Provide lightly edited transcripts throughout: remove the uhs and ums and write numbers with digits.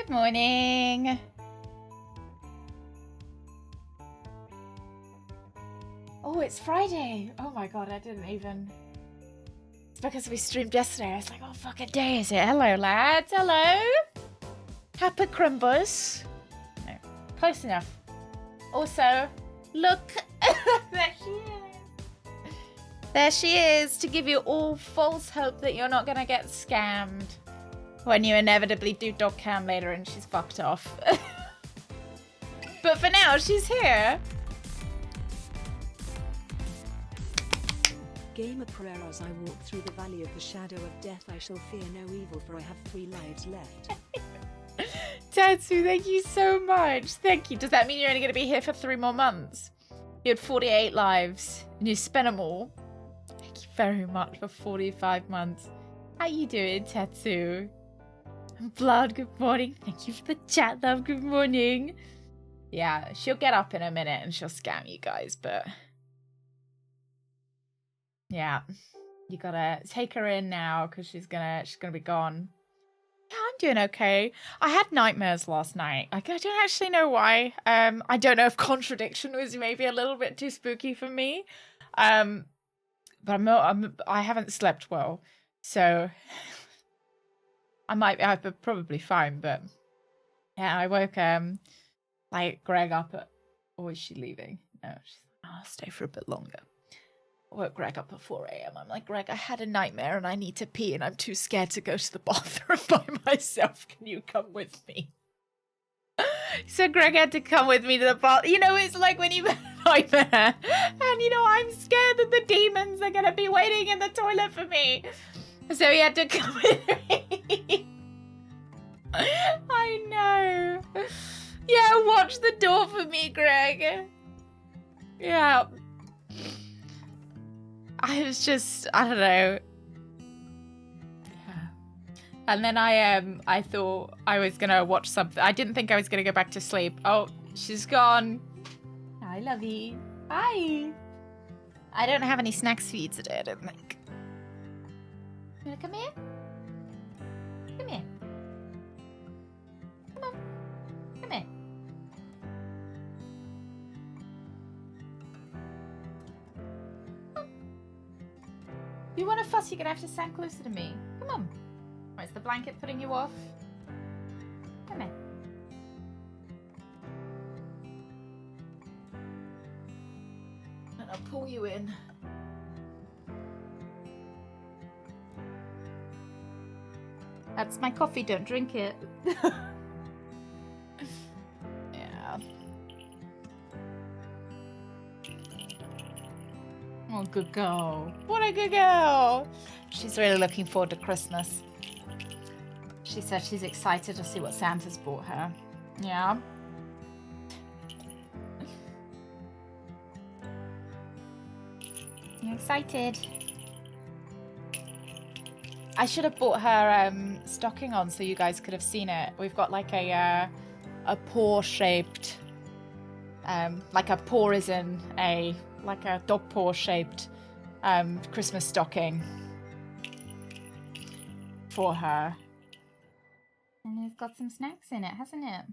Good morning. Oh, it's Friday. Oh my god, I didn't even... It's because we streamed yesterday. I was like, oh, fucking day is it? Hello, lads. Hello. Happy Crimbus. No, close enough. Also, look. There she is. There she is to give you all false hope that you're not going to get scammed when you inevitably do dog cam later and she's fucked off. But for now, she's here. Gamer prayer as I walk through the valley of the shadow of death, I shall fear no evil, for I have 3 lives left. Tatsu, thank you so much. Thank you. Does that mean you're only going to be here for 3 more months? You had 48 lives and you spent them all. Thank you very much for 45 months. How you doing, Tatsu? And Blood, good morning. Thank you for the chat, love. Good morning. Yeah, she'll get up in a minute and she'll scam you guys, but... Yeah, you gotta take her in now because she's gonna be gone. Yeah, I'm doing okay. I had nightmares last night. I don't actually know why. I don't know if contradiction was maybe a little bit too spooky for me. But I haven't slept well, so I'd be probably fine. But yeah, I woke like Greg up at. Or is she leaving? No, she's. I'll stay for a bit longer. I woke Greg up at 4 a.m. I'm like, Greg, I had a nightmare and I need to pee and I'm too scared to go to the bathroom by myself. Can you come with me? So Greg had to come with me to the bath. You know, it's like when you have a nightmare and, you know, I'm scared that the demons are going to be waiting in the toilet for me. So he had to come with me. I know. Yeah, watch the door for me, Greg. Yeah. I was just, I don't know. Yeah. And then I thought I was gonna watch something. I didn't think I was gonna go back to sleep. Oh, she's gone. Hi, lovey. Hi. I don't have any snacks for you today, I don't think. You wanna come here? Come here. Come on. Come here. If you want to fuss, you're going to have to stand closer to me. Come on. Right, is the blanket putting you off? Come here. And I'll pull you in. That's my coffee, don't drink it. Yeah. Oh, good girl. What a good girl. She's really looking forward to Christmas. She said she's excited to see what Santa's bought her. Yeah. You excited? I should have bought her stocking on so you guys could have seen it. We've got like a paw-shaped... like a paw is in a... like a dog paw shaped Christmas stocking for her. And it's got some snacks in it, hasn't it?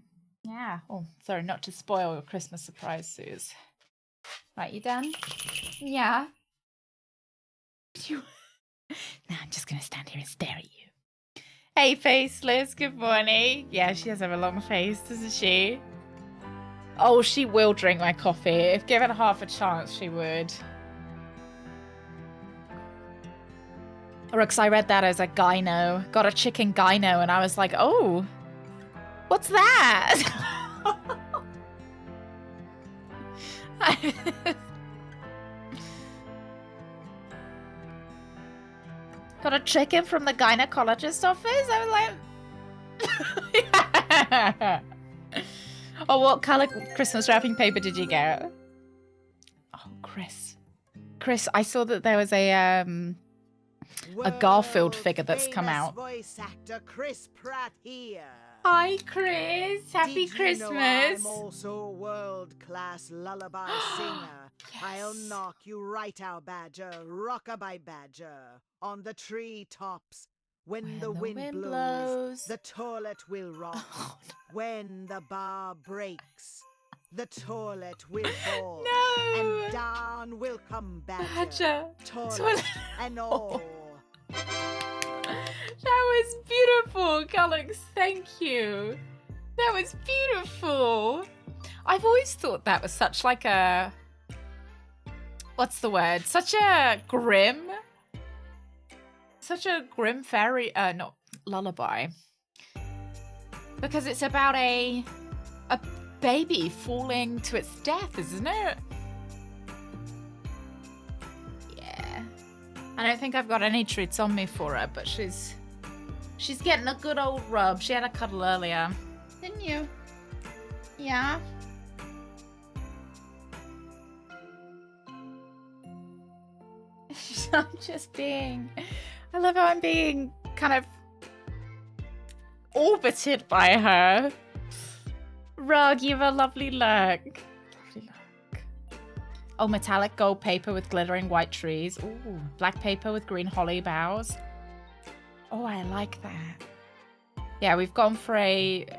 Yeah. Oh, sorry, not to spoil your Christmas surprise, Suze. Right, you done? Yeah. No, I'm just going to stand here and stare at you. Hey, Faceless, good morning. Yeah, she does have a long face, doesn't she? Oh, she will drink my coffee. If given half a chance, she would. Rooks, I read that as a gyno. Got a chicken gyno, and I was like, oh, what's that? Got a chicken from the gynecologist office? I was like... Yeah. Oh, what colour Christmas wrapping paper did you get? Oh, Chris. Chris, I saw that there was a Garfield figure that's come out. Voice actor Chris Pratt here. Hi, Chris. Happy Did Christmas. You know I'm also a world-class lullaby singer. Yes. I'll knock you right out, Badger, rockabye Badger, on the treetops. When the wind blows, the toilet will rock. Oh, When the bar breaks, the toilet will fall. no. And down will come Badger, Badger. toilet and all. That was beautiful, Gallux. Thank you. That was beautiful. I've always thought that was such like a... What's the word? Such a grim fairy... not lullaby. Because it's about a baby falling to its death, isn't it? Yeah. I don't think I've got any treats on me for her, but she's getting a good old rub. She had a cuddle earlier. Didn't you? Yeah. I'm just being... I love how I'm being kind of orbited by her. Rug, you have a lovely look. Lovely look. Oh, metallic gold paper with glittering white trees. Ooh, black paper with green holly boughs. Oh, I like that. Yeah, we've gone for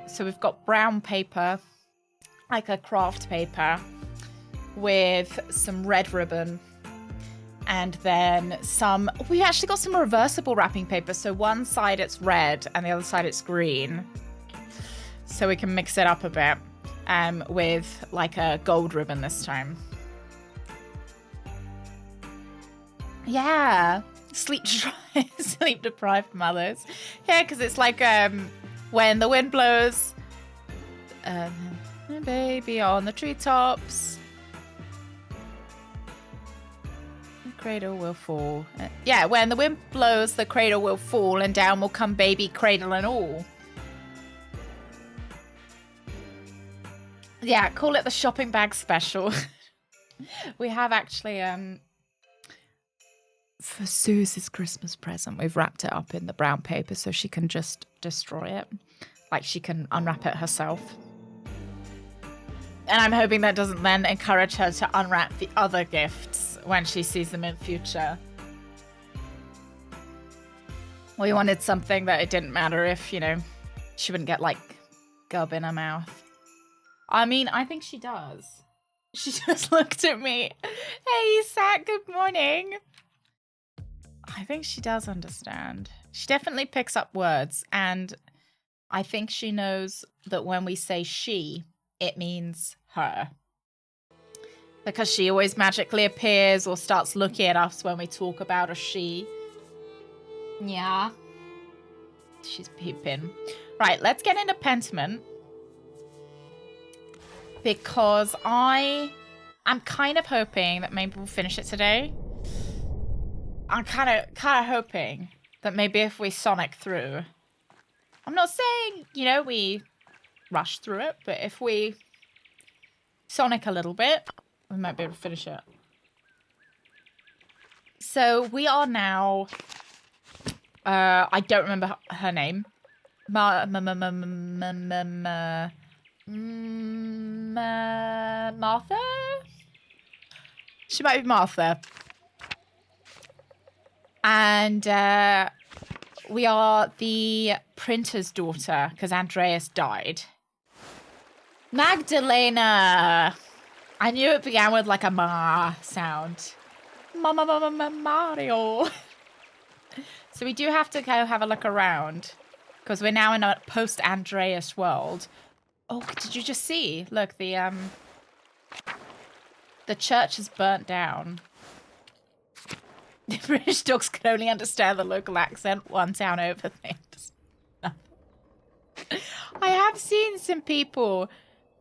so we've got brown paper, like a craft paper, with some red ribbon. And then we actually got some reversible wrapping paper. So one side it's red and the other side it's green. So we can mix it up a bit with like a gold ribbon this time. Yeah. Sleep deprived mothers. Yeah, because it's like when the wind blows, baby on the treetops. Cradle will fall. Yeah, when the wind blows, the cradle will fall, and down will come baby, cradle and all. Yeah, call it the shopping bag special. We have actually, for Suze's Christmas present, we've wrapped it up in the brown paper so she can just destroy it. Like she can unwrap it herself. And I'm hoping that doesn't then encourage her to unwrap the other gifts when she sees them in future. We wanted something that it didn't matter if, you know, she wouldn't get like gub in her mouth. I mean, I think she does. She just looked at me. Hey, Sat, good morning. I think she does understand. She definitely picks up words, and I think she knows that when we say she, it means her. Because she always magically appears or starts looking at us when we talk about a she. Yeah. She's peeping. Right, let's get into Pentiment. Because I'm kind of hoping that maybe we'll finish it today. I'm kind of hoping that maybe if we Sonic through. I'm not saying, you know, we rush through it, but if we Sonic a little bit, we might be able to finish it. So we are now... I don't remember her name. Martha? She might be Martha. And we are the printer's daughter, because Andreas died. Magdalena! I knew it began with like a ma sound. Mario. So we do have to go have a look around because we're now in a post-Andreas world. Oh, did you just see? Look, the church is burnt down. The British dogs can only understand the local accent one town over. Things. I have seen some people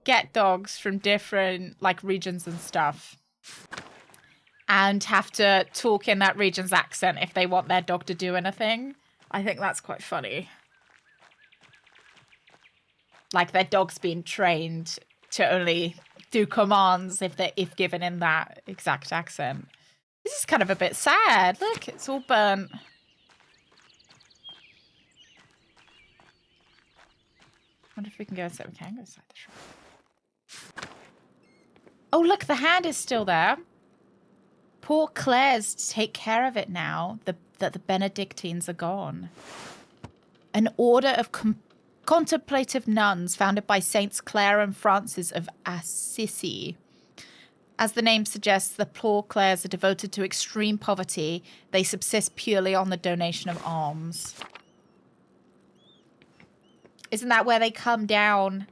get dogs from different like regions and stuff and have to talk in that region's accent if they want their dog to do anything. I think that's quite funny. Like their dog's been trained to only do commands if given in that exact accent. This is kind of a bit sad. Look, it's all burnt. Wonder if we can go inside. We can go inside the shop. Oh, look, the hand is still there. poor Claire's to take care of it now that the Benedictines are gone. An order of contemplative nuns founded by Saints Clare and Francis of Assisi. As the name suggests, the poor Clares are devoted to extreme poverty. They subsist purely on the donation of alms. Isn't that where they come down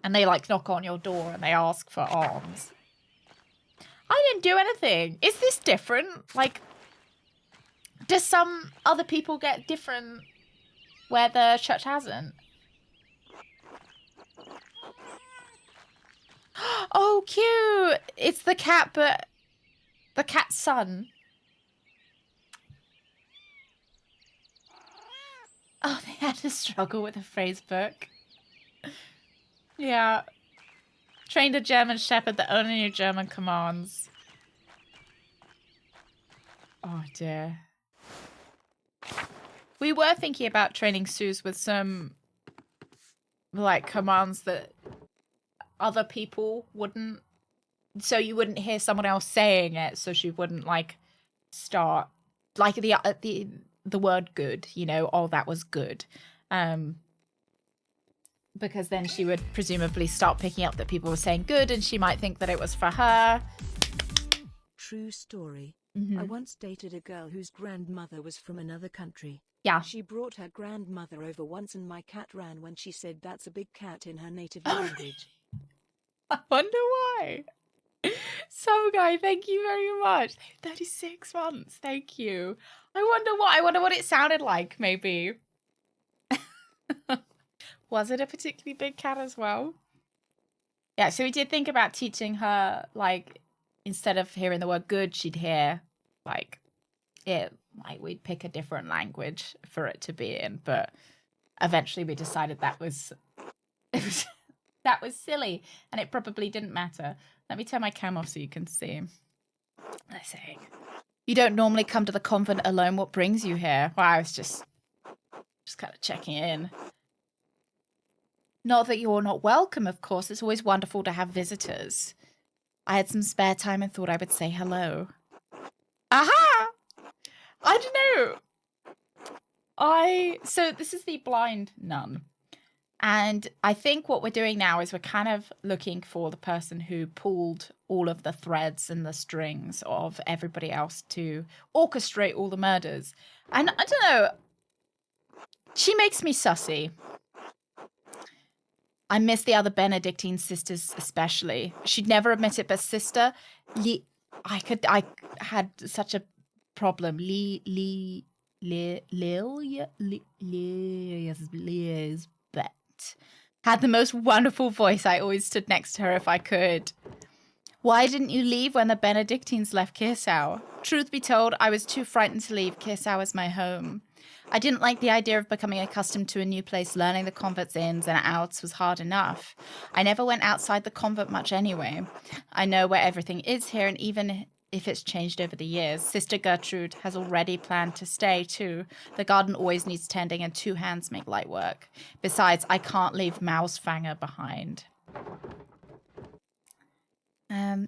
and they like knock on your door and they ask for alms? I didn't do anything. Is this different? Like, does some other people get different where the church hasn't? Oh, cute. It's the cat, but the cat's son. Oh, they had to struggle with a phrase book. Yeah. Trained a German shepherd that only knew German commands. Oh, dear. We were thinking about training Suze with some, like, commands that other people wouldn't, so you wouldn't hear someone else saying it, so she wouldn't like start like the word good, you know, oh, that was good, because then she would presumably start picking up that people were saying good and she might think that it was for her. True story. Mm-hmm. I once dated a girl whose grandmother was from another country. Yeah. She brought her grandmother over once and my cat ran when she said that's a big cat in her native language. I wonder why. Some guy, thank you very much. 36 months, thank you. I wonder what it sounded like, maybe. Was it a particularly big cat as well? Yeah, so we did think about teaching her, like, instead of hearing the word good, she'd hear, like, it, like, we'd pick a different language for it to be in, but eventually we decided that was silly, and it probably didn't matter. Let me turn my cam off so you can see. Let's see. You don't normally come to the convent alone. What brings you here? Well, I was just kind of checking in. Not that you're not welcome, of course. It's always wonderful to have visitors. I had some spare time and thought I would say hello. Aha! I don't know. So this is the blind nun. And I think what we're doing now is we're kind of looking for the person who pulled all of the threads and the strings of everybody else to orchestrate all the murders. And I don't know. She makes me sussy. I miss the other Benedictine sisters especially. She'd never admit it, but sister, I had such a problem. Had the most wonderful voice. I always stood next to her if I could. Why didn't you leave when the Benedictines left Kirsau? Truth be told, I was too frightened to leave. Kirsau as my home. I didn't like the idea of becoming accustomed to a new place. Learning the convent's ins and outs was hard enough. I never went outside the convent much anyway. I know where everything is here, and even if it's changed over the years, Sister Gertrude has already planned to stay too. The garden always needs tending, and 2 hands make light work. Besides, I can't leave Mausfanger behind.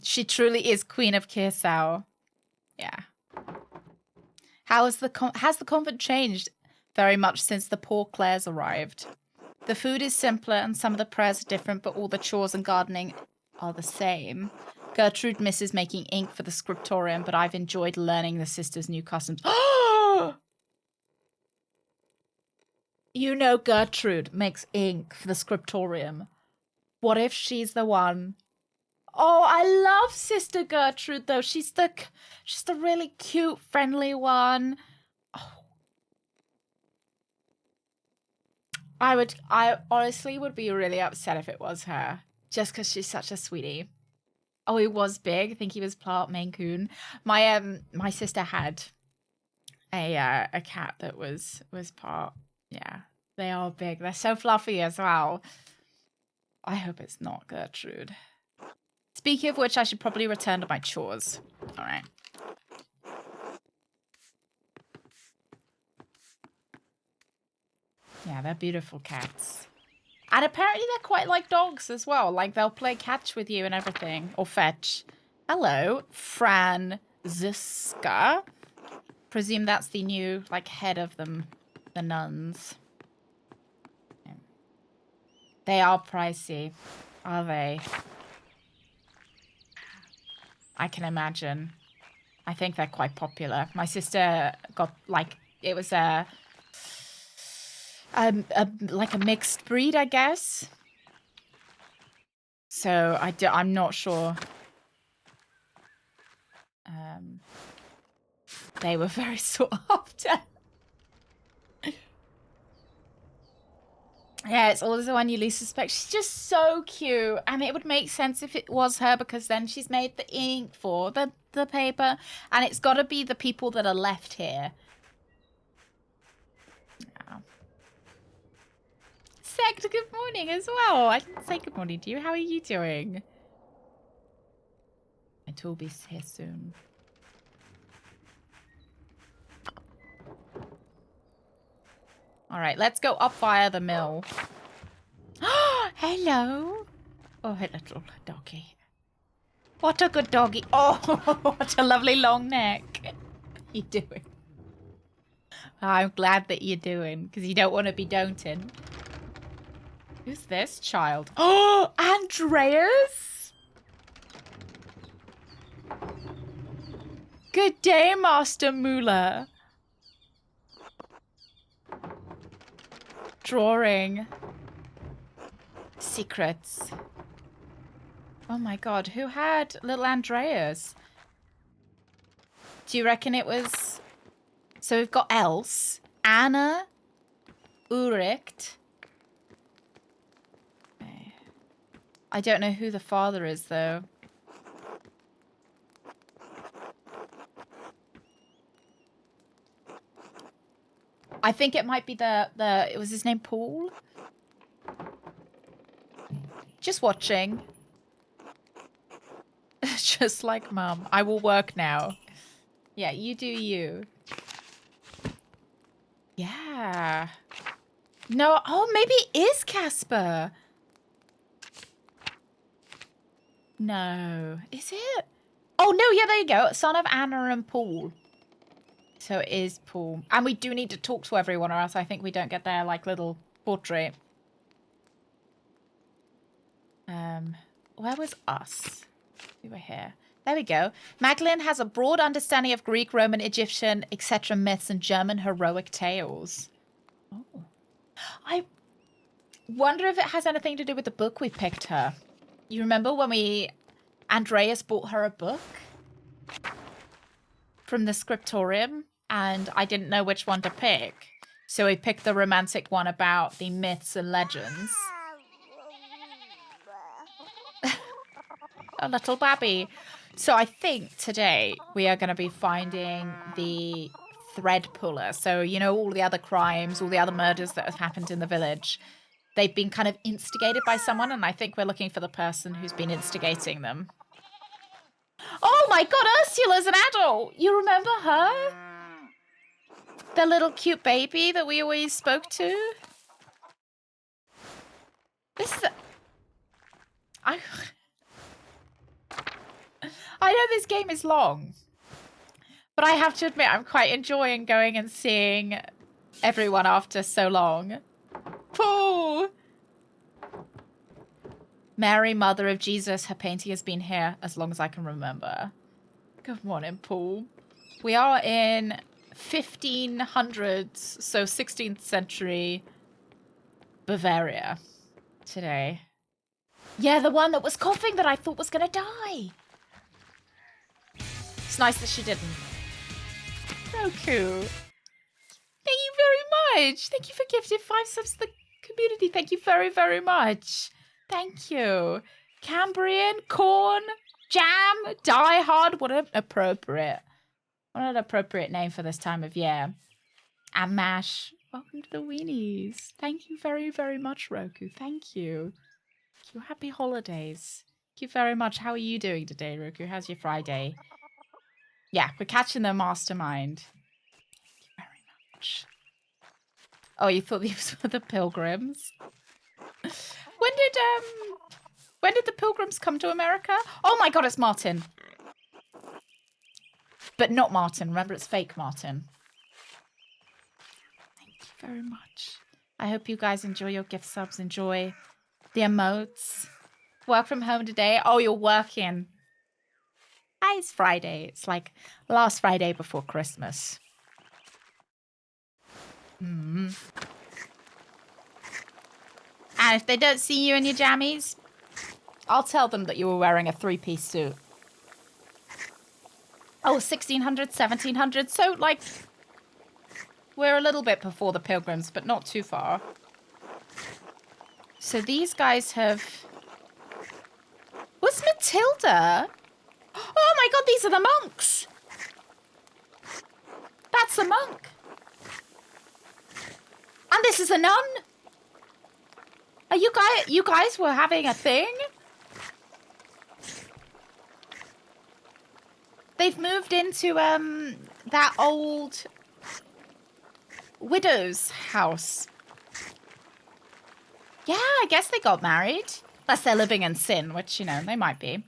She truly is Queen of Kirsau. Yeah. Has the convent changed very much since the poor Clares arrived? The food is simpler and some of the prayers are different, but all the chores and gardening are the same. Gertrude misses making ink for the scriptorium, but I've enjoyed learning the sisters' new customs. You know Gertrude makes ink for the scriptorium. What if she's the one? Oh, I love Sister Gertrude, though. She's the really cute, friendly one. Oh. I honestly would be really upset if it was her, just because she's such a sweetie. Oh, he was big. I think he was part Maine Coon. My sister had a cat that was part. Yeah, they are big. They're so fluffy as well. I hope it's not Gertrude. Speaking of which, I should probably return to my chores. All right. Yeah, they're beautiful cats. And apparently they're quite like dogs as well. Like, they'll play catch with you and everything. Or fetch. Hello, Fran Ziska. Presume that's the new, like, head of them, the nuns. They are pricey, are they? I can imagine. I think they're quite popular. My sister got, like, it was like a mixed breed, I guess. So I'm not sure. They were very sought after. Yeah, it's always the one you least suspect. She's just so cute. And it would make sense if it was her, because then she's made the ink for the paper. And it's got to be the people that are left here. Yeah. Sect, good morning as well. I didn't say good morning to you. How are you doing? It will be here soon. All right, let's go up via the mill. Hello. Oh, a little doggy. What a good doggy. Oh, what a lovely long neck. How you doing? I'm glad that you're doing, because you don't want to be doting. Who's this child? Oh, Andreas. Good day, Master Muller. Drawing. Secrets. Oh my god, who had little Andreas? Do you reckon it was... So we've got Else, Anna, Ulricht. Okay. I don't know who the father is, though. I think it might be it was his name Paul? Just watching. Just like Mum. I will work now. Yeah, you do you. Yeah. No, oh, maybe it is Casper. No. Is it? Oh, no, yeah, there you go. Son of Anna and Paul. So it is Paul. And we do need to talk to everyone, or else I think we don't get their, like, little portrait. Where was us? We were here. There we go. Magdalene has a broad understanding of Greek, Roman, Egyptian, etc. myths and German heroic tales. Oh. I wonder if it has anything to do with the book we picked her. You remember when Andreas bought her a book from the scriptorium, and I didn't know which one to pick. So we picked the romantic one about the myths and legends. A little babby. So I think today we are going to be finding the thread puller. So, you know, all the other crimes, all the other murders that have happened in the village, they've been kind of instigated by someone, and I think we're looking for the person who's been instigating them. Oh my god, Ursula's an adult! You remember her? The little cute baby that we always spoke to? This is I know this game is long, but I have to admit I'm quite enjoying going and seeing everyone after so long. Paul! Mary, Mother of Jesus, her painting has been here as long as I can remember. Good morning, Paul. We are in 1500s, so 16th century Bavaria today. Yeah, the one that was coughing that I thought was going to die. It's nice that she didn't. Roku. Thank you very much. Thank you for gifting 5 subs to the community. Thank you very, very much. Thank you. Cambrian, Corn, Jam, Die Hard. What an appropriate name for this time of year. And Mash. Welcome to the weenies. Thank you very, very much, Roku. Thank you. Thank you. Happy holidays. Thank you very much. How are you doing today, Roku? How's your Friday? Yeah, we're catching the mastermind. Thank you very much. Oh, you thought these were the pilgrims? When did the pilgrims come to America? Oh my god, it's Martin. But not Martin. Remember, it's fake Martin. Thank you very much. I hope you guys enjoy your gift subs. Enjoy the emotes. Work from home today. Oh, you're working. Hi, it's Friday. It's like last Friday before Christmas. And if they don't see you in your jammies, I'll tell them that you were wearing a 3-piece suit. Oh, 1600, 1700. So, like, we're a little bit before the Pilgrims, but not too far. So these guys have... What's Matilda? Oh my god, these are the monks! That's a monk. And this is a nun. Are you guys were having a thing? They've moved into that old widow's house. Yeah, I guess they got married. Unless they're living in sin, which, you know, they might be.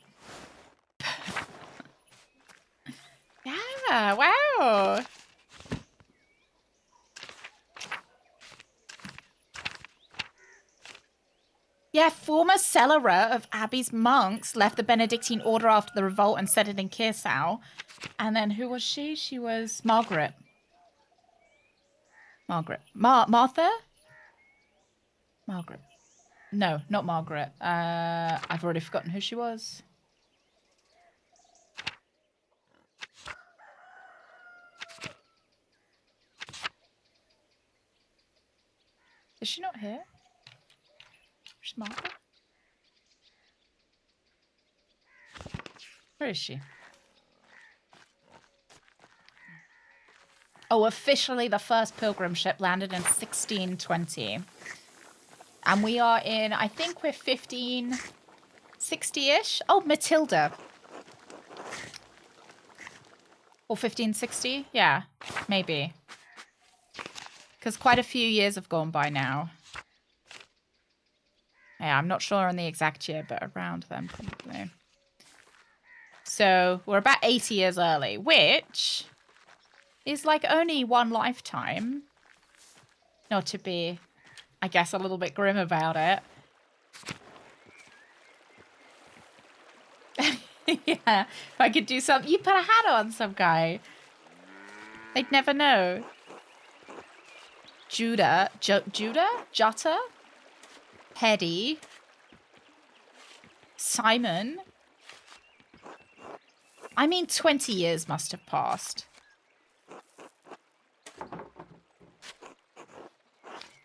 Yeah, wow. Yeah, former cellarer of Abbey's monks left the Benedictine order after the revolt and settled in Kirsau. And then who was she? She was Margaret. Martha? Margaret. No, not Margaret. I've already forgotten who she was. Is she not here? She's Margaret? Where is she? Oh, officially the first pilgrim ship landed in 1620. And we are in, I think we're 1560-ish. Oh, Matilda. Or 1560? Yeah, maybe. Because quite a few years have gone by now. Yeah, I'm not sure on the exact year, but around then probably. So we're about 80 years early, which is like only one lifetime. Not to be, I guess, a little bit grim about it. Yeah, if I could do something. You put a hat on some guy. They'd never know. Judah? Jutta? Hetty? Simon? I mean, 20 years must have passed.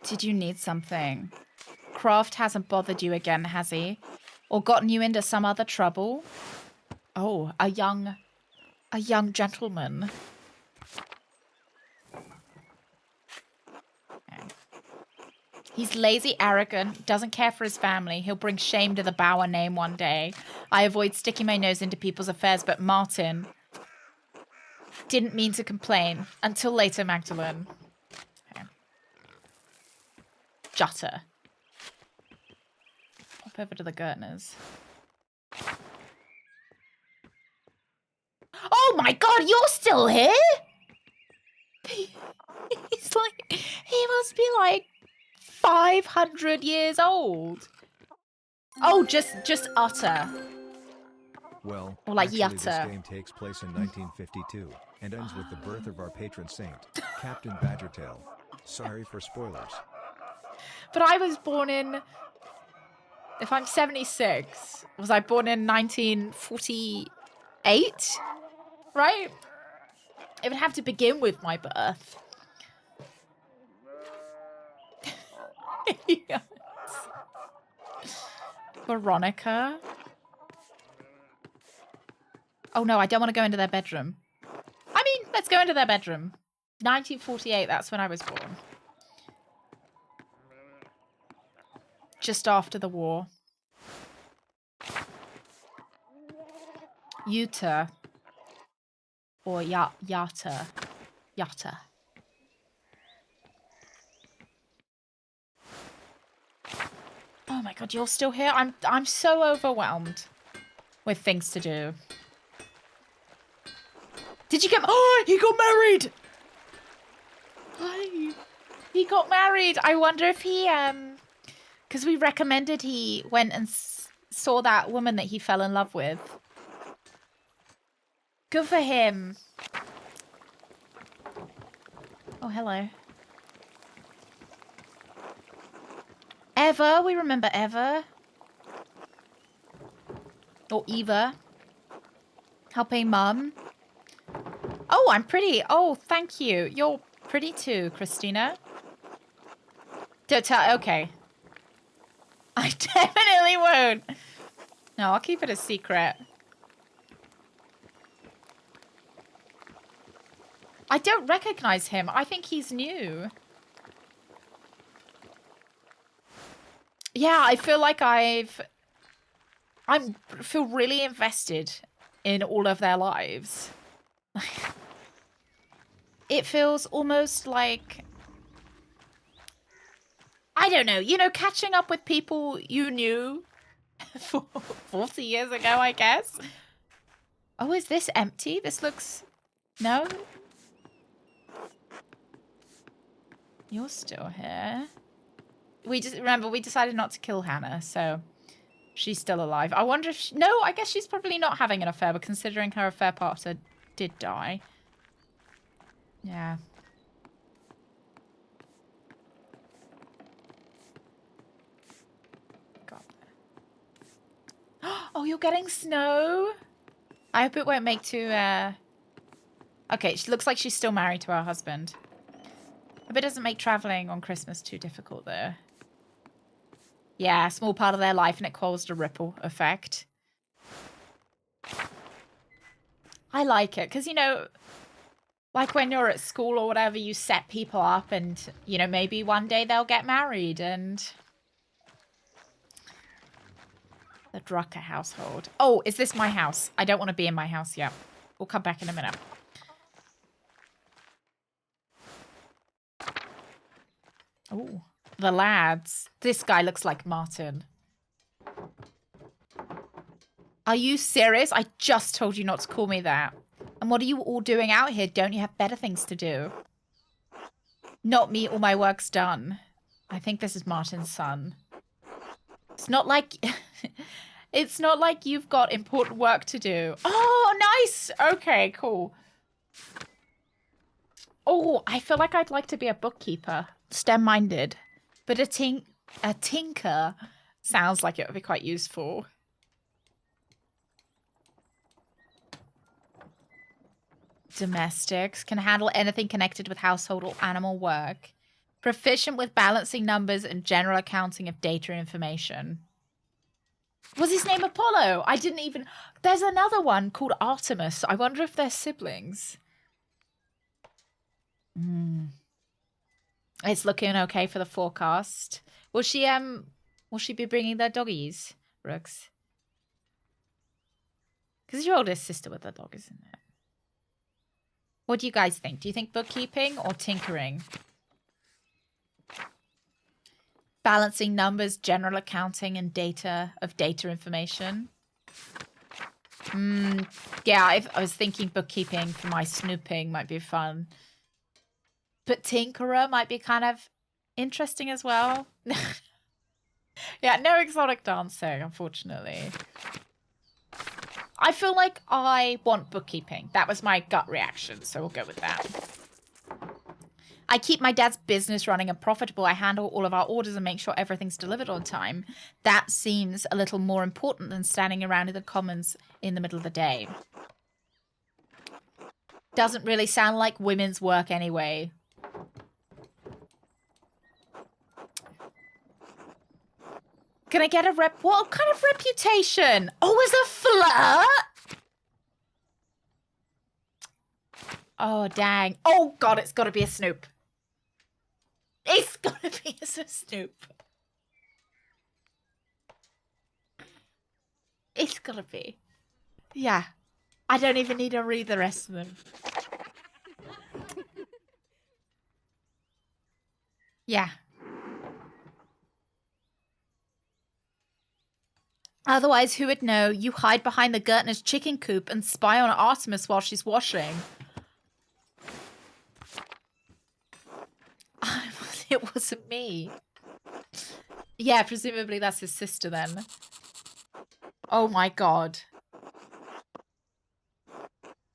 Did you need something? Croft hasn't bothered you again, has he? Or gotten you into some other trouble? Oh, a young gentleman. Okay. He's lazy, arrogant, doesn't care for his family. He'll bring shame to the Bauer name one day. I avoid sticking my nose into people's affairs, but Martin didn't mean to complain. Until later, Magdalene. Okay. Jutta. Pop over to the Gertners. Oh my god, you're still here? He's like, he must be like 500 years old. Oh, just utter. Well, or like actually, this Yutta. game takes place in 1952 and ends with the birth of our patron saint, Captain Badgertail. Sorry for spoilers. But I was born in, if I'm 76, was I born in 1948? Right? It would have to begin with my birth. Yes. Veronica. Oh no, I don't want to go into their bedroom. I mean, let's go into their bedroom. 1948, that's when I was born. Just after the war. Yuta. Or Yata. Yata. Oh my god, you're still here? I'm so overwhelmed with things to do. Did you get... Oh, he got married! Hi. He got married. I wonder if he... Because we recommended he went and saw that woman that he fell in love with. Good for him. Oh, hello. Eva. We remember Eva. Or Eva. Helping mum. Oh, I'm pretty. Oh, thank you. You're pretty too, Christina. Don't tell. Okay. I definitely won't. No, I'll keep it a secret. I don't recognize him. I think he's new. Yeah, I feel like I feel really invested in all of their lives. It feels almost like, I don't know, you know, catching up with people you knew 40 years ago, I guess. Oh, is this empty? This looks... No? You're still here. We just... Remember, we decided not to kill Hannah, so she's still alive. I wonder if... She... No, I guess she's probably not having an affair, but considering her affair partner did die. Yeah. God. Oh, you're getting snow? I hope it won't make too, Okay, she looks like she's still married to her husband. I hope it doesn't make traveling on Christmas too difficult, though. Yeah, a small part of their life, and it caused a ripple effect. I like it, because, you know, like when you're at school or whatever, you set people up and, you know, maybe one day they'll get married and... The Drucker household. Oh, is this my house? I don't want to be in my house yet. We'll come back in a minute. Oh, the lads. This guy looks like Martin. Are you serious? I just told you not to call me that. And what are you all doing out here? Don't you have better things to do? Not me, all my work's done. I think this is Martin's son. It's not like... It's not like you've got important work to do. Oh, nice! Okay, cool. Oh, I feel like I'd like to be a bookkeeper. STEM-minded. But a tinker sounds like it would be quite useful. Domestics. Can handle anything connected with household or animal work. Proficient with balancing numbers and general accounting of data and information. Was his name Apollo? I didn't even... There's another one called Artemis. I wonder if they're siblings. It's looking okay for the forecast. Will she be bringing their doggies, Brooks? Because your oldest sister with the dog, isn't it? What do you guys think? Do you think bookkeeping or tinkering? Balancing numbers, general accounting, and data information. Yeah, I was thinking bookkeeping for my snooping might be fun. But tinkerer might be kind of interesting as well. Yeah, no exotic dancing, unfortunately. I feel like I want bookkeeping. That was my gut reaction, so we'll go with that. I keep my dad's business running and profitable. I handle all of our orders and make sure everything's delivered on time. That seems a little more important than standing around in the commons in the middle of the day. Doesn't really sound like women's work anyway. Can I get a rep? What kind of reputation? Oh, as a flirt? Oh, dang. Oh, God, it's got to be a snoop. It's got to be a snoop. It's got to be. Yeah. I don't even need to read the rest of them. Yeah. Otherwise, who would know? You hide behind the Gertner's chicken coop and spy on Artemis while she's washing. It wasn't me. Yeah, presumably that's his sister then. Oh my god.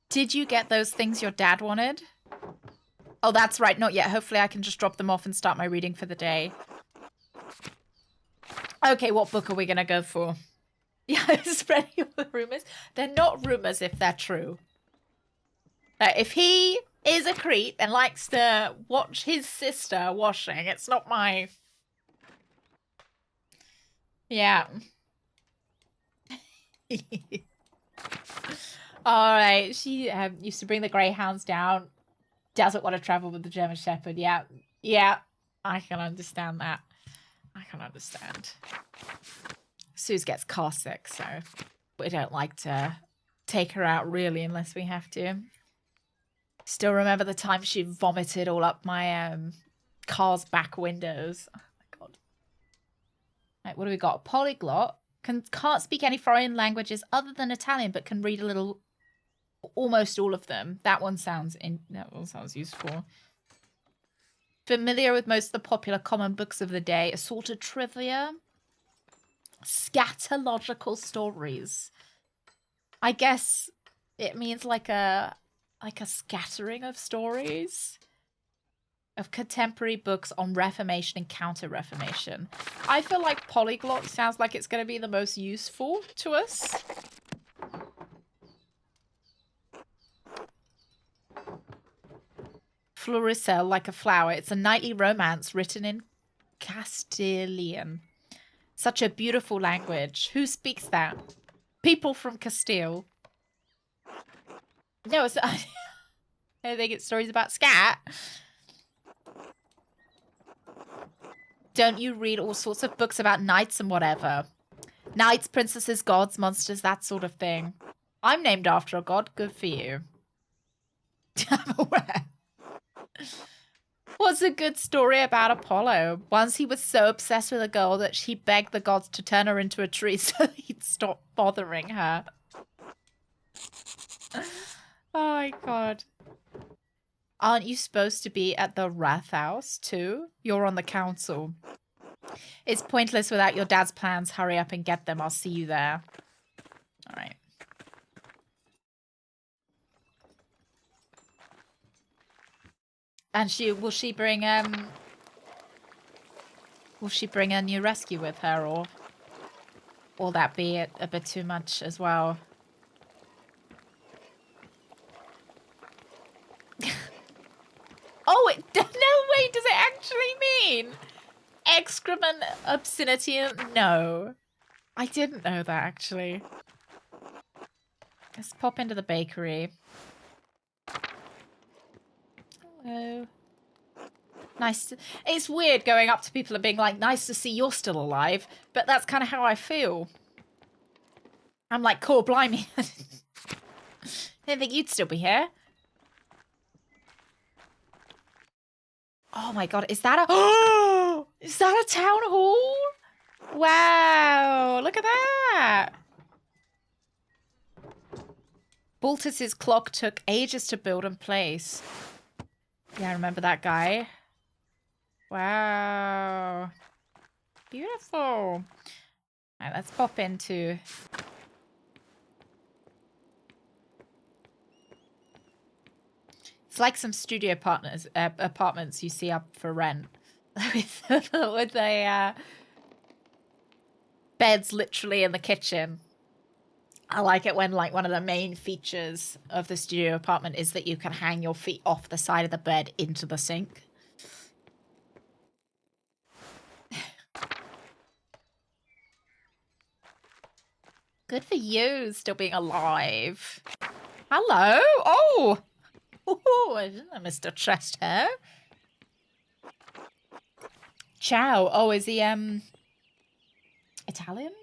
Did you get those things your dad wanted? Oh, that's right. Not yet. Hopefully I can just drop them off and start my reading for the day. Okay, what book are we going to go for? Yeah, spreading rumors. They're not rumors if they're true. If he is a creep and likes to watch his sister washing, it's not my... Yeah. Alright, she used to bring the greyhounds down. Doesn't want to travel with the German Shepherd. Yeah. Yeah. I can understand that. I can understand. Suze gets car sick, so we don't like to take her out really unless we have to. Still remember the time she vomited all up my car's back windows. Oh my god. Right, what do we got? A polyglot. Can't speak any foreign languages other than Italian, but can read a little... Almost all of them. That one sounds useful. Familiar with most of the popular common books of the day. Assorted trivia. Scatological stories. I guess it means like a scattering of stories of contemporary books on Reformation and Counter-Reformation. I feel like polyglot sounds like it's going to be the most useful to us. Floricel, like a flower. It's a knightly romance written in Castilian. Such a beautiful language. Who speaks that? People from Castile. No, it's... I think it's stories about scat. Don't you read all sorts of books about knights and whatever? Knights, princesses, gods, monsters, that sort of thing. I'm named after a god. Good for you. I'm aware. What's a good story about Apollo? Once he was so obsessed with a girl that he begged the gods to turn her into a tree so he'd stop bothering her. Oh my god. Aren't you supposed to be at the Rathaus too? You're on the council. It's pointless without your dad's plans. Hurry up and get them. I'll see you there. All right. And will she bring a new rescue with her, or will that be a bit too much as well? Oh, no way, does it actually mean excrement, obscenity? No. I didn't know that, actually. Let's pop into the bakery. Hello. Nice to... It's weird going up to people and being like, nice to see you're still alive, but that's kind of how I feel. I'm like, cool, blimey. Didn't think you'd still be here. Oh my god, is that a... Is that a town hall? Wow, look at that. Baltus's clock took ages to build and place. Yeah, I remember that guy. Wow. Beautiful. All right, let's pop into... It's like some studio apartments you see up for rent. with the beds literally in the kitchen. I like it when like one of the main features of the studio apartment is that you can hang your feet off the side of the bed into the sink. Good for you, still being alive. Hello. Oh, Mr. Chest Hair. Ciao. Oh, is he Italian?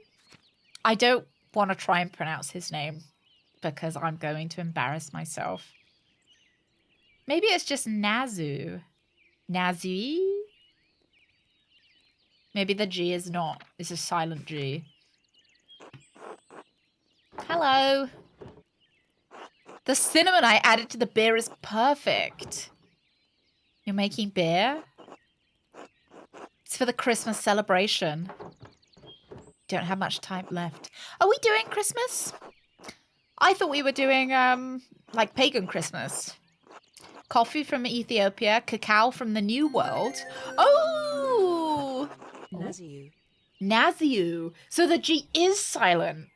I don't want to try and pronounce his name because I'm going to embarrass myself. Maybe it's just Nazu. Nazi? Maybe the G is not. It's a silent G. Hello. The cinnamon I added to the beer is perfect. You're making beer? for the Christmas celebration. Don't have much time left. Are we doing Christmas? I thought we were doing, like pagan Christmas. Coffee from Ethiopia, cacao from the New World. Oh! Naziu. Naziu. So the G is silent.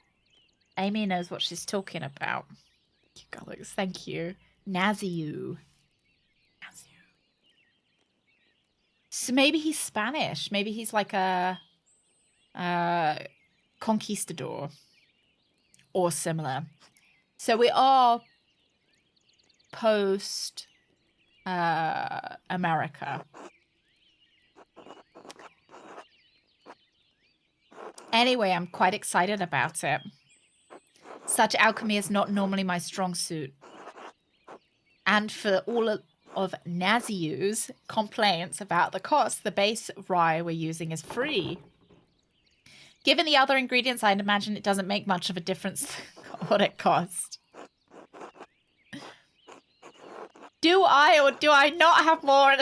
Amy knows what she's talking about. Alex, thank you. Naziu. Naziu. So maybe he's Spanish. Maybe he's like a conquistador or similar. So we are post America. Anyway, I'm quite excited about it. Such alchemy is not normally my strong suit. And for all of Naziu's complaints about the cost, the base rye we're using is free. Given the other ingredients, I'd imagine it doesn't make much of a difference what it costs. Do I or do I not have more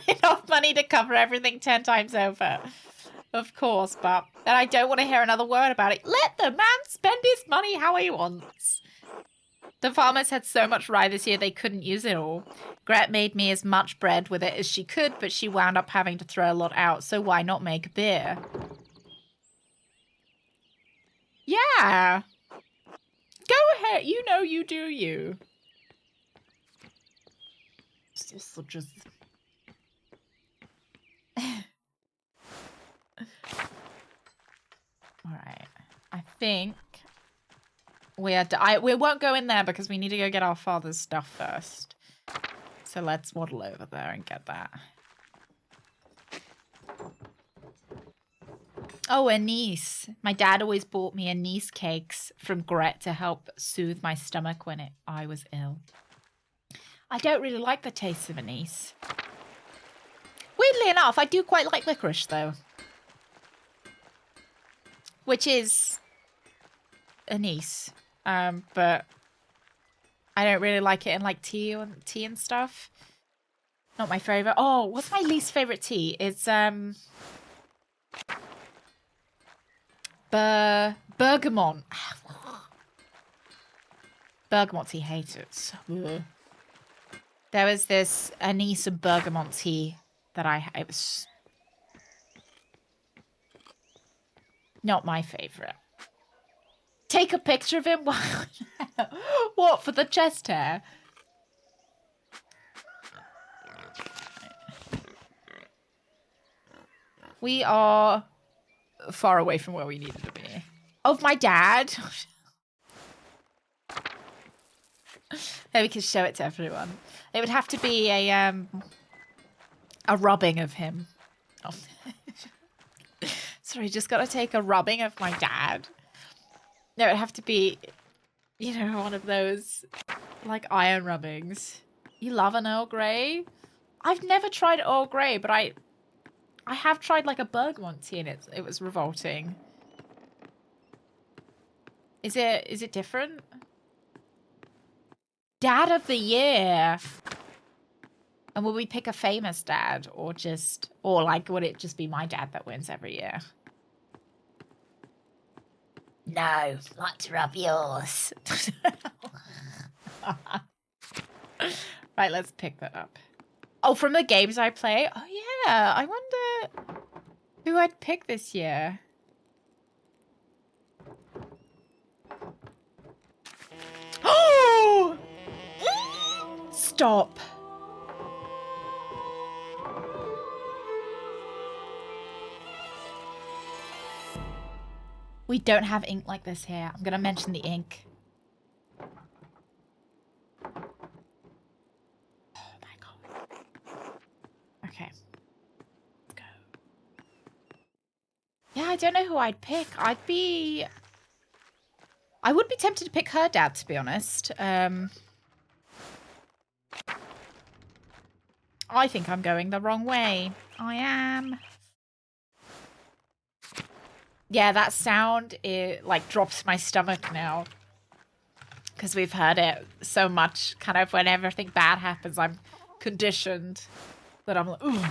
enough money to cover everything 10 times over? Of course, but then I don't want to hear another word about it. Let the man spend his money how he wants. The farmers had so much rye this year they couldn't use it all. Gret made me as much bread with it as she could, but she wound up having to throw a lot out, so why not make beer? Yeah. Go ahead. You know you do you. Just... Alright. I think we won't go in there because we need to go get our father's stuff first. So let's waddle over there and get that. Oh, anise. My dad always bought me anise cakes from Gret to help soothe my stomach when I was ill. I don't really like the taste of anise. Weirdly enough, I do quite like licorice, though. Which is anise. But I don't really like it in like tea and stuff. Not my favorite. Oh, what's my least favorite tea? It's bergamot. Bergamot tea, hate it. There was this anise and bergamot tea that it was not my favorite. Take a picture of him? What, for the chest hair? We are far away from where we needed to be. Of my dad? Maybe we can show it to everyone. It would have to be a rubbing of him. Oh. Sorry, just got to take a rubbing of my dad. No, it'd have to be, you know, one of those, like, iron rubbings. You love an Earl Grey? I've never tried Earl Grey, but I have tried, like, a bergamot tea, and it was revolting. Is it different? Dad of the year! And will we pick a famous dad, or like, would it just be my dad that wins every year? No, like to rub yours. Right, let's pick that up. Oh, from the games I play? Oh, yeah. I wonder who I'd pick this year. Oh! Stop. We don't have ink like this here. I'm going to mention the ink. Oh my god. Okay. Let's go. Yeah, I don't know who I'd pick. I would be tempted to pick her dad, to be honest. I think I'm going the wrong way. I am. Yeah, that sound, it like drops my stomach now. Because we've heard it so much, kind of when everything bad happens, I'm conditioned that I'm like, ooh.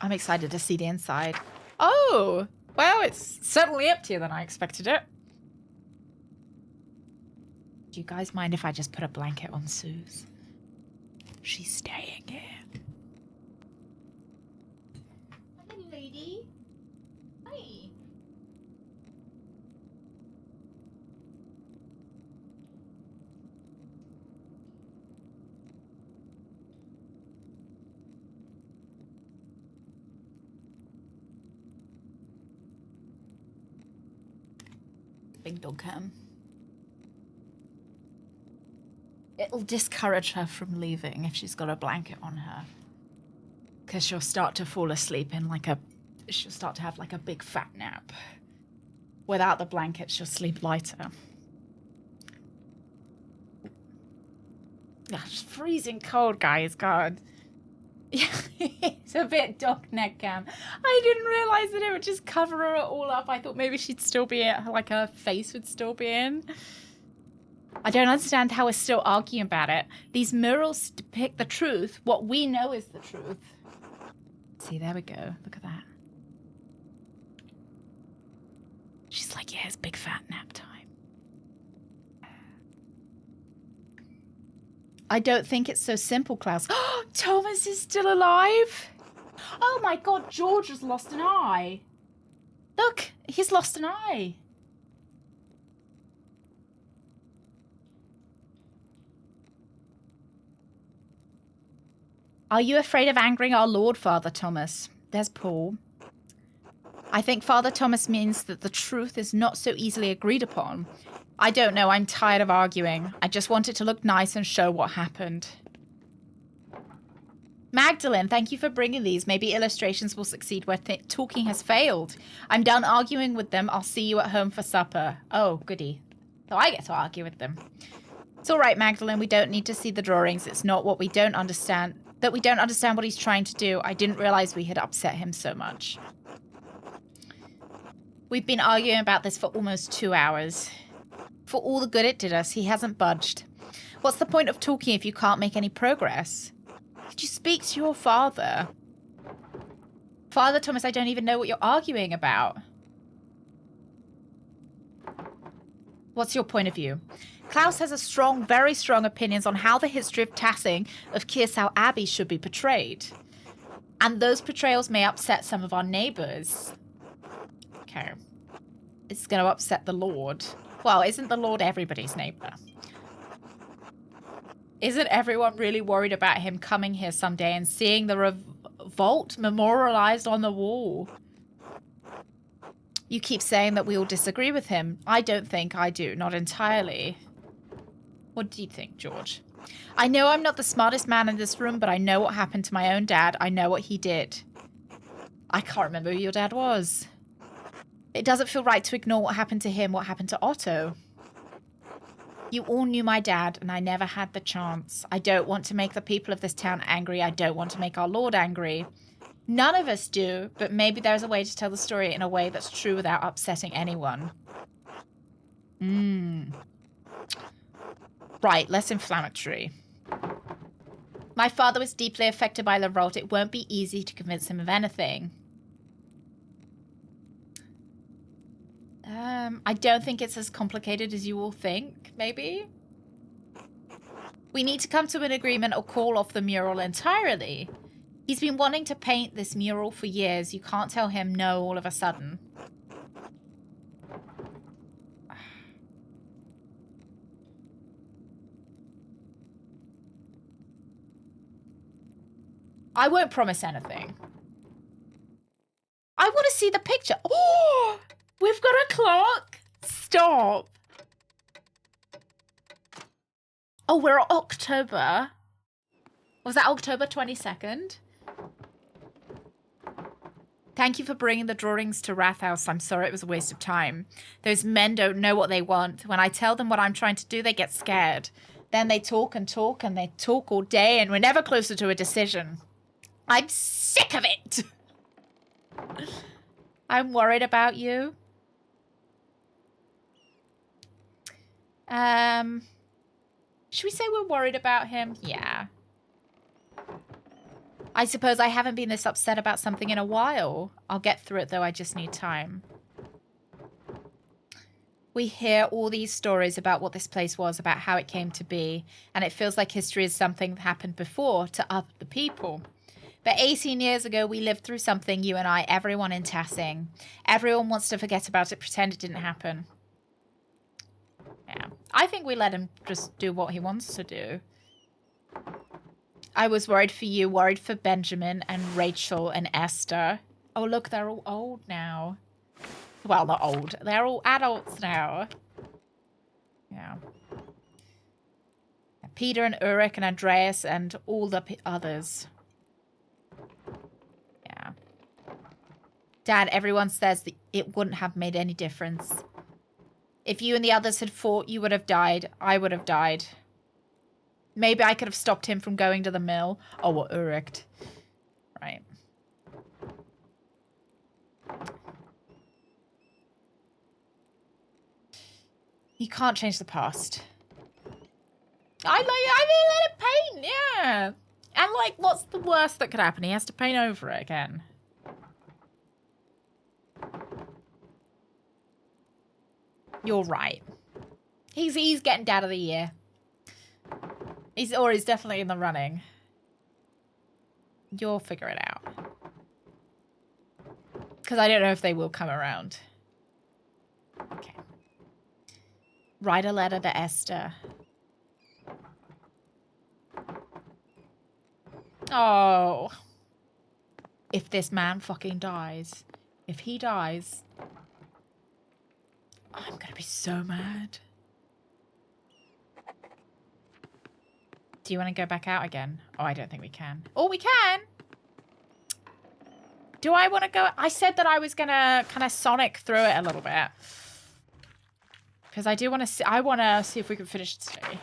I'm excited to see the inside. Oh, well, it's certainly emptier than I expected it. Do you guys mind if I just put a blanket on Sue's? She's staying here. Hi, lady. Hi. Big dog cam. It'll discourage her from leaving if she's got a blanket on her. Because she'll start to fall asleep in like a... She'll start to have like a big fat nap. Without the blanket, she'll sleep lighter. Yeah, it's freezing cold, guys. God. Yeah, it's a bit dog neck cam. I didn't realize that it would just cover her all up. I thought maybe she'd still be in, like her face would still be in. I don't understand how we're still arguing about it. These murals depict the truth. What we know is the truth. See, there we go. Look at that. She's like, yeah, it's big fat nap time. I don't think it's so simple, Klaus. Thomas is still alive? Oh my god, George has lost an eye. Look, he's lost an eye. Are you afraid of angering our Lord, Father Thomas? There's Paul. I think Father Thomas means that the truth is not so easily agreed upon. I don't know, I'm tired of arguing. I just want it to look nice and show what happened. Magdalene, thank you for bringing these. Maybe illustrations will succeed where talking has failed. I'm done arguing with them. I'll see you at home for supper. Oh, goody. So I get to argue with them. It's all right, Magdalene. We don't need to see the drawings. It's not what we don't understand. That we don't understand what he's trying to do. I didn't realize we had upset him so much. We've been arguing about this for almost 2 hours. For all the good it did us, he hasn't budged. What's the point of talking if you can't make any progress? Did you speak to your father? Father Thomas, I don't even know what you're arguing about. What's your point of view? Klaus has a strong, very strong opinions on how the history of Tassing of Kearsau Abbey should be portrayed. And those portrayals may upset some of our neighbours. Okay. It's going to upset the Lord. Well, isn't the Lord everybody's neighbour? Isn't everyone really worried about him coming here someday and seeing the revolt memorialized on the wall? You keep saying that we all disagree with him. I don't think I do. Not entirely. What do you think, George? I know I'm not the smartest man in this room, but I know what happened to my own dad. I know what he did. I can't remember who your dad was. It doesn't feel right to ignore what happened to him, what happened to Otto. You all knew my dad, and I never had the chance. I don't want to make the people of this town angry. I don't want to make our Lord angry. None of us do, but maybe there's a way to tell the story in a way that's true without upsetting anyone. Right, less inflammatory. My father was deeply affected by the revolt. It won't be easy to convince him of anything. I don't think it's as complicated as you all think, maybe? We need to come to an agreement or call off the mural entirely. He's been wanting to paint this mural for years. You can't tell him no all of a sudden. I won't promise anything. I want to see the picture. Oh! We've got a clock. Stop. Oh, we're October. Was that October 22nd? Thank you for bringing the drawings to Rathaus. I'm sorry it was a waste of time. Those men don't know what they want. When I tell them what I'm trying to do, they get scared. Then they talk and talk and they talk all day and we're never closer to a decision. I'm sick of it. I'm worried about you. Should we say we're worried about him? Yeah. I suppose I haven't been this upset about something in a while. I'll get through it, though. I just need time. We hear all these stories about what this place was, about how it came to be, and it feels like history is something that happened before to other people. But 18 years ago, we lived through something, you and I, everyone in Tassing. Everyone wants to forget about it, pretend it didn't happen. Yeah. I think we let him just do what he wants to do. I was worried for you, worried for Benjamin and Rachel and Esther. Oh, look, they're all old now. Well, not old. They're all adults now. Yeah. Peter and Ulrich and Andreas and all the others. Yeah. Dad, everyone says that it wouldn't have made any difference. If you and the others had fought, you would have died. I would have died. Maybe I could have stopped him from going to the mill. Oh, well, Ulrich. Right. You can't change the past. I mean, let it paint, yeah. And, like, what's the worst that could happen? He has to paint over it again. You're right. He's getting Dad of the Year. He's definitely in the running. You'll figure it out. Because I don't know if they will come around. Okay. Write a letter to Esther. Oh. If this man fucking dies. If he dies. I'm gonna be so mad. Do you want to go back out again? Oh, I don't think we can. Oh, we can! Do I want to go? I said that I was gonna kind of sonic through it a little bit. Because I do want to see, I want to see if we can finish it today.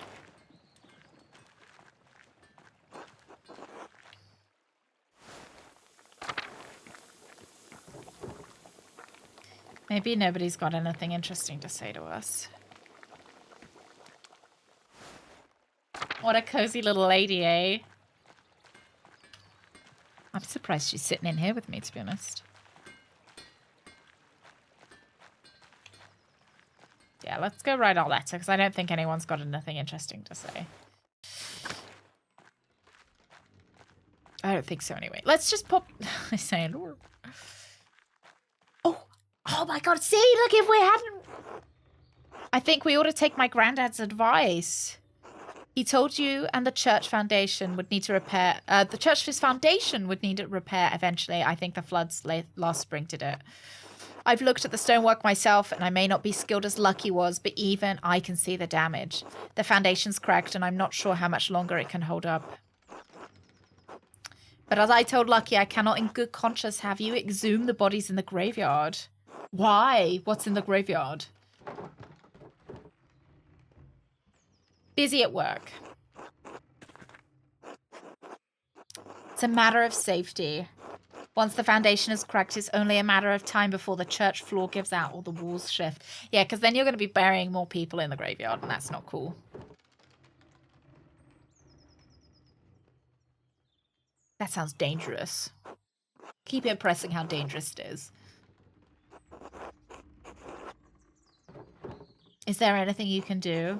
Maybe nobody's got anything interesting to say to us. What a cozy little lady, eh? I'm surprised she's sitting in here with me, to be honest. Yeah, let's go write our letter, because I don't think anyone's got anything interesting to say. I don't think so anyway. Let's just pop... I say, oh my god, see, look, if we hadn't... I think we ought to take my granddad's advice. He told you and the church foundation would need to repair... the church's foundation would need to repair eventually. I think the floods last spring did it. I've looked at the stonework myself, and I may not be skilled as Lucky was, but even I can see the damage. The foundation's cracked, and I'm not sure how much longer it can hold up. But as I told Lucky, I cannot in good conscience have you exhume the bodies in the graveyard. Why? What's in the graveyard? Busy at work. It's a matter of safety. Once the foundation is cracked, it's only a matter of time before the church floor gives out or the walls shift. Yeah, because then you're going to be burying more people in the graveyard, and that's not cool. That sounds dangerous. Keep impressing how dangerous it is. Is there anything you can do?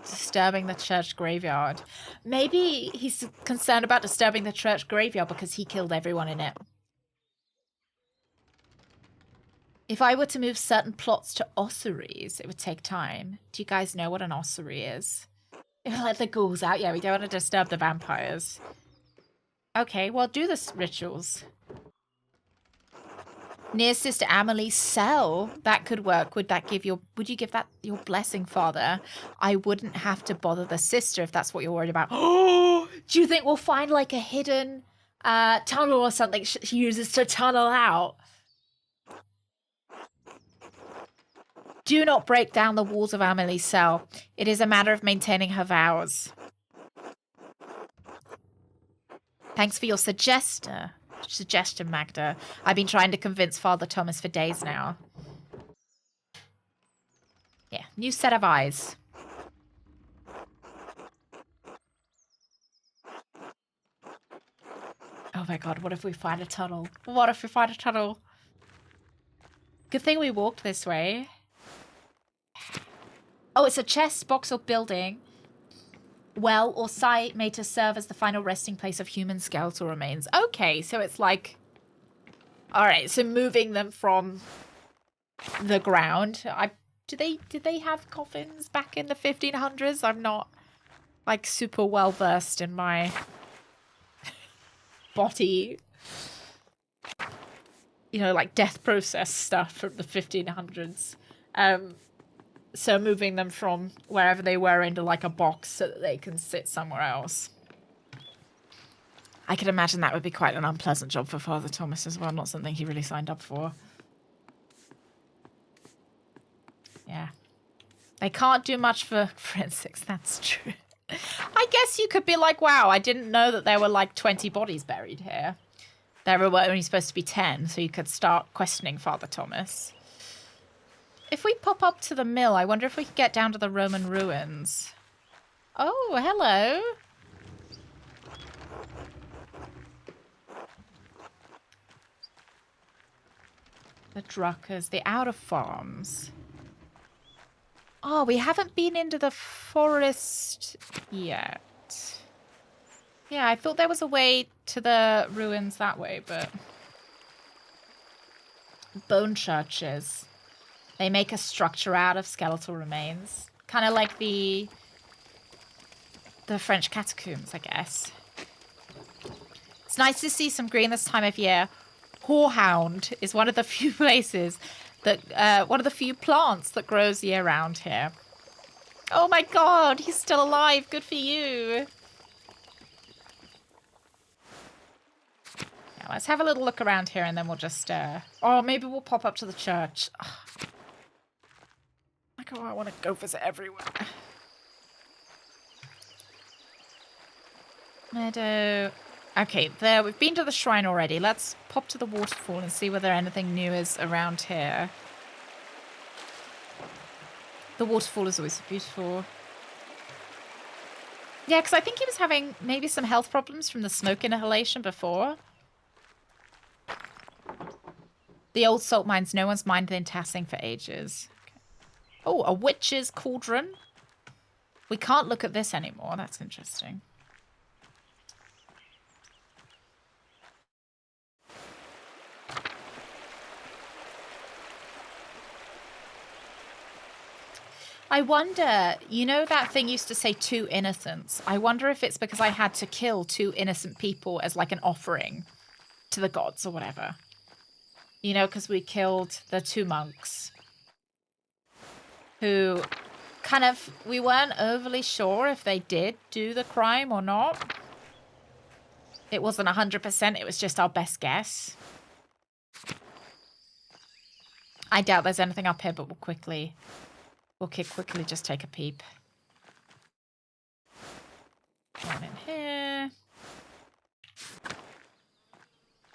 Disturbing the church graveyard. Maybe he's concerned about disturbing the church graveyard because he killed everyone in it. If I were to move certain plots to ossuaries, it would take time. Do you guys know what an ossuary is? Let the ghouls out. Yeah, we don't want to disturb the vampires. Okay, well, do the rituals. Near Sister Amelie's cell. That could work. Would you give that your blessing, Father? I wouldn't have to bother the sister if that's what you're worried about. Oh, do you think we'll find like a hidden tunnel or something she uses to tunnel out? Do not break down the walls of Amelie's cell. It is a matter of maintaining her vows. Thanks for your suggestion, Magda. I've been trying to convince Father Thomas for days now. Yeah, new set of eyes. Oh my god, what if we find a tunnel? What if we find a tunnel? Good thing we walked this way. Oh, it's a chest, box, or building. Well, or site made to serve as the final resting place of human skeletal remains. Okay, so it's like... Alright, so moving them from the ground. Did they have coffins back in the 1500s? I'm not, like, super well versed in my body, you know, like death process stuff from the 1500s. So moving them from wherever they were into like a box so that they can sit somewhere else. I can imagine that would be quite an unpleasant job for Father Thomas as well, not something he really signed up for. Yeah. They can't do much for forensics, that's true. I guess you could be like, wow, I didn't know that there were like 20 bodies buried here. There were only supposed to be 10, so you could start questioning Father Thomas. If we pop up to the mill, I wonder if we could get down to the Roman ruins. Oh, hello. The Druckers, the outer farms. Oh, we haven't been into the forest yet. Yeah, I thought there was a way to the ruins that way, but... Bone churches. They make a structure out of skeletal remains. Kind of like the French catacombs, I guess. It's nice to see some green this time of year. Horehound is one of the few places that, one of the few plants that grows year round here. Oh my god, he's still alive. Good for you. Yeah, let's have a little look around here and then we'll just, oh, maybe we'll pop up to the church. Like, oh, I want to go visit everywhere. Meadow. Okay, there. We've been to the shrine already. Let's pop to the waterfall and see whether anything new is around here. The waterfall is always so beautiful. Yeah, because I think he was having maybe some health problems from the smoke inhalation before. The old salt mines. No one's mined in Tassing for ages. Okay. Oh, a witch's cauldron. We can't look at this anymore. That's interesting. I wonder, you know that thing used to say 2 innocents? I wonder if it's because I had to kill 2 innocent people as like an offering to the gods or whatever. You know, because we killed the 2 monks who kind of, we weren't overly sure if they did do the crime or not. It wasn't 100%, it was just our best guess. I doubt there's anything up here, but we'll quickly just take a peep. One in here.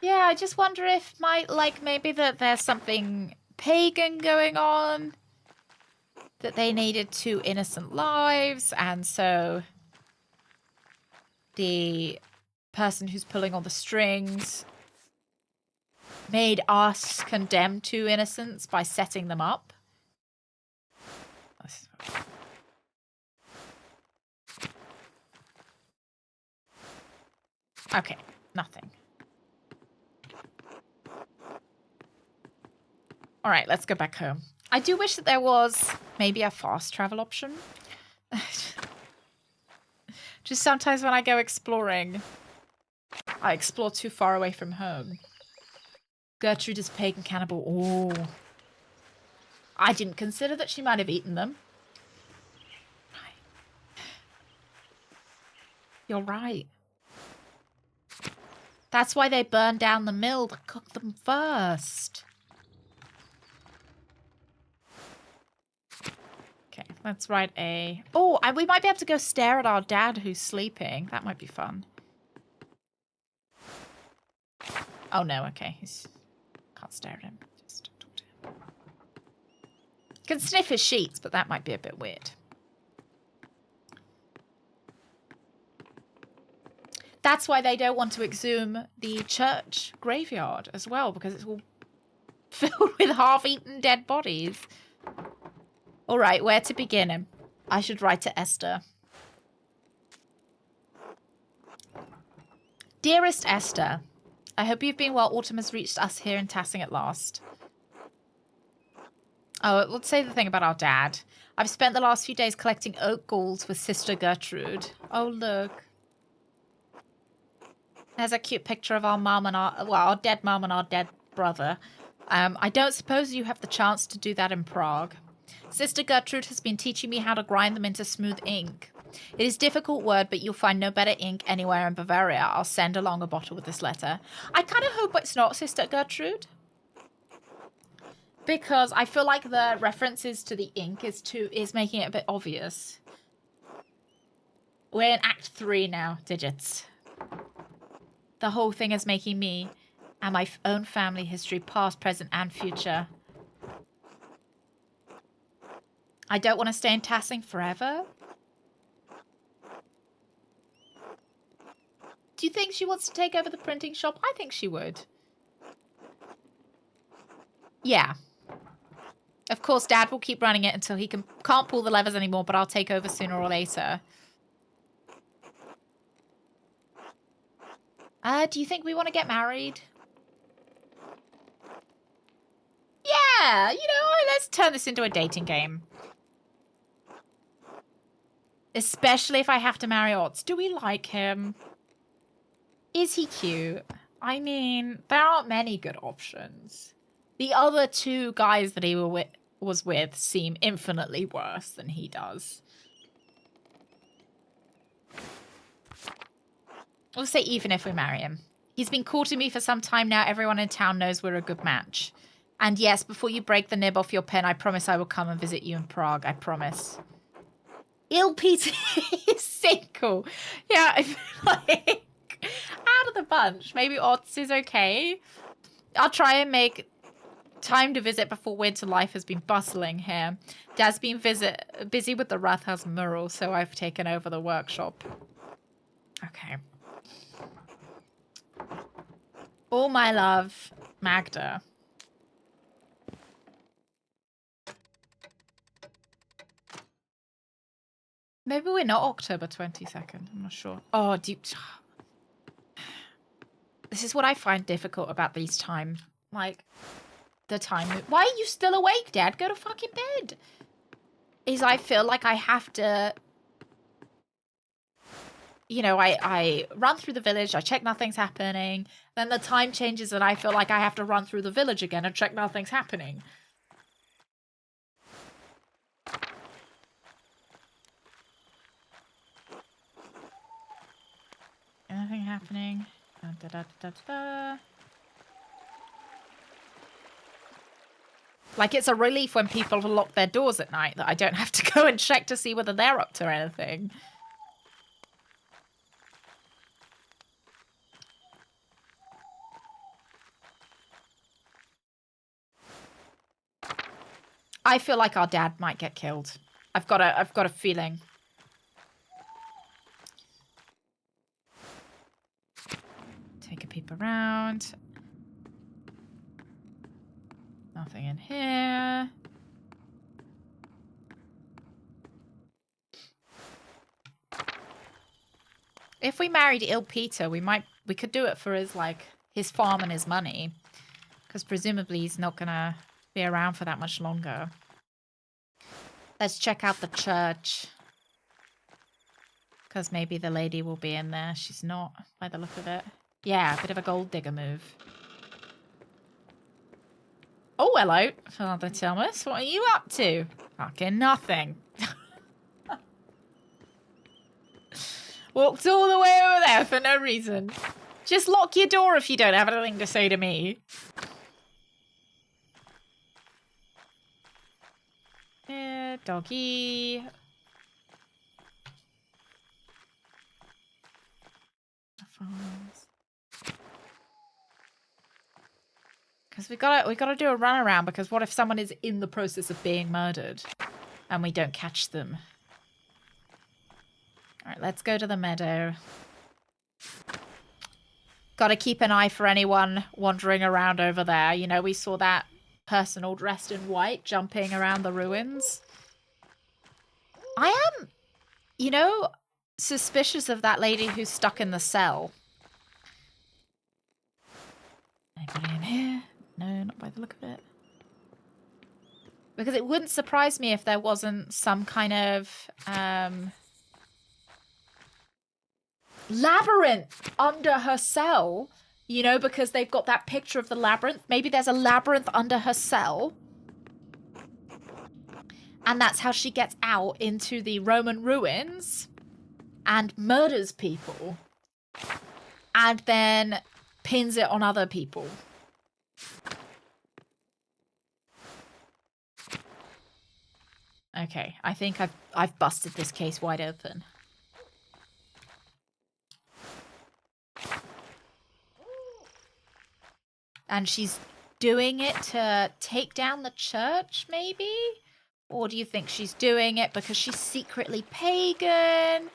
Yeah, I just wonder if maybe that there's something pagan going on. That they needed 2 innocent lives, and so the person who's pulling all the strings made us condemn 2 innocents by setting them up. Okay, nothing. All right, let's go back home. I do wish that there was maybe a fast travel option. Just sometimes when I go exploring, I explore too far away from home. Gertrude is pagan cannibal. Oh. I didn't consider that she might have eaten them. You're right. That's why they burned down the mill to cook them first. Okay, let's write a... Oh, and we might be able to go stare at our dad who's sleeping. That might be fun. Oh, no, okay. Can't stare at him. Just talk to him. Can sniff his sheets, but that might be a bit weird. That's why they don't want to exhume the church graveyard as well, because it's all filled with half-eaten dead bodies. All right, where to begin? I should write to Esther. Dearest Esther, I hope you've been well. Autumn has reached us here in Tassing at last. Oh, let's say the thing about our dad. I've spent the last few days collecting oak galls with Sister Gertrude. Oh, look. There's a cute picture of our mum and our dead mum and our dead brother. I don't suppose you have the chance to do that in Prague. Sister Gertrude has been teaching me how to grind them into smooth ink. It is a difficult word, but you'll find no better ink anywhere in Bavaria. I'll send along a bottle with this letter. I kind of hope it's not Sister Gertrude, because I feel like the references to the ink is making it a bit obvious. We're in Act 3 now, digits. The whole thing is making me and my own family history, past, present, and future. I don't want to stay in Tassing forever. Do you think she wants to take over the printing shop? I think she would. Yeah. Of course, Dad will keep running it until he can't pull the levers anymore, but I'll take over sooner or later. Do you think we want to get married? Yeah, you know, let's turn this into a dating game. Especially if I have to marry Otts. Do we like him? Is he cute? I mean, there aren't many good options. The other two guys that he was with seem infinitely worse than he does. We'll say even if we marry him. He's been courting me for some time now. Everyone in town knows we're a good match. And yes, before you break the nib off your pen, I promise I will come and visit you in Prague. I promise. Il Peter is single. Yeah, I feel like out of the bunch, maybe Otts is okay. I'll try and make time to visit before winter. Life has been bustling here. Dad's been busy with the Rathaus mural, so I've taken over the workshop. Okay. All my love, Magda. Maybe we're not October 22nd. I'm not sure. Oh, this is what I find difficult about these time. Like, the time. Why are you still awake, Dad? Go to fucking bed. Is I feel like I have to... You know, I run through the village, I check nothing's happening. Then the time changes and I feel like I have to run through the village again and check nothing's happening. Anything happening? Da, da, da, da, da. Like, it's a relief when people lock their doors at night that I don't have to go and check to see whether they're up to anything. I feel like our dad might get killed. I've got a feeling. Take a peep around. Nothing in here. If we married Il Peter, we could do it for his farm and his money. Because presumably he's not gonna be around for that much longer. Let's check out the church. Because maybe the lady will be in there. She's not, by the look of it. Yeah, a bit of a gold digger move. Oh, hello, Father Thomas. What are you up to? Fucking nothing. Walked all the way over there for no reason. Just lock your door if you don't have anything to say to me. Doggy. Because we gotta do a run around, because what if someone is in the process of being murdered and we don't catch them? Alright, let's go to the meadow. Got to keep an eye for anyone wandering around over there. You know, we saw that person all dressed in white jumping around the ruins. I am, you know, suspicious of that lady who's stuck in the cell. Anybody in here? No, not by the look of it. Because it wouldn't surprise me if there wasn't some kind of labyrinth under her cell. You know, because they've got that picture of the labyrinth. Maybe there's a labyrinth under her cell. And that's how she gets out into the Roman ruins and murders people. And then pins it on other people. Okay, I think I've busted this case wide open. And she's doing it to take down the church, maybe? Or do you think she's doing it because she's secretly pagan?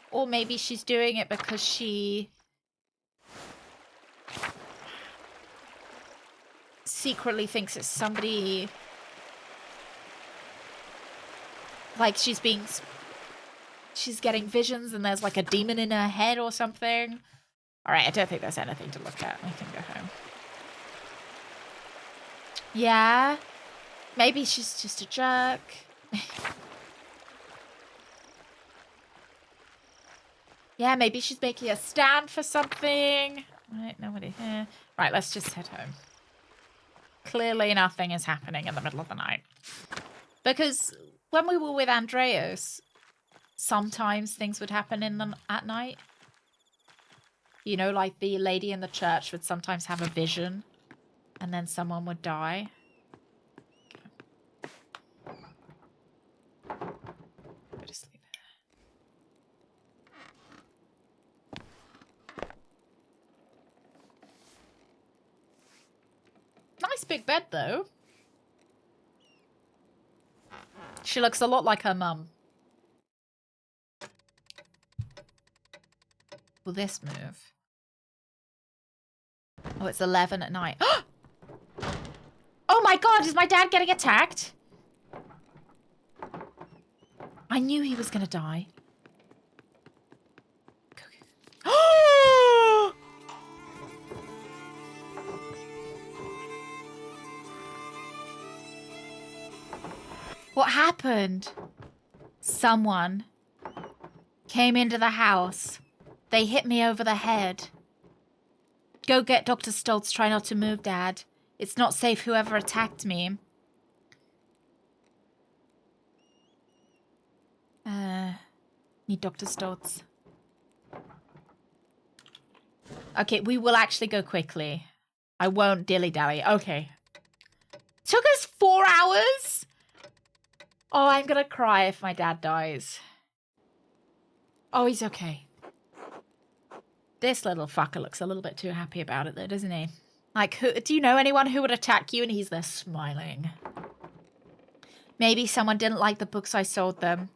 Or maybe she's doing it because she secretly thinks it's somebody... Like she's getting visions and there's like a demon in her head or something. All right, I don't think there's anything to look at. I can go home. Yeah, maybe she's just a jerk. Yeah, maybe she's making a stand for something. Right, nobody here. Right, let's just head home. Clearly nothing is happening in the middle of the night. Because when we were with Andreas, sometimes things would happen at night. You know, like the lady in the church would sometimes have a vision and then someone would die. Go to sleep. Nice big bed, though. She looks a lot like her mum. Will this move? Oh, it's 11 at night. Oh my god, is my dad getting attacked? I knew he was gonna die. What happened? Someone came into the house. They hit me over the head. Go get Dr. Stoltz. Try not to move, Dad. It's not safe, whoever attacked me. Need Dr. Stoltz. Okay, we will actually go quickly. I won't dilly-dally. Okay. Took us 4 hours? Oh, I'm gonna cry if my dad dies. Oh, he's okay. This little fucker looks a little bit too happy about it though, doesn't he? Like, do you know anyone who would attack you and he's there smiling? Maybe someone didn't like the books I sold them.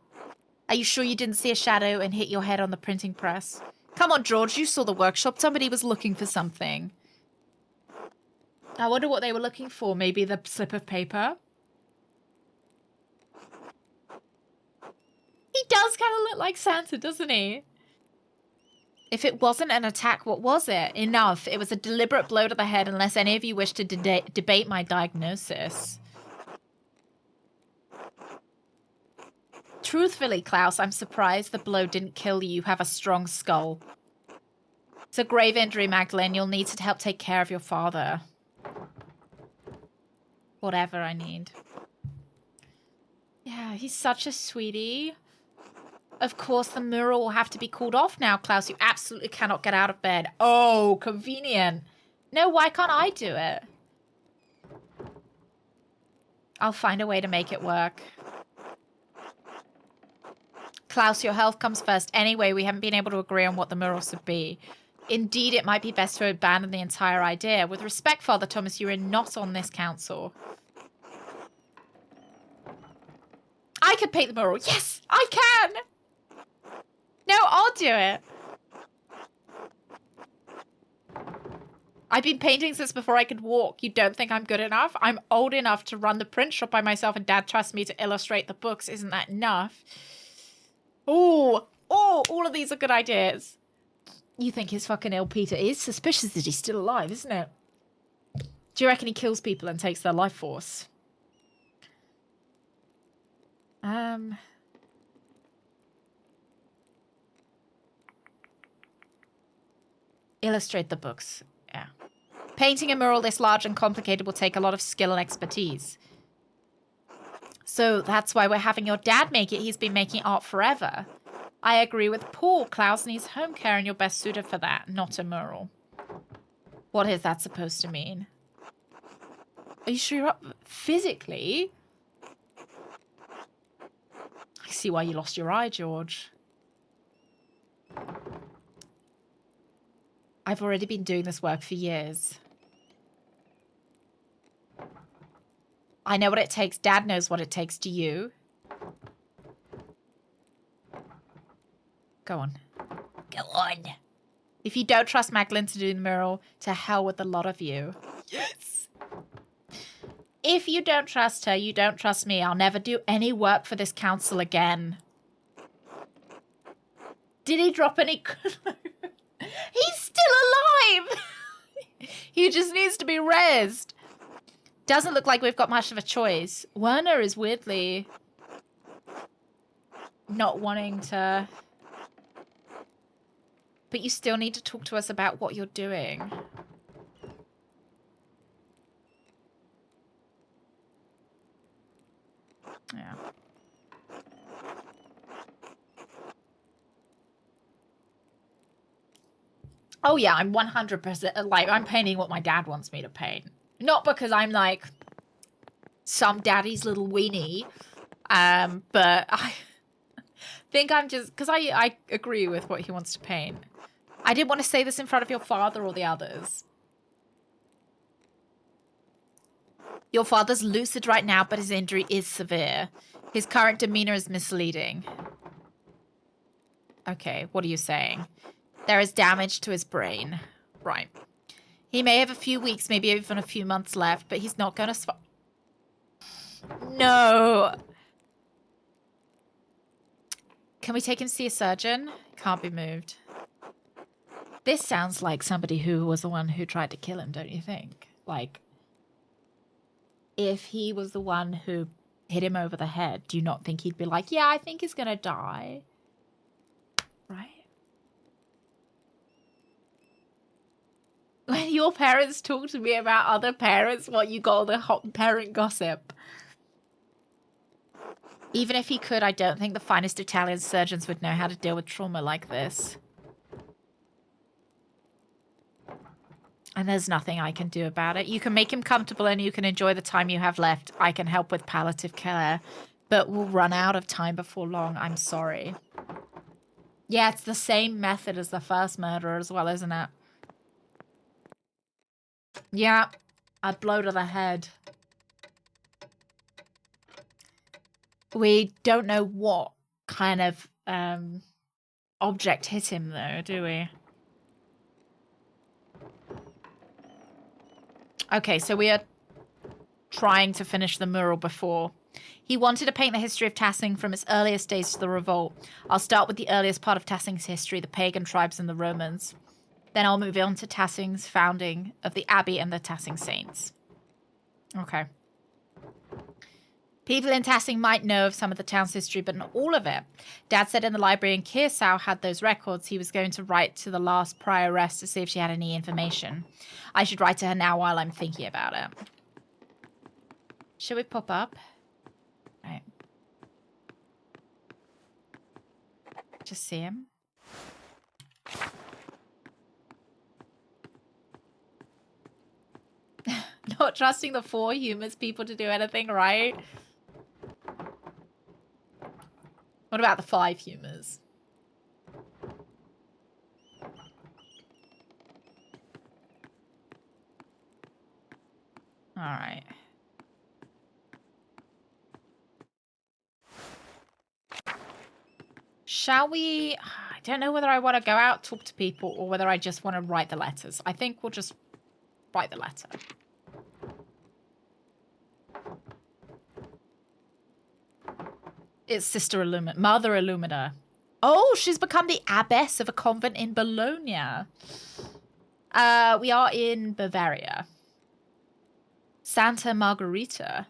Are you sure you didn't see a shadow and hit your head on the printing press? Come on, George, you saw the workshop. Somebody was looking for something. I wonder what they were looking for. Maybe the slip of paper? He does kind of look like Santa, doesn't he? If it wasn't an attack, what was it? Enough. It was a deliberate blow to the head unless any of you wish to debate my diagnosis. Truthfully, Klaus, I'm surprised the blow didn't kill you. You have a strong skull. It's a grave injury, Magdalene. You'll need to help take care of your father. Whatever I need. Yeah, he's such a sweetie. Of course, the mural will have to be called off now, Klaus. You absolutely cannot get out of bed. Oh, convenient. No, why can't I do it? I'll find a way to make it work. Klaus, your health comes first. Anyway, we haven't been able to agree on what the mural should be. Indeed, it might be best to abandon the entire idea. With respect, Father Thomas, you are not on this council. I could paint the mural. Yes, I can! No, I'll do it. I've been painting since before I could walk. You don't think I'm good enough? I'm old enough to run the print shop by myself, and Dad trusts me to illustrate the books. Isn't that enough? Oh, all of these are good ideas. You think he's fucking ill, Peter? It is suspicious that he's still alive, isn't it? Do you reckon he kills people and takes their life force? Illustrate the books. Yeah. Painting a mural this large and complicated will take a lot of skill and expertise. So that's why we're having your dad make it. He's been making art forever. I agree with Paul. Klaus needs home care and you're best suited for that, not a mural. What is that supposed to mean? Are you sure you're up physically? I see why you lost your eye, George. I've already been doing this work for years. I know what it takes. Dad knows what it takes. Do you? Go on. Go on. If you don't trust Magdalene to do the mural, to hell with the lot of you. Yes. If you don't trust her, you don't trust me. I'll never do any work for this council again. Did he drop any... He's still alive! He just needs to be rezzed. Doesn't look like we've got much of a choice. Werner is weirdly not wanting to... But you still need to talk to us about what you're doing. Yeah. Oh yeah, I'm 100% like I'm painting what my dad wants me to paint. Not because I'm like some daddy's little weenie, but I think I'm just because I agree with what he wants to paint. I didn't want to say this in front of your father or the others. Your father's lucid right now, but his injury is severe. His current demeanor is misleading. Okay, what are you saying? There is damage to his brain. Right. He may have a few weeks, maybe even a few months left, but he's not going to survive. No. Can we take him to see a surgeon? Can't be moved. This sounds like somebody who was the one who tried to kill him, don't you think? Like, if he was the one who hit him over the head, do you not think he'd be like, yeah, I think he's going to die? Right? When your parents talk to me about other parents, what you call the hot parent gossip. Even if he could, I don't think the finest Italian surgeons would know how to deal with trauma like this. And there's nothing I can do about it. You can make him comfortable and you can enjoy the time you have left. I can help with palliative care, but we'll run out of time before long. I'm sorry. Yeah, it's the same method as the first murder as well, isn't it? Yeah, a blow to the head. We don't know what kind of object hit him, though, do we? Okay, so we are trying to finish the mural before. He wanted to paint the history of Tassing from its earliest days to the revolt. I'll start with the earliest part of Tassing's history, the pagan tribes and the Romans. Then I'll move on to Tassing's founding of the Abbey and the Tassing Saints. Okay. People in Tassing might know of some of the town's history, but not all of it. Dad said in the library in Kearsau had those records. He was going to write to the last prioress to see if she had any information. I should write to her now while I'm thinking about it. Should we pop up? Right. Just see him. Not trusting the 4 humans people to do anything, right? What about the 5 humors? All right. Shall we... I don't know whether I want to go out, talk to people, or whether I just want to write the letters. I think we'll just write the letter. It's Sister Illumina, Mother Illumina. Oh, she's become the abbess of a convent in Bologna. We are in Bavaria. Santa Margherita.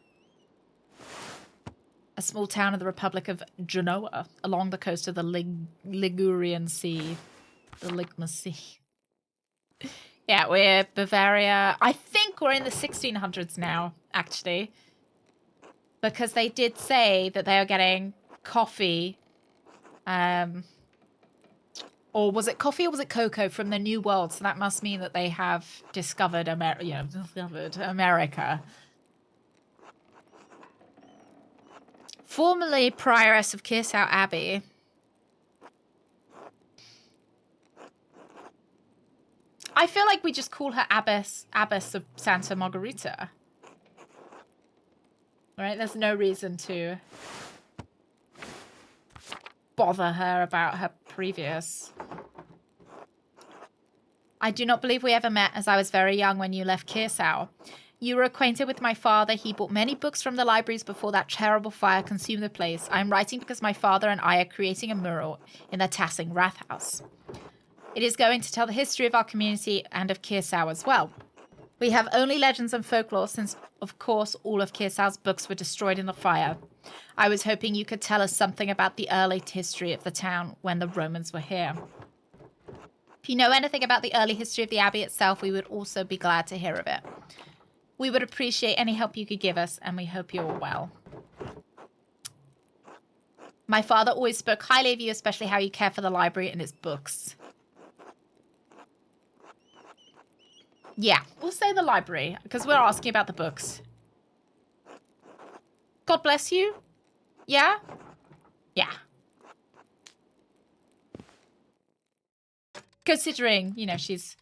A small town in the Republic of Genoa, along the coast of the Ligurian Sea. The Ligma Sea. Yeah, we're Bavaria. I think we're in the 1600s now, actually. Because they did say that they are getting coffee. Or was it coffee or was it cocoa from the New World? So that must mean that they have discovered, discovered America. Formerly prioress of Kirsau Abbey. I feel like we just call her abbess of Santa Margherita. Right? There's no reason to bother her about her previous. I do not believe we ever met, as I was very young when you left Kirsau. You were acquainted with my father. He bought many books from the libraries before that terrible fire consumed the place. I am writing because my father and I are creating a mural in the Tassing Rathaus. It is going to tell the history of our community and of Kirsau as well. We have only legends and folklore since, of course, all of Kirsau's books were destroyed in the fire. I was hoping you could tell us something about the early history of the town when the Romans were here. If you know anything about the early history of the abbey itself, we would also be glad to hear of it. We would appreciate any help you could give us, and we hope you're well. My father always spoke highly of you, especially how you care for the library and its books. Yeah, we'll say the library, because we're asking about the books. God bless you? Yeah? Yeah. Considering, you know, she's...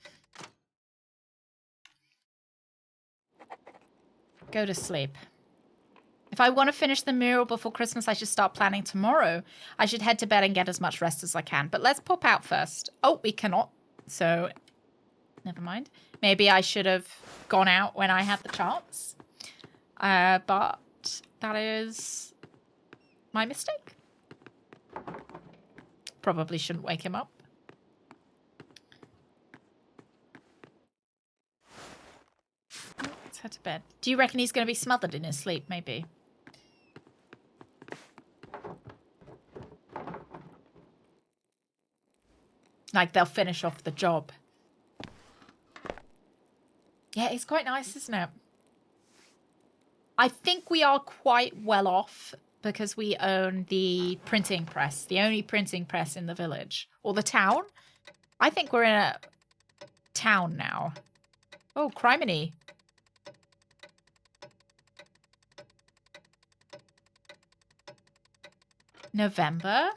Go to sleep. If I want to finish the mural before Christmas, I should start planning tomorrow. I should head to bed and get as much rest as I can. But let's pop out first. Oh, we cannot. So, never mind. Maybe I should have gone out when I had the chance. But that is my mistake. Probably shouldn't wake him up. Let's head to bed. Do you reckon he's going to be smothered in his sleep? Maybe. Like they'll finish off the job. Yeah, it's quite nice, isn't it? I think we are quite well off because we own the printing press. The only printing press in the village. Or the town. I think we're in a town now. Oh, criminy. November?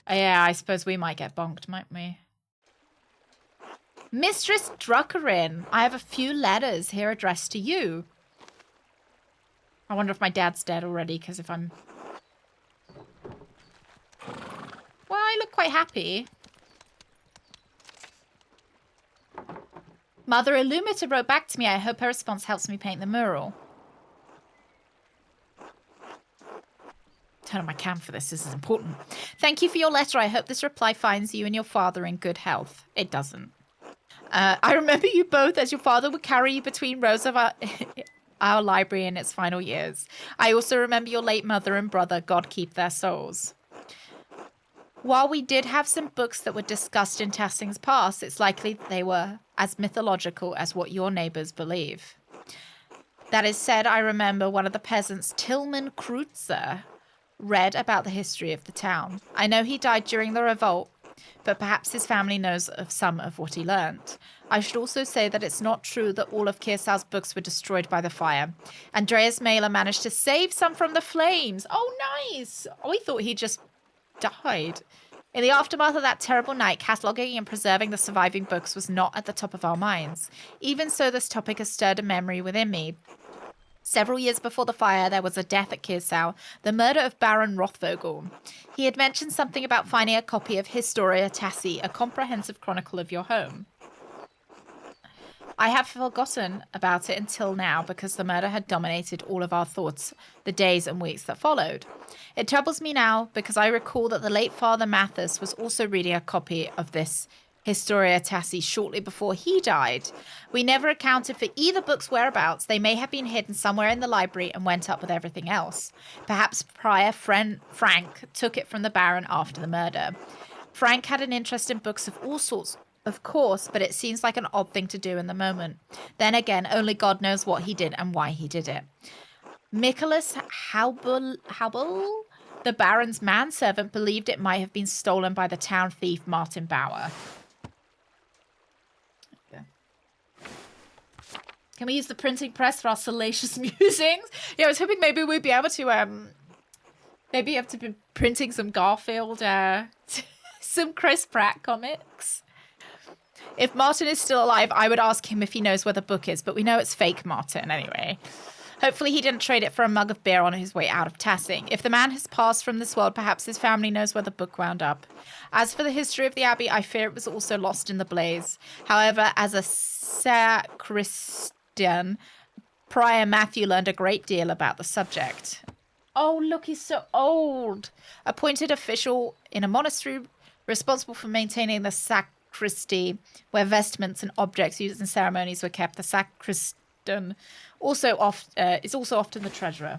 Oh, yeah, I suppose we might get bonked, might we? Mistress Druckerin, I have a few letters here addressed to you. I wonder if my dad's dead already, because if I'm... Well, I look quite happy. Mother Illumita wrote back to me. I hope her response helps me paint the mural. Turn on my cam for this. This is important. Thank you for your letter. I hope this reply finds you and your father in good health. It doesn't. I remember you both as your father would carry you between rows of our library in its final years. I also remember your late mother and brother. God keep their souls. While we did have some books that were discussed in Tassing's past, it's likely that they were as mythological as what your neighbours believe. That is said, I remember one of the peasants, Tillman Kreutzer, read about the history of the town. I know he died during the revolt, but perhaps his family knows of some of what he learnt. I should also say that it's not true that all of Kirsau's books were destroyed by the fire. Andreas Mailer managed to save some from the flames. Oh, nice! We thought he just died. In the aftermath of that terrible night, cataloguing and preserving the surviving books was not at the top of our minds. Even so, this topic has stirred a memory within me. Several years before the fire, there was a death at Kirsau, the murder of Baron Rothvogel. He had mentioned something about finding a copy of Historia Tassi, a comprehensive chronicle of your home. I have forgotten about it until now because the murder had dominated all of our thoughts the days and weeks that followed. It troubles me now because I recall that the late Father Mathis was also reading a copy of this Historia Tassi shortly before he died. We never accounted for either book's whereabouts. They may have been hidden somewhere in the library and went up with everything else. Perhaps Prior Frank took it from the Baron after the murder. Frank had an interest in books of all sorts, of course, but it seems like an odd thing to do in the moment. Then again, only God knows what he did and why he did it. Nicholas Haubel, the Baron's manservant, believed it might have been stolen by the town thief Martin Bauer. Can we use the printing press for our salacious musings? Yeah, I was hoping maybe we'd be able to maybe have to be printing some Garfield, some Chris Pratt comics. If Martin is still alive, I would ask him if he knows where the book is, but we know it's fake Martin anyway. Hopefully he didn't trade it for a mug of beer on his way out of Tassing. If the man has passed from this world, perhaps his family knows where the book wound up. As for the history of the Abbey, I fear it was also lost in the blaze. However, as a sacristan, Prior Matthew learned a great deal about the subject. Oh, look, he's so old. Appointed official in a monastery responsible for maintaining the sacristy, where vestments and objects used in ceremonies were kept. The sacristan is also often the treasurer.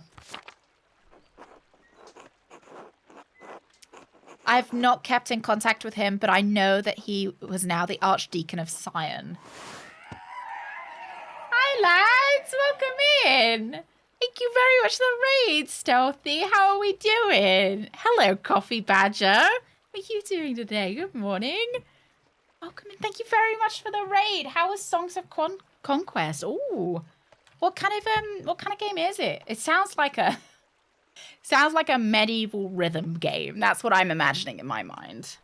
I've not kept in contact with him, but I know that he was now the Archdeacon of Sion. Hi, lads. Welcome in. Thank you very much for the raid, Stealthy. How are we doing? Hello, Coffee Badger. How are you doing today? Good morning. Welcome in. Thank you very much for the raid. How was Songs of Conquest? Ooh. What kind of game is it? It sounds like a medieval rhythm game. That's what I'm imagining in my mind.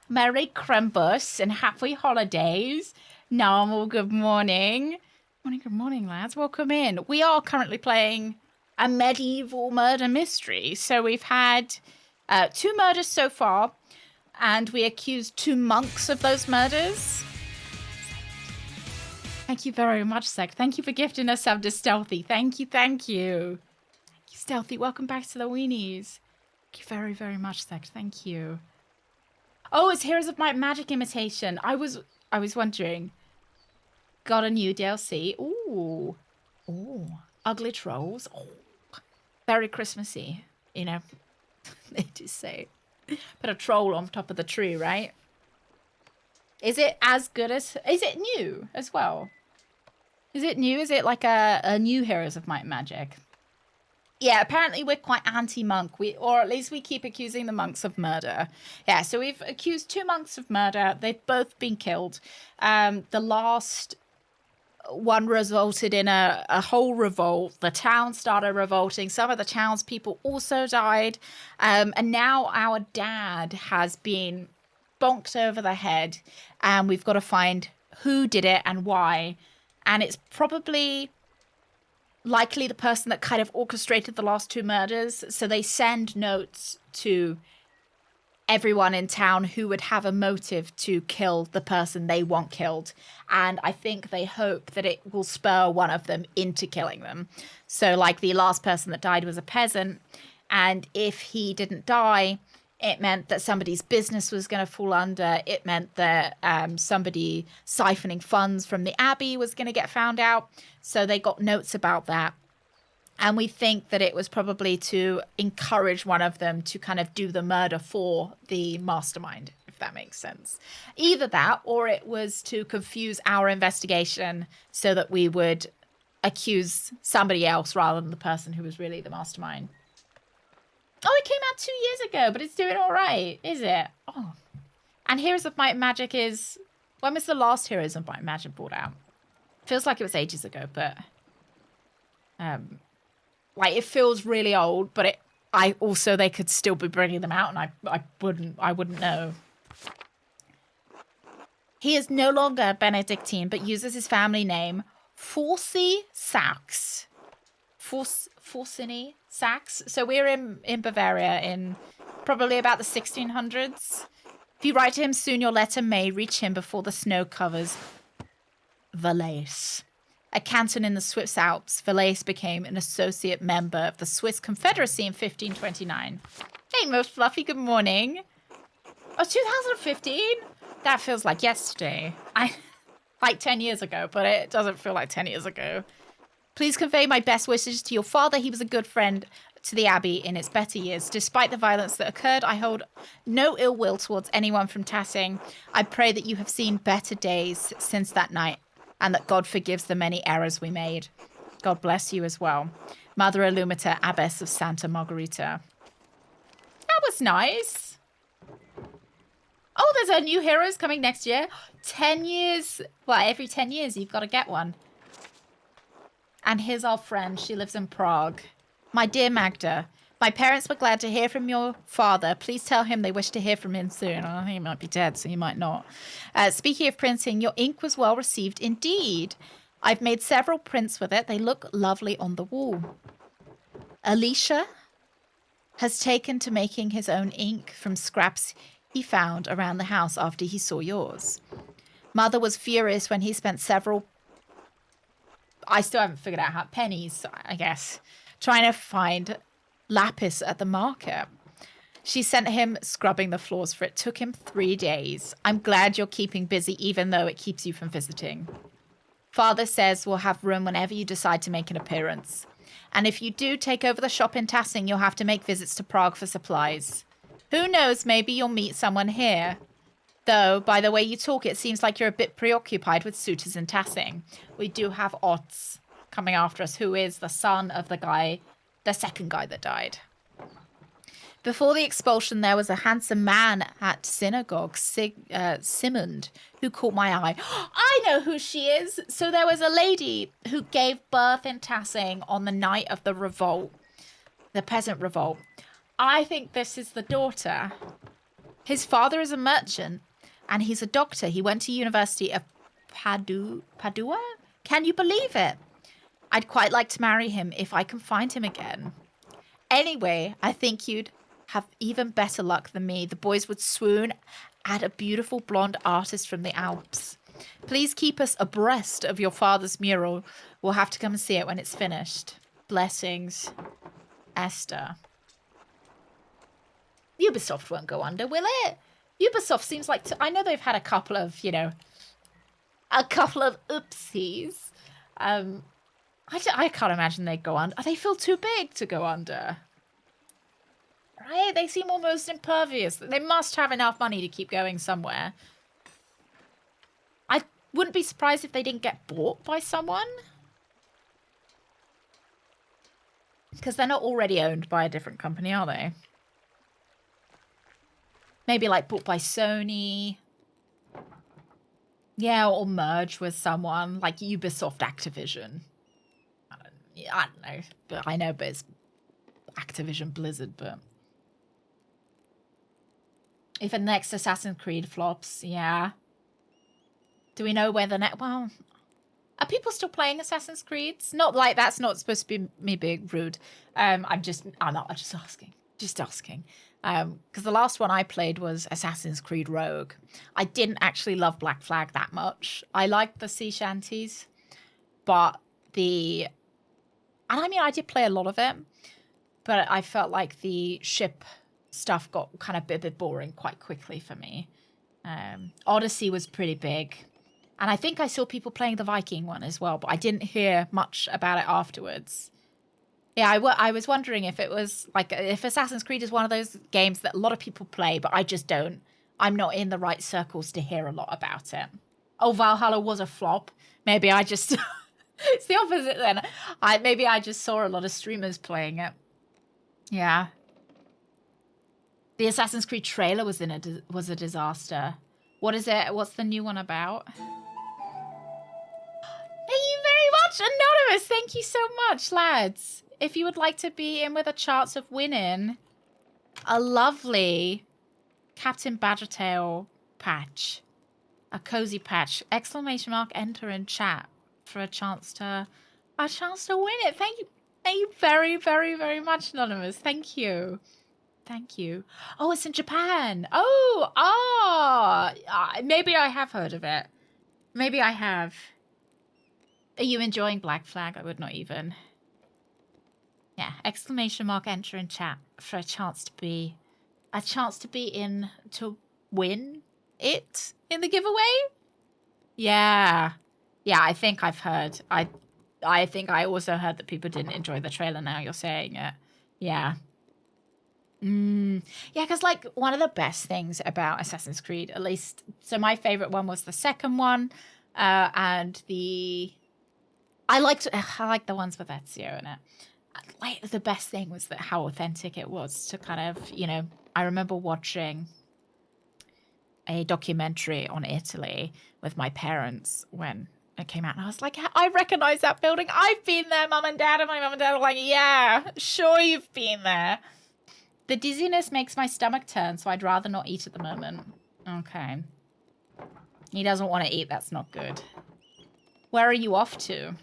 Merry Krampus and happy holidays. Normal, good morning. Good morning, lads. Welcome in. We are currently playing a medieval murder mystery. So we've had 2 murders so far, and we accused 2 monks of those murders. Thank you very much, Sect. Thank you for gifting us sub to Stealthy. Thank you, thank you. Thank you, Stealthy. Welcome back to the Weenies. Thank you very, very much, Sect. Thank you. Oh, it's Heroes of Might Magic Imitation. I was wondering. Got a new DLC. Ooh. Ooh. Ugly Trolls. Oh. Very Christmassy. You know, they do say. Put a troll on top of the tree, right? Is it as good as... Is it new as well? Is it new? Is it like a new Heroes of Might and Magic? Yeah, apparently we're quite anti-monk. Or at least we keep accusing the monks of murder. Yeah, so we've accused 2 monks of murder. They've both been killed. The last one resulted in a whole revolt. The town started revolting. Some of the townspeople also died. And now our dad has been bonked over the head. And we've got to find who did it and why. And it's probably likely the person that kind of orchestrated the last 2 murders. So they send notes to everyone in town who would have a motive to kill the person they want killed. And I think they hope that it will spur one of them into killing them. So like the last person that died was a peasant. And if he didn't die, it meant that somebody's business was going to fall under. It meant that somebody siphoning funds from the Abbey was going to get found out. So they got notes about that. And we think that it was probably to encourage one of them to kind of do the murder for the mastermind, if that makes sense. Either that, or it was to confuse our investigation so that we would accuse somebody else rather than the person who was really the mastermind. Oh, it came out 2 years ago, but it's doing all right, is it? Oh. And Heroes of Might and Magic is... When was the last Heroes of Might and Magic brought out? Feels like it was ages ago, but... Like, it feels really old, but they could still be bringing them out, and I wouldn't know. He is no longer Benedictine, but uses his family name, Forsey Sachs. Forcini Sax. So we're in Bavaria in probably about the 1600s. If you write to him soon, your letter may reach him before the snow covers Valais. A canton in the Swiss Alps, Valais became an associate member of the Swiss Confederacy in 1529. Hey, Most Fluffy, good morning. Oh, 2015? That feels like yesterday. Like 10 years ago, but it doesn't feel like 10 years ago. Please convey my best wishes to your father. He was a good friend to the Abbey in its better years. Despite the violence that occurred, I hold no ill will towards anyone from Tassing. I pray that you have seen better days since that night, and that God forgives the many errors we made. God bless you as well. Mother Illumita, Abbess of Santa Margherita. That was nice. Oh, there's a new Heroes coming next year. 10 years. Well, every 10 years you've got to get one. And here's our friend. She lives in Prague. My dear Magda, my parents were glad to hear from your father. Please tell him they wish to hear from him soon. I think he might be dead, so he might not. Speaking of printing, your ink was well received indeed. I've made several prints with it. They look lovely on the wall. Alicia has taken to making his own ink from scraps he found around the house after he saw yours. Mother was furious when he spent several... I still haven't figured out how... pennies, I guess. Trying to find lapis at the market. She sent him scrubbing the floors for it. Took him 3 days. I'm glad you're keeping busy even though it keeps you from visiting. Father says we'll have room whenever you decide to make an appearance. And if you do take over the shop in Tassing, you'll have to make visits to Prague for supplies. Who knows, maybe you'll meet someone here. Though, by the way you talk, it seems like you're a bit preoccupied with suitors in Tassing. We do have Otz coming after us, who is the son of the second guy that died. Before the expulsion, there was a handsome man at synagogue, Simond, who caught my eye. I know who she is. So there was a lady who gave birth in Tassing on the night of the revolt, the peasant revolt. I think this is the daughter. His father is a merchant, and he's a doctor. He went to University of Padua? Can you believe it? I'd quite like to marry him if I can find him again. Anyway, I think you'd have even better luck than me. The boys would swoon at a beautiful blonde artist from the Alps. Please keep us abreast of your father's mural. We'll have to come and see it when it's finished. Blessings, Esther. Ubisoft won't go under, will it? Ubisoft seems like... I know they've had a couple of, oopsies. I can't imagine they'd go under. They feel too big to go under. Right? They seem almost impervious. They must have enough money to keep going somewhere. I wouldn't be surprised if they didn't get bought by someone. Because they're not already owned by a different company, are they? Maybe like bought by Sony. Yeah, or merge with someone like Ubisoft Activision. I don't know. But I know, but it's Activision Blizzard, but... If the next Assassin's Creed flops, yeah. Do we know where the next... Well, are people still playing Assassin's Creeds? Not like that's not supposed to be me being rude. I'm just asking. Just asking. Because the last one I played was Assassin's Creed Rogue. I didn't actually love Black Flag that much. I liked the sea shanties, but the... And I mean, I did play a lot of it, but I felt like the ship stuff got kind of a bit boring quite quickly for me. Odyssey was pretty big. And I think I saw people playing the Viking one as well, but I didn't hear much about it afterwards. Yeah, I was wondering if it was like, if Assassin's Creed is one of those games that a lot of people play, but I just don't. I'm not in the right circles to hear a lot about it. Oh, Valhalla was a flop. Maybe I just... It's the opposite then. Maybe I just saw a lot of streamers playing it. Yeah. The Assassin's Creed trailer was a disaster. What is it? What's the new one about? Thank you very much, Anonymous. Thank you so much, lads. If you would like to be in with a chance of winning a lovely Captain Badgertail patch, a cozy patch, ! Enter in chat for a chance to win it. Thank you. Thank you very, very, very much, Anonymous. Thank you. Thank you. Oh, it's in Japan. Oh, maybe I have heard of it. Maybe I have. Are you enjoying Black Flag? I would not even. Yeah, exclamation mark, enter in chat for a chance to be in to win it in the giveaway. Yeah. Yeah, I think I've heard. I think I also heard that people didn't enjoy the trailer now you're saying it. Yeah. Yeah, because like one of the best things about Assassin's Creed, at least, so my favorite one was the second one, and I like the ones with Ezio in it. Like the best thing was that how authentic it was to kind of, you know, I remember watching a documentary on Italy with my parents when it came out, and I was like, I recognize that building. I've been there, Mum and Dad, and my mum and dad are like, yeah, sure you've been there. The dizziness makes my stomach turn, so I'd rather not eat at the moment. Okay. He doesn't want to eat. That's not good. Where are you off to?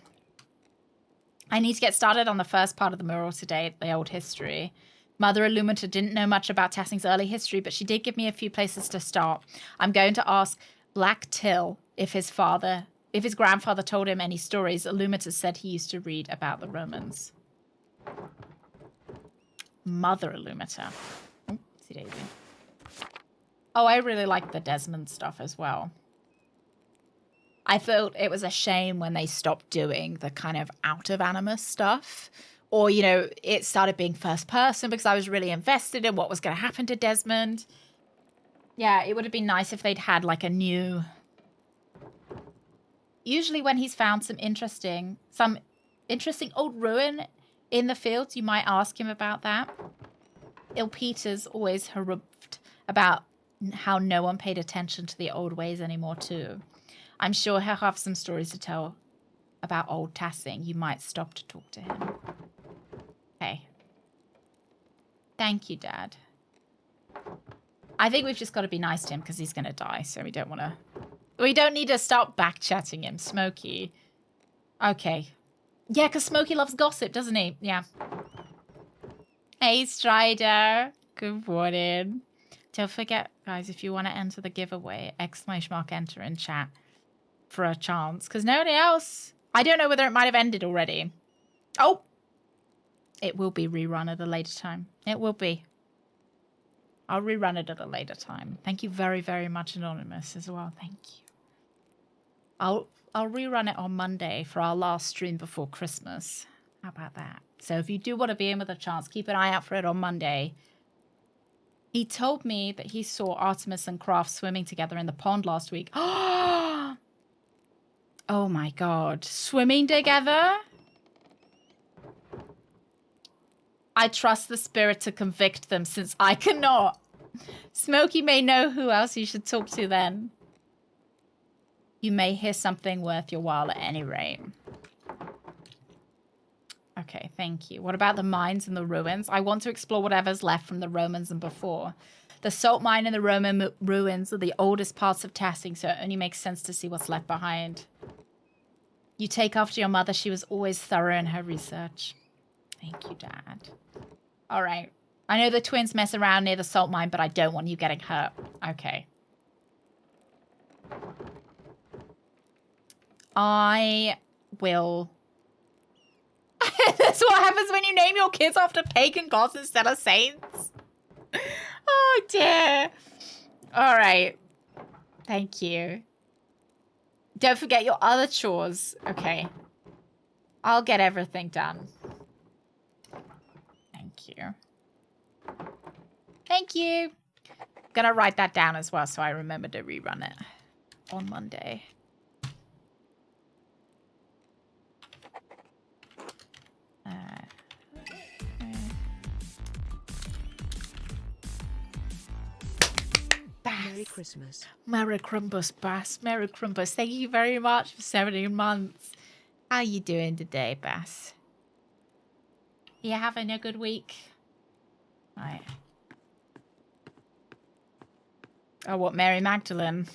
I need to get started on the first part of the mural today, the old history. Mother Illumita didn't know much about Tassing's early history, but she did give me a few places to start. I'm going to ask Black Till if his grandfather told him any stories. Illumita said he used to read about the Romans. Mother Illumita. Oh, see Daisy. Oh, I really like the Desmond stuff as well. I felt it was a shame when they stopped doing the kind of out of Animus stuff. Or, you know, it started being first person because I was really invested in what was going to happen to Desmond. Yeah, it would have been nice if they'd had like a new... Usually when he's found some interesting old ruin in the fields, you might ask him about that. Il Peter's always harumphed about how no one paid attention to the old ways anymore too. I'm sure he'll have some stories to tell about old Tassing. You might stop to talk to him. Okay. Thank you, Dad. I think we've just got to be nice to him because he's going to die, so we don't need to start back-chatting him. Smokey. Okay. Yeah, because Smokey loves gossip, doesn't he? Yeah. Hey, Strider. Good morning. Don't forget, guys, if you want to enter the giveaway, !enter in chat for a chance. Because nobody else... I don't know whether it might have ended already. Oh! It will be rerun at a later time. It will be. I'll rerun it at a later time. Thank you very, very much, Anonymous, as well. Thank you. I'll rerun it on Monday for our last stream before Christmas. How about that? So if you do want to be in with a chance, keep an eye out for it on Monday. He told me that he saw Artemis and Kraft swimming together in the pond last week. Oh my god. Swimming together? I trust the spirit to convict them since I cannot. Smokey may know who else you should talk to then. You may hear something worth your while at any rate. Okay, thank you. What about the mines and the ruins? I want to explore whatever's left from the Romans and before. The salt mine and the Roman ruins are the oldest parts of Tassing, so it only makes sense to see what's left behind. You take after your mother. She was always thorough in her research. Thank you, Dad. All right. I know the twins mess around near the salt mine, but I don't want you getting hurt. Okay. I will... That's what happens when you name your kids after pagan gods instead of saints. Oh, dear. All right. Thank you. Don't forget your other chores. Okay. I'll get everything done. Thank you. Thank you. I'm going to write that down as well so I remember to rerun it on Monday. Merry Christmas. Merry Crimbus, Bass. Merry Crimbus. Thank you very much for 17 months. How you doing today, Bass? You having a good week? Right. Oh, what, Mary Magdalene?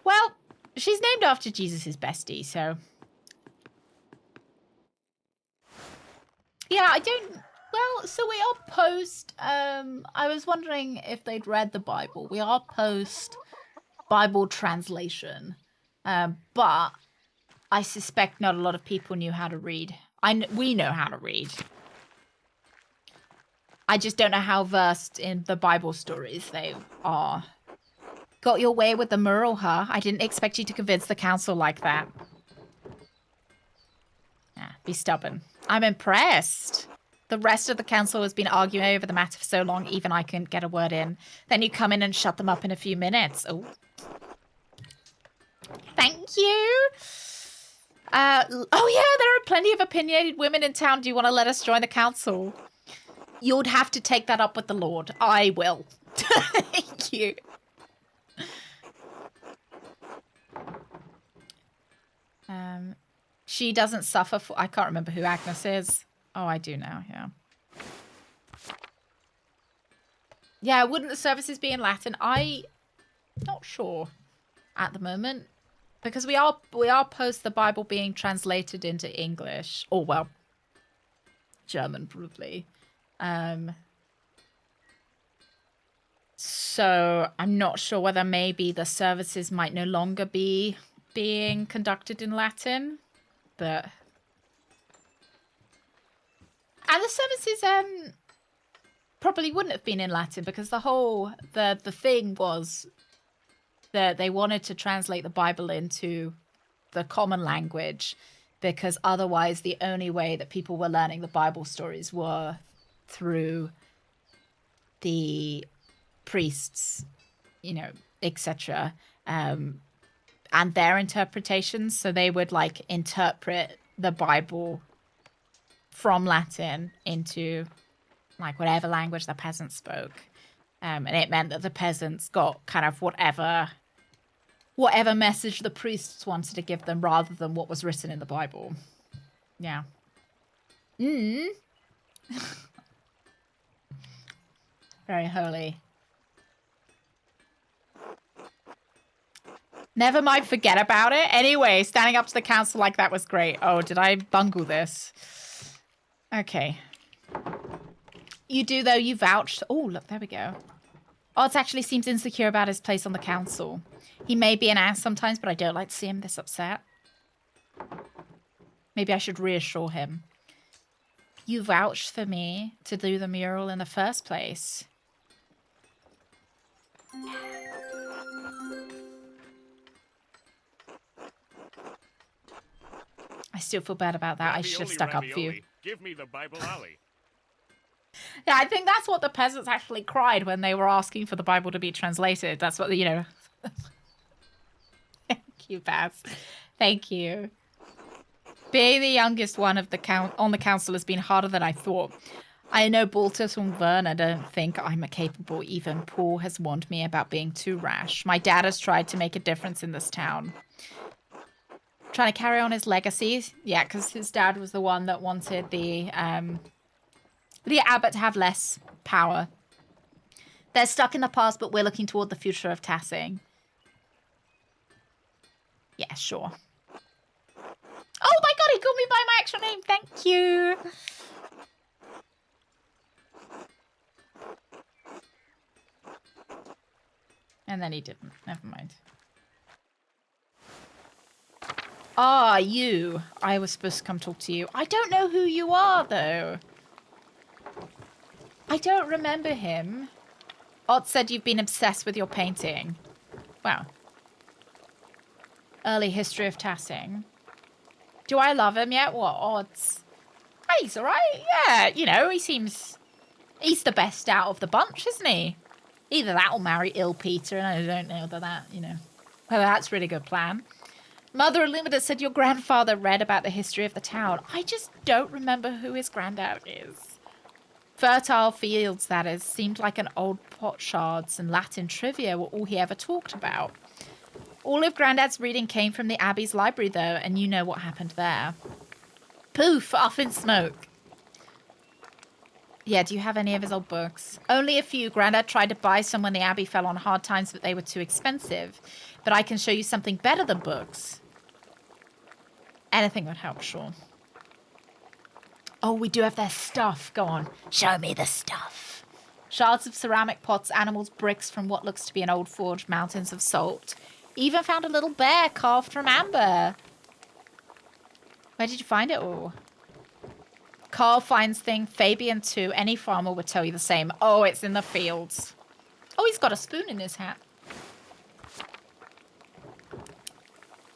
Well, she's named after Jesus' bestie, so Yeah, I don't. Well, so we are post. I was wondering if they'd read the Bible. We are post Bible translation, but I suspect not a lot of people knew how to read. We know how to read. I just don't know how versed in the Bible stories they are. Got your way with the mural, huh? I didn't expect you to convince the council like that. Be stubborn. I'm impressed. The rest of the council has been arguing over the matter for so long, even I couldn't get a word in. Then you come in and shut them up in a few minutes. Oh. Thank you. Oh yeah, there are plenty of opinionated women in town. Do you want to let us join the council? You'd have to take that up with the Lord. I will. Thank you. She doesn't suffer for... I can't remember who Agnes is. Oh, I do now, yeah. Yeah, wouldn't the services be in Latin? I'm not sure at the moment. Because we are post the Bible being translated into English. Or, well, German, probably. So I'm not sure whether maybe the services might no longer be being conducted in Latin. But... And the services probably wouldn't have been in Latin because the thing was that they wanted to translate the Bible into the common language because otherwise the only way that people were learning the Bible stories were through the priests, you know, etc. And their interpretations. So they would like interpret the Bible from Latin into like whatever language the peasants spoke. And it meant that the peasants got kind of whatever message the priests wanted to give them rather than what was written in the Bible. Yeah. Very holy. Never mind, forget about it. Anyway, standing up to the council like that was great. Oh, did I bungle this? Okay. You do, though. You vouched. Oh, look, there we go. Odds actually seems insecure about his place on the council. He may be an ass sometimes, but I don't like to see him this upset. Maybe I should reassure him. You vouched for me to do the mural in the first place. I still feel bad about that. I should have stuck up for you. Give me the Bible Ollie. Yeah, I think that's what the peasants actually cried when they were asking for the Bible to be translated. That's what, you know. Thank you, Baz. Thank you. Being the youngest one of on the council has been harder than I thought. I know Baltus and Werner don't think I'm capable. Even Paul has warned me about being too rash. My dad has tried to make a difference in this town. Trying to carry on his legacy. Yeah, because his dad was the one that wanted the abbot to have less power. They're stuck in the past, but we're looking toward the future of Tassing. Yeah, sure. Oh my god, he called me by my actual name. Thank you. And then he didn't. Never mind. Ah, you. I was supposed to come talk to you. I don't know who you are, though. I don't remember him. Ott said you've been obsessed with your painting. Wow. Early history of Tassing. Do I love him yet? What odds? Oh, he's alright. Yeah, you know, he's the best out of the bunch, isn't he? Either that or marry ill Peter, and I don't know whether that, you know, whether that's a really good plan. Mother Illumina said your grandfather read about the history of the town. I just don't remember who his granddad is. Fertile fields, that is, seemed like an old potsherds and Latin trivia were all he ever talked about. All of Grandad's reading came from the Abbey's library, though, and you know what happened there. Poof, off in smoke. Yeah, do you have any of his old books? Only a few. Grandad tried to buy some when the Abbey fell on hard times, but they were too expensive. But I can show you something better than books. Anything would help, sure. Oh, we do have their stuff. Go on. Show me the stuff. Shards of ceramic pots, animals, bricks from what looks to be an old forge, mountains of salt. Even found a little bear carved from amber. Where did you find it all? Carl finds thing, Fabian too. Any farmer would tell you the same. Oh, it's in the fields. Oh, he's got a spoon in his hat.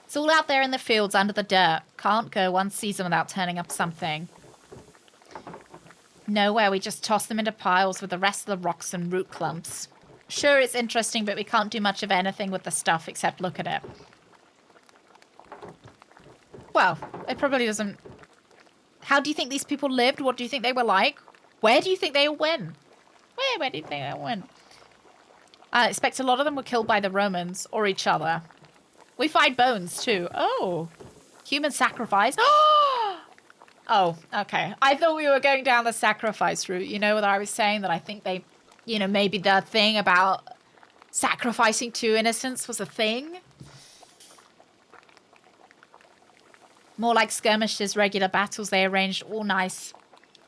It's all out there in the fields under the dirt. Can't go one season without turning up something. Nowhere, we just toss them into piles with the rest of the rocks and root clumps. Sure, it's interesting, but we can't do much of anything with the stuff except look at it. Well, it probably doesn't... How do you think these people lived? What do you think they were like? Where do you think they all went? Where do you think they went? I expect a lot of them were killed by the Romans or each other. We find bones too. Oh, human sacrifice. Oh, okay. I thought we were going down the sacrifice route. You know what I was saying? That I think they, you know, maybe the thing about sacrificing two innocents was a thing. More like skirmishes, regular battles. They arranged all nice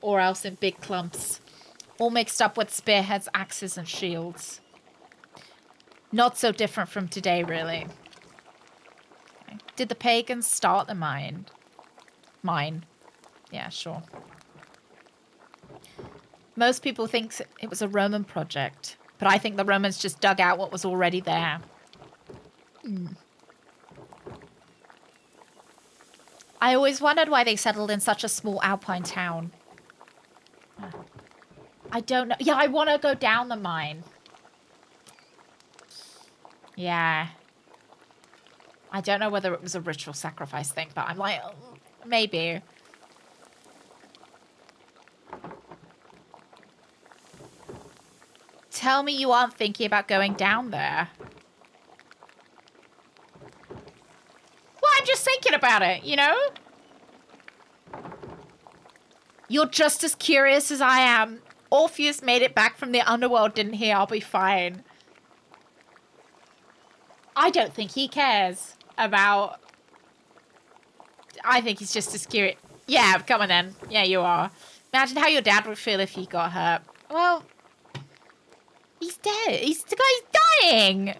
or else in big clumps. All mixed up with spearheads, axes, and shields. Not so different from today, really. Okay. Did the pagans start the mine? Yeah, sure. Most people think it was a Roman project, but I think the Romans just dug out what was already there. I always wondered why they settled in such a small alpine town. I don't know. Yeah, I want to go down the mine. Yeah. I don't know whether it was a ritual sacrifice thing, but I'm like, maybe. Tell me you aren't thinking about going down there. Well, I'm just thinking about it, you know? You're just as curious as I am. Orpheus made it back from the underworld, didn't he? I'll be fine. I don't think he cares about... I think he's just as curious. Yeah, come on then. Yeah, you are. Imagine how your dad would feel if he got hurt. Well... He's dead. He's dying.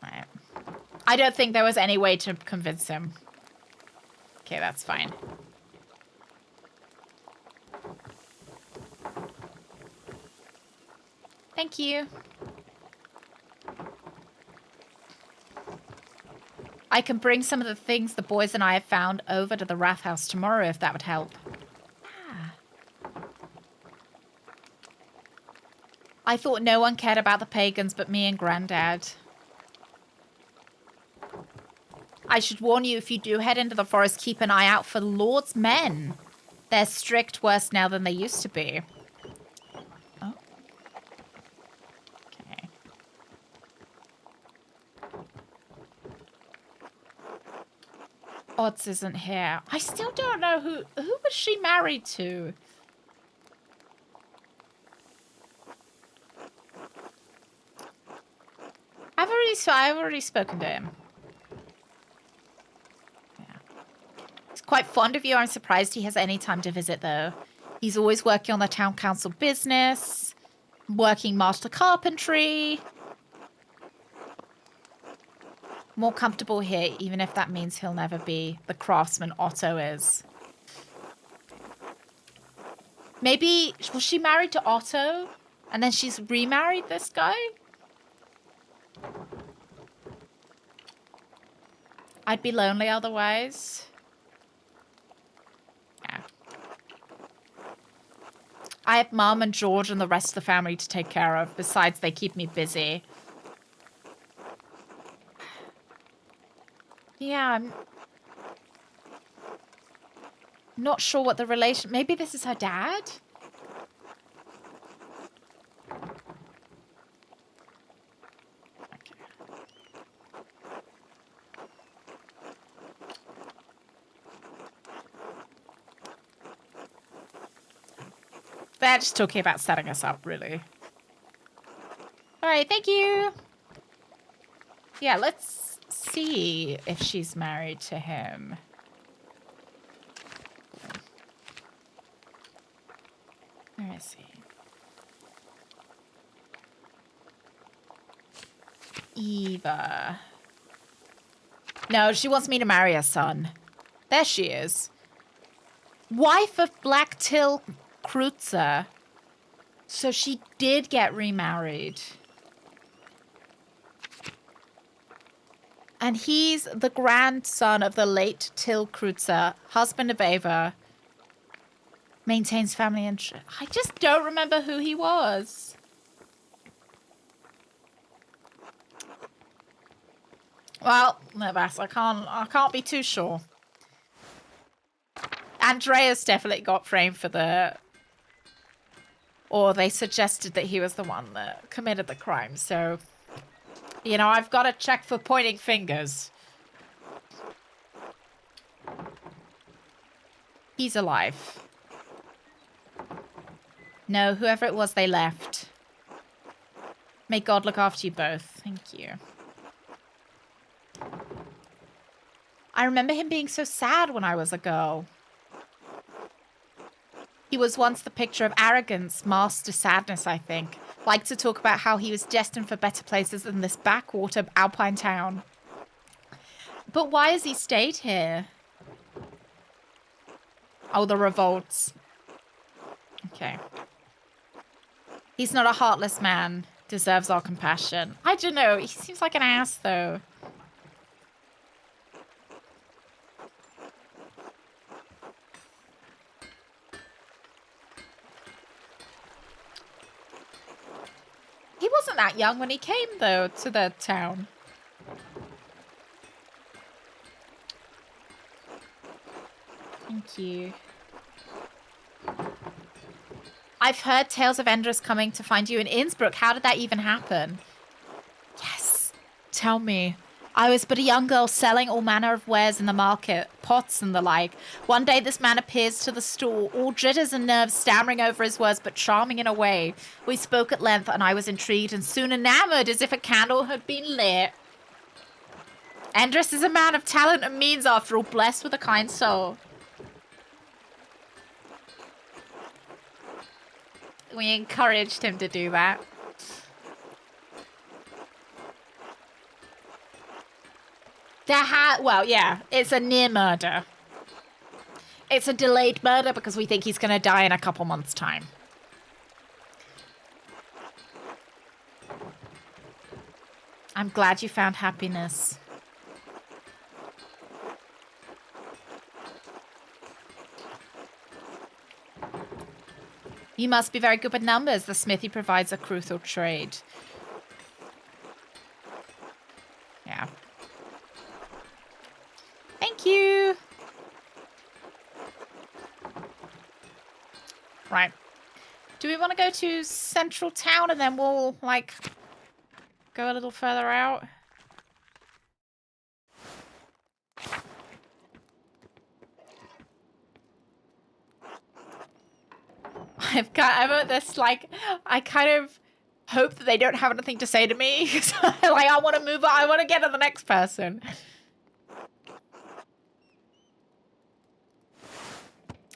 Right. I don't think there was any way to convince him. Okay, that's fine. Thank you. I can bring some of the things the boys and I have found over to the Wrath House tomorrow if that would help. I thought no one cared about the pagans but me and Granddad. I should warn you, if you do head into the forest, keep an eye out for Lord's men. They're strict, worse now than they used to be. Oh. Okay. Odds isn't here. I still don't know who was she married to? I've already spoken to him. Yeah. He's quite fond of you. I'm surprised he has any time to visit, though. He's always working on the town council business, working master carpentry. More comfortable here, even if that means he'll never be the craftsman Otto is. Maybe, was she married to Otto? And then she's remarried this guy? I'd be lonely otherwise. Yeah. I have Mum and George and the rest of the family to take care of. Besides, they keep me busy. Yeah, I'm not sure what the relation... Maybe this is her dad? They're just talking about setting us up, really. All right, thank you. Yeah, let's see if she's married to him. Where is he? Eva. No, she wants me to marry her son. There she is. Wife of Badgertail Kreutzer. So she did get remarried. And he's the grandson of the late Till Kreutzer, husband of Eva. Maintains family interest. I just don't remember who he was. Well, Nevas, I can't be too sure. Andreas definitely got framed for the... Or they suggested that he was the one that committed the crime, so... You know, I've got to check for pointing fingers. He's alive. No, whoever it was, they left. May God look after you both. Thank you. I remember him being so sad when I was a girl. He was once the picture of arrogance, masked to sadness, I think. Liked to talk about how he was destined for better places than this backwater alpine town. But why has he stayed here? Oh, the revolts. Okay. He's not a heartless man. Deserves our compassion. I don't know. He seems like an ass, though. He wasn't that young when he came, though, to the town. Thank you. I've heard tales of Endress coming to find you in Innsbruck. How did that even happen? Yes. Tell me. I was but a young girl selling all manner of wares in the market, pots and the like. One day this man appears to the stall, all jitters and nerves, stammering over his words, but charming in a way. We spoke at length, and I was intrigued and soon enamored, as if a candle had been lit. Endress is a man of talent and means, after all, blessed with a kind soul. We encouraged him to do that. Well, yeah, it's a near murder. It's a delayed murder because we think he's going to die in a couple months' time. I'm glad you found happiness. You must be very good with numbers. The smithy provides a crucial trade. Yeah. Thank you. Right. Do we want to go to Central Town and then we'll, like, go a little further out? I'm at this, like, I kind of hope that they don't have anything to say to me. Like, I want to move on. I want to get to the next person.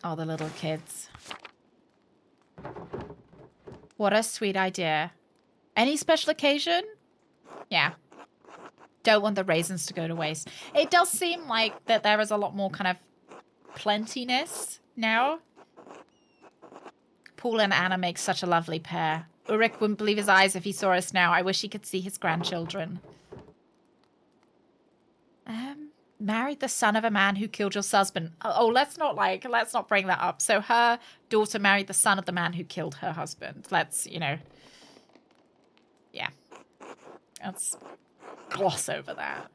Oh, the little kids. What a sweet idea. Any special occasion? Yeah. Don't want the raisins to go to waste. It does seem like that there is a lot more kind of plentiness now. Paul and Anna make such a lovely pair. Ulrich wouldn't believe his eyes if he saw us now. I wish he could see his grandchildren. Married the son of a man who killed your husband. Oh, let's not bring that up. So her daughter married the son of the man who killed her husband. Let's, you know. Yeah. Let's gloss over that.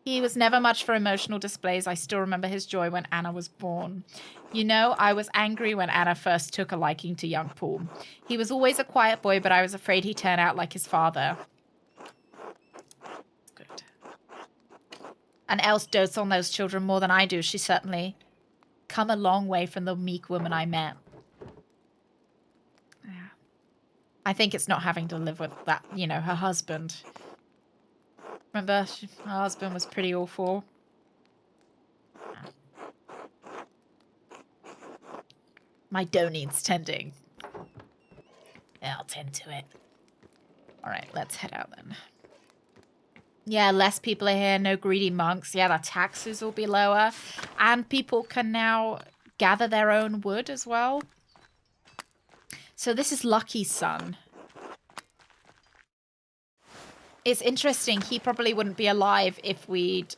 He was never much for emotional displays. I still remember his joy when Anna was born. You know, I was angry when Anna first took a liking to young Paul. He was always a quiet boy, but I was afraid he'd turn out like his father. Good. And Else dotes on those children more than I do. She certainly come a long way from the meek woman I met. Yeah. I think it's not having to live with that, you know, her husband. Remember, her husband was pretty awful. My dough needs tending. Yeah, I'll tend to it. Alright, let's head out then. Yeah, less people are here, no greedy monks. Yeah, the taxes will be lower. And people can now gather their own wood as well. So this is Lucky's son. It's interesting, he probably wouldn't be alive if we'd...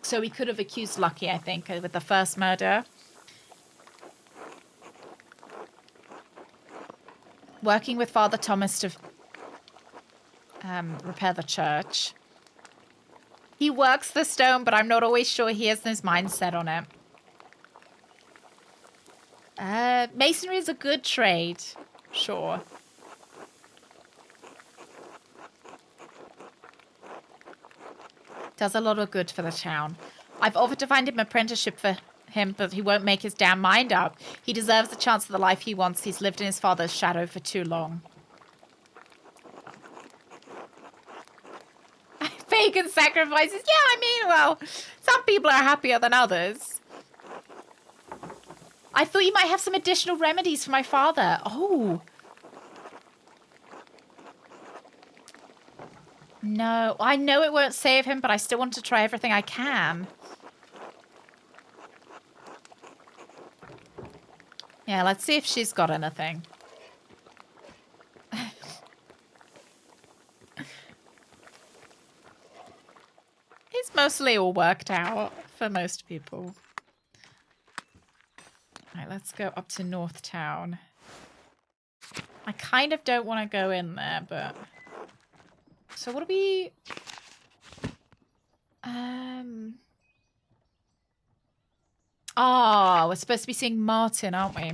So we could have accused Lucky, I think, with the first murder. Working with Father Thomas to repair the church. He works the stone, but I'm not always sure he has his mind set on it. Masonry is a good trade. Sure. Does a lot of good for the town. I've offered to find him an apprenticeship for him, but he won't make his damn mind up. He deserves the chance of the life he wants. He's lived in his father's shadow for too long. Pagan sacrifices. Yeah, I mean, well, some people are happier than others. I thought you might have some additional remedies for my father. Oh. No, I know it won't save him, but I still want to try everything I can. Yeah, let's see if she's got anything. It's mostly all worked out for most people. Right, let's go up to North Town. I kind of don't want to go in there, but... So what do we... Oh, we're supposed to be seeing Martin, aren't we?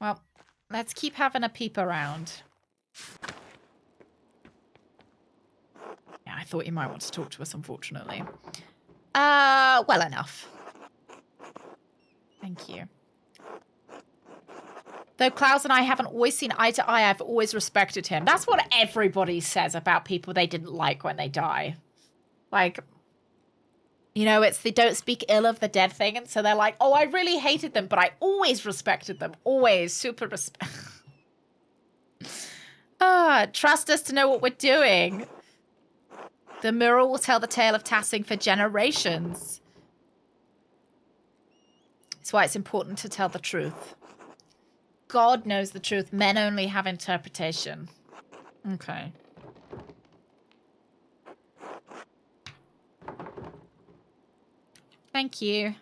Well, let's keep having a peep around. Yeah, I thought you might want to talk to us, unfortunately. Well enough. Thank you. Though Klaus and I haven't always seen eye to eye, I've always respected him. That's what everybody says about people they didn't like when they die. Like, you know, it's the don't speak ill of the dead thing. And so they're like, oh, I really hated them, but I always respected them. Always. Super respect. Trust us to know what we're doing. The mirror will tell the tale of Tassing for generations. That's why it's important to tell the truth. God knows the truth. Men only have interpretation. Okay. Thank you.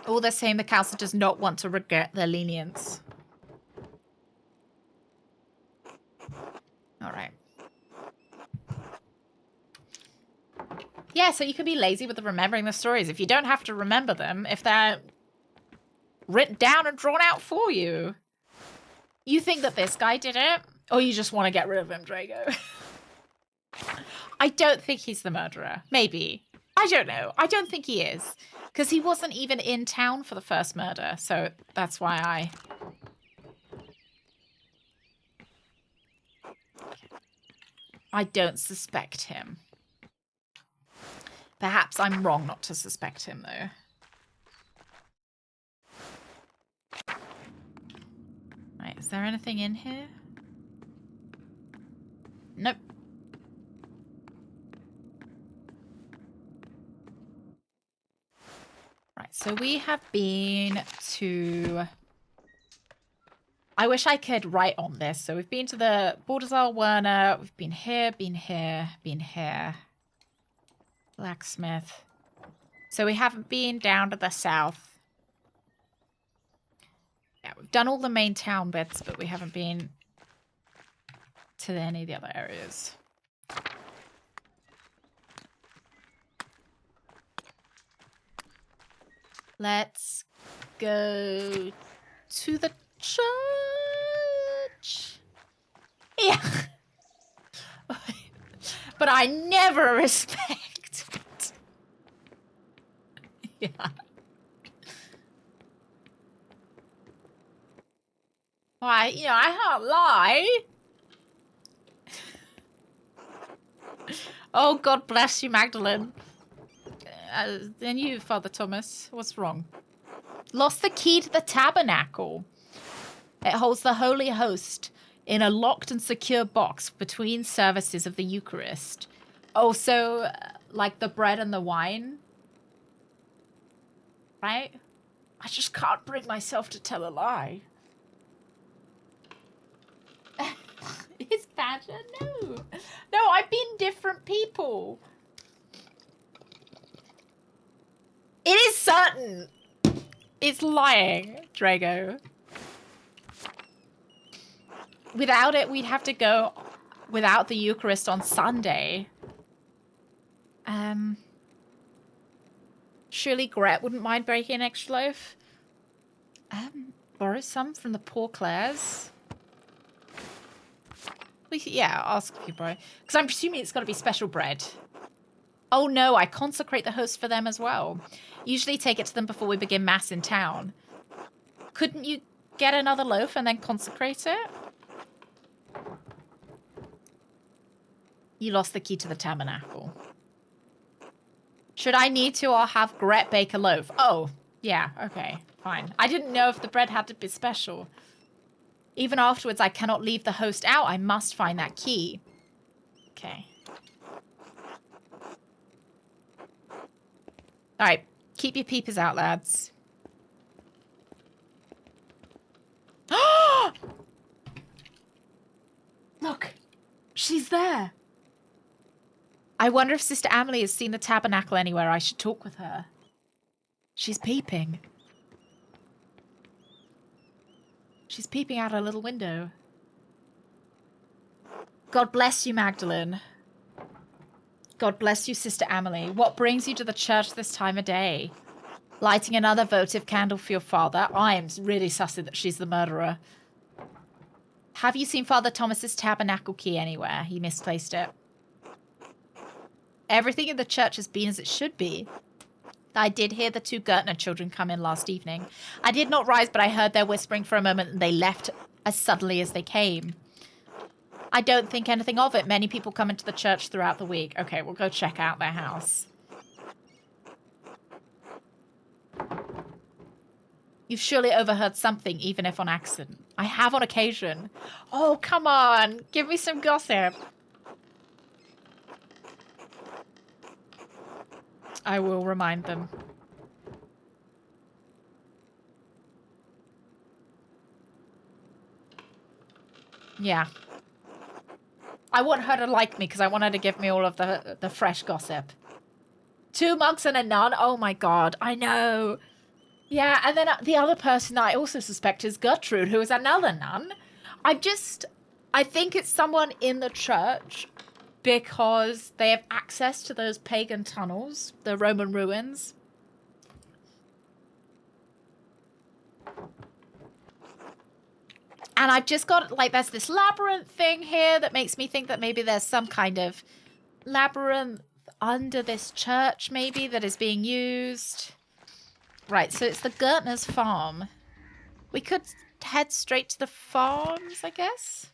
All the same, the council does not want to regret their lenience. All right. Yeah, so you can be lazy with remembering the stories. If you don't have to remember them, if they're written down and drawn out for you. You think that this guy did it? Or you just want to get rid of him, Drago? I don't think he's the murderer. Maybe. I don't know. I don't think he is. Because he wasn't even in town for the first murder. So that's why I don't suspect him. Perhaps I'm wrong not to suspect him, though. Right, is there anything in here? Nope. Right, so we have been to... I wish I could write on this. So we've been to the Balthazar Werner. We've been here, been here, been here. Blacksmith. So we haven't been down to the south. Yeah, we've done all the main town bits, but we haven't been to any of the other areas. Let's go to the church. Yeah. But I never respect it. Yeah. Why, you know, I can't lie. Oh, God bless you, Magdalene. And you, Father Thomas. What's wrong? Lost the key to the tabernacle. It holds the Holy Host in a locked and secure box between services of the Eucharist. Oh, so like the bread and the wine? Right? I just can't bring myself to tell a lie. Is Badger? No. No, I've been different people. It is certain. It's lying, Drago. Without it, we'd have to go without the Eucharist on Sunday. Surely Gret wouldn't mind breaking an extra loaf. Borrow some from the poor Clares. Yeah, I'll ask if you borrow. Because I'm presuming it's got to be special bread. Oh no, I consecrate the host for them as well. Usually take it to them before we begin Mass in town. Couldn't you get another loaf and then consecrate it? You lost the key to the tabernacle. Should I need to, I'll have Gret bake a loaf. Oh, yeah, okay, fine. I didn't know if the bread had to be special. Even afterwards, I cannot leave the host out. I must find that key. Okay. All right, keep your peepers out, lads. Look, she's there. I wonder if Sister Amelie has seen the tabernacle anywhere. I should talk with her. She's peeping. She's peeping out her little window. God bless you, Magdalene. God bless you, Sister Amelie. What brings you to the church this time of day? Lighting another votive candle for your father? I am really sussy that she's the murderer. Have you seen Father Thomas's tabernacle key anywhere? He misplaced it. Everything in the church has been as it should be. I did hear the two Gertner children come in last evening. I did not rise, but I heard their whispering for a moment and they left as suddenly as they came. I don't think anything of it. Many people come into the church throughout the week. Okay, we'll go check out their house. You've surely overheard something, even if on accident. I have on occasion. Oh, come on. Give me some gossip. I will remind them. Yeah. I want her to like me because I want her to give me all of the fresh gossip. 2 monks and a nun? Oh my god, I know. Yeah, and then the other person I also suspect is Gertrude, who is another nun. I think it's someone in the church because they have access to those pagan tunnels, the Roman ruins. And I've just got, like, there's this labyrinth thing here that makes me think that maybe there's some kind of labyrinth under this church, maybe, that is being used. Right, so it's the Gertner's farm. We could head straight to the farms, I guess.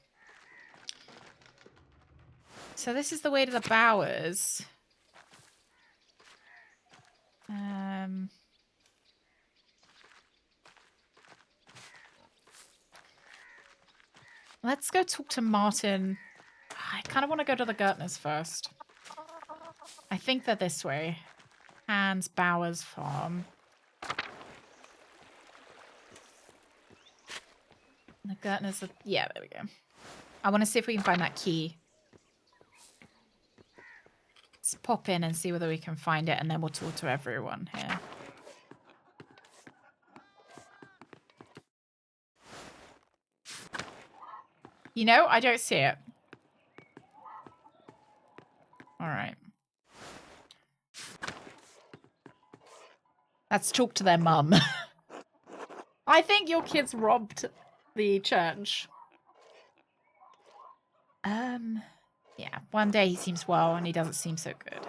So this is the way to the Bowers. Let's go talk to Martin. I kind of want to go to the Gertners first. I think they're this way. Hans Bowers farm. The Gertners are... Yeah, there we go. I want to see if we can find that key. Let's pop in and see whether we can find it, and then we'll talk to everyone here. You know, I don't see it. All right. Let's talk to their mum. I think your kids robbed the church. Yeah, one day he seems well and he doesn't seem so good.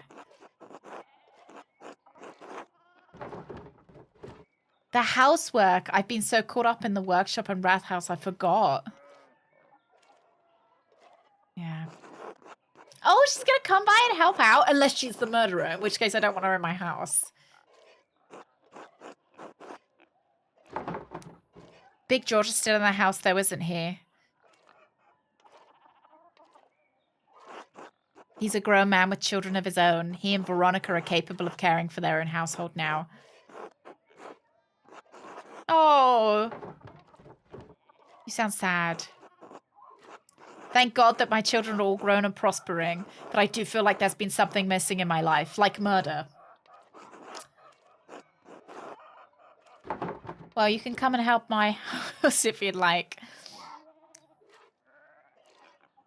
The housework. I've been so caught up in the workshop and Rathouse I forgot. Yeah. Oh, she's gonna come by and help out, unless she's the murderer, in which case I don't want her in my house. Big George is still in the house, though, isn't he? He's a grown man with children of his own. He and Veronica are capable of caring for their own household now. Oh. You sound sad. Thank God that my children are all grown and prospering, but I do feel like there's been something missing in my life, like murder. Well, you can come and help my house if you'd like.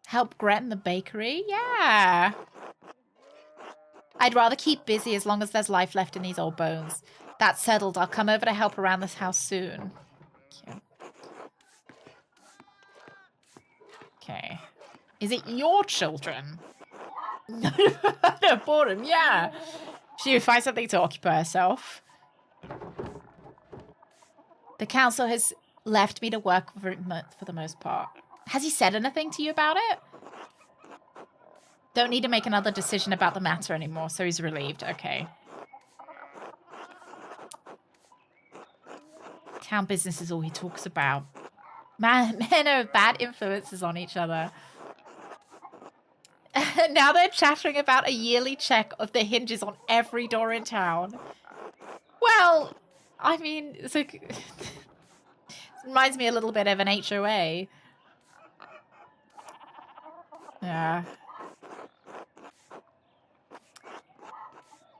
Help Gret in the bakery? Yeah. I'd rather keep busy as long as there's life left in these old bones. That's settled. I'll come over to help around this house soon. Thank you. Okay. Is it your children? No, boredom, yeah. She would find something to occupy herself. The council has left me to work for the most part. Has he said anything to you about it? Don't need to make another decision about the matter anymore, so he's relieved. Okay. Town business is all he talks about. Men are bad influences on each other. Now they're chattering about a yearly check of the hinges on every door in town. Well, I mean, it's like, it reminds me a little bit of an HOA. Yeah.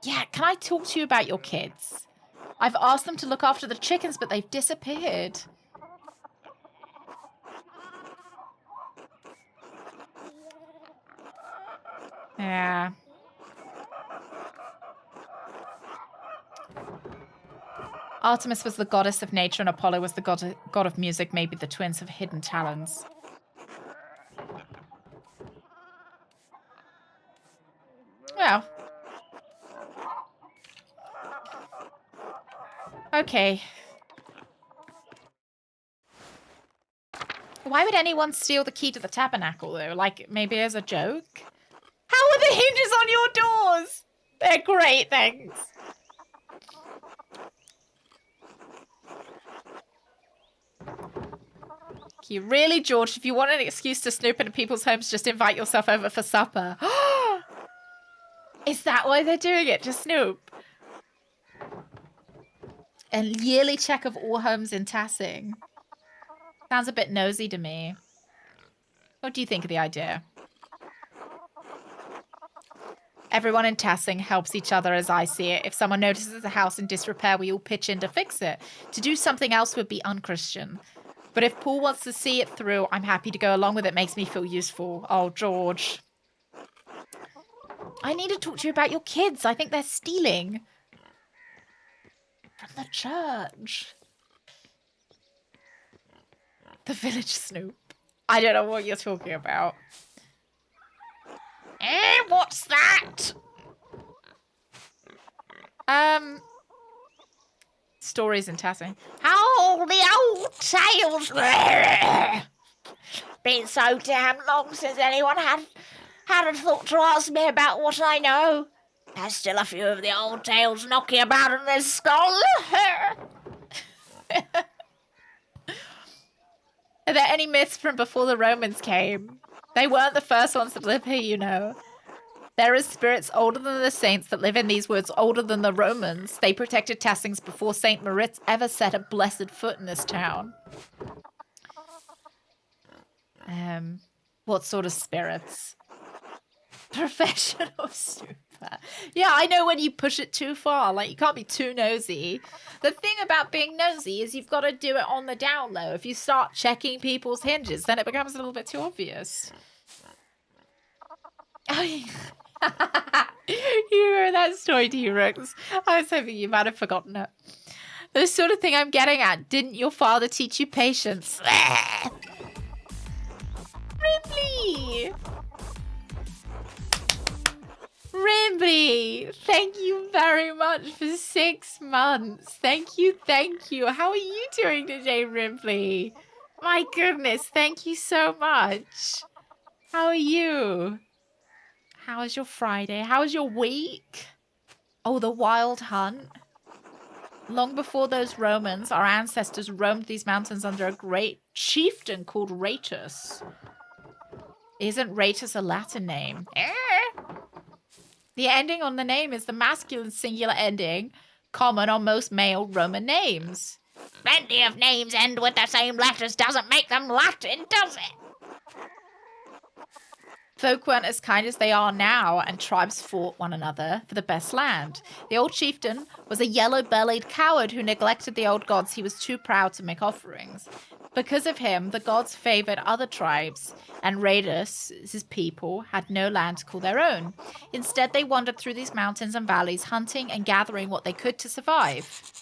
Yeah, can I talk to you about your kids? I've asked them to look after the chickens, but they've disappeared. Yeah. Artemis was the goddess of nature and Apollo was the god of music. Maybe the twins have hidden talents. Well. Okay. Why would anyone steal the key to the tabernacle, though? Like, maybe as a joke? How are the hinges on your doors? They're great, thanks. You really, George, if you want an excuse to snoop into people's homes, just invite yourself over for supper. Is that why they're doing it? To snoop? A yearly check of all homes in Tassing. Sounds a bit nosy to me. What do you think of the idea? Everyone in Tassing helps each other as I see it. If someone notices a house in disrepair, we all pitch in to fix it. To do something else would be unchristian. But if Paul wants to see it through, I'm happy to go along with it. Makes me feel useful. Oh, George. I need to talk to you about your kids. I think they're stealing. From the church. The village snoop. I don't know what you're talking about. What's that? Stories in Tassing. How the old tales. Been so damn long since anyone had a thought to ask me about what I know. There's still a few of the old tales knocking about in this skull. Are there any myths from before the Romans came? They weren't the first ones to live here, you know. There are spirits older than the saints that live in these woods, older than the Romans. They protected Tassings before St. Moritz ever set a blessed foot in this town. What sort of spirits? Professional super. Yeah, I know when you push it too far. Like, you can't be too nosy. The thing about being nosy is you've got to do it on the down low. If you start checking people's hinges, then it becomes a little bit too obvious. You remember that story, T-Rex? I was hoping you might have forgotten it. The sort of thing I'm getting at. Didn't your father teach you patience? Ripley! Ripley! Thank you very much for 6 months. Thank you, thank you. How are you doing today, Ripley? My goodness, thank you so much. How are you? How was your Friday? How was your week? Oh, the wild hunt. Long before those Romans, our ancestors roamed these mountains under a great chieftain called Ratus. Isn't Ratus a Latin name? The ending on the name is the masculine singular ending, common on most male Roman names. Plenty of names end with the same letters doesn't make them Latin, does it? Folk weren't as kind as they are now, and tribes fought one another for the best land. The old chieftain was a yellow-bellied coward who neglected the old gods. He was too proud to make offerings. Because of him, the gods favored other tribes, and Raidus, his people, had no land to call their own. Instead, they wandered through these mountains and valleys, hunting and gathering what they could to survive.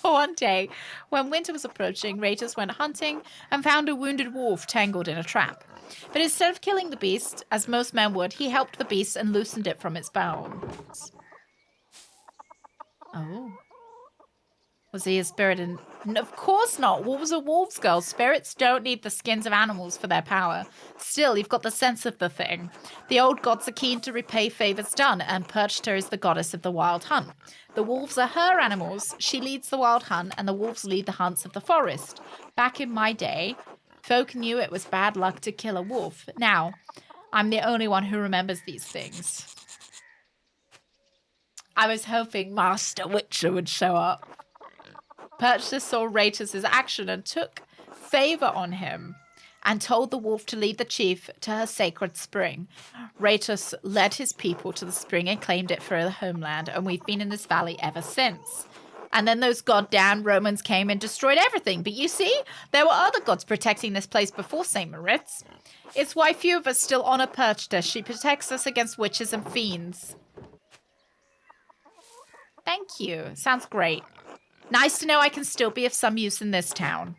One day, when winter was approaching, Raidus went hunting and found a wounded wolf tangled in a trap. But instead of killing the beast, as most men would, he helped the beast and loosened it from its bounds. Oh. Was he a spirit? Of course not. Wolves are wolves, girls. Spirits don't need the skins of animals for their power. Still, you've got the sense of the thing. The old gods are keen to repay favors done, and Perchta is the goddess of the wild hunt. The wolves are her animals. She leads the wild hunt, and the wolves lead the hunts of the forest. Back in my day, folk knew it was bad luck to kill a wolf. Now, I'm the only one who remembers these things. I was hoping Master Witcher would show up. Perchta saw Ratus' action and took favor on him and told the wolf to lead the chief to her sacred spring. Ratus led his people to the spring and claimed it for a homeland, and we've been in this valley ever since. And then those goddamn Romans came and destroyed everything. But you see, there were other gods protecting this place before St. Moritz. It's why few of us still honor Perchta. She protects us against witches and fiends. Thank you. Sounds great. Nice to know I can still be of some use in this town.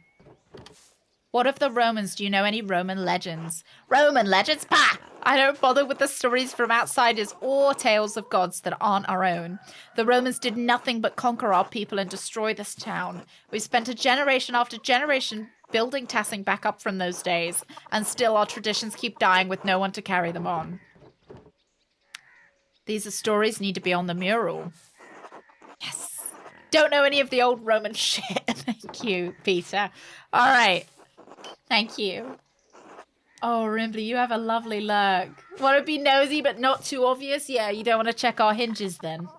What of the Romans? Do you know any Roman legends? Roman legends? Bah! I don't bother with the stories from outsiders or tales of gods that aren't our own. The Romans did nothing but conquer our people and destroy this town. We've spent a generation after generation building Tassing back up from those days, and still our traditions keep dying with no one to carry them on. These are stories need to be on the mural. Yes. Don't know any of the old Roman shit. Thank you, Peter. All right. Thank you. Oh, Rimbly, you have a lovely lurk. Want to be nosy but not too obvious? Yeah, you don't want to check our hinges then.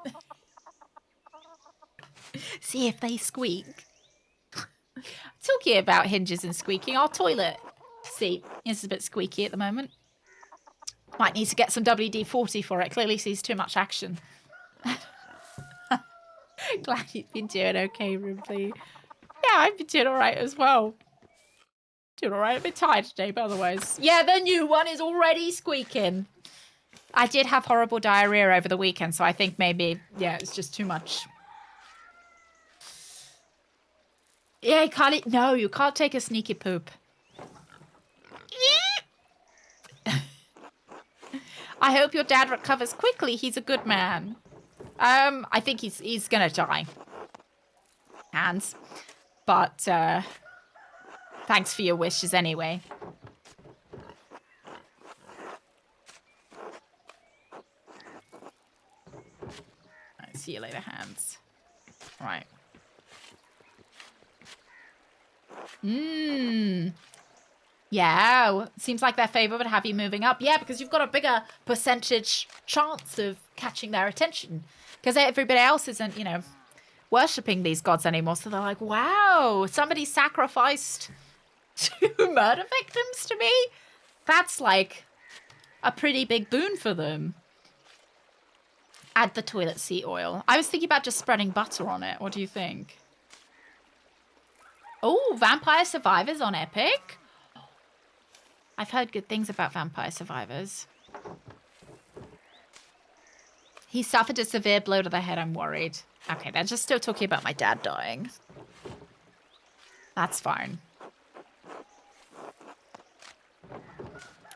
See if they squeak. Talking about hinges and squeaking, our toilet seat is a bit squeaky at the moment. Might need to get some WD-40 for it. Clearly sees too much action. Glad you've been doing okay, Ripley. Yeah, I've been doing alright as well. Doing alright. A bit tired today, but otherwise. Yeah, the new one is already squeaking. I did have horrible diarrhea over the weekend, so I think maybe, yeah, it's just too much. Yeah, you can't eat. No, you can't take a sneaky poop. I hope your dad recovers quickly. He's a good man. I think he's gonna die. Hands. But, thanks for your wishes anyway. Alright, see you later, Hands. Right. Yeah, seems like their favor would have you moving up. Yeah, because you've got a bigger percentage chance of catching their attention. Because everybody else isn't, you know, worshipping these gods anymore. So they're like, wow, somebody sacrificed 2 murder victims to me? That's like a pretty big boon for them. Add the toilet seat oil. I was thinking about just spreading butter on it. What do you think? Oh, Vampire Survivors on Epic. I've heard good things about Vampire Survivors. He suffered a severe blow to the head, I'm worried. Okay, they're just still talking about my dad dying. That's fine.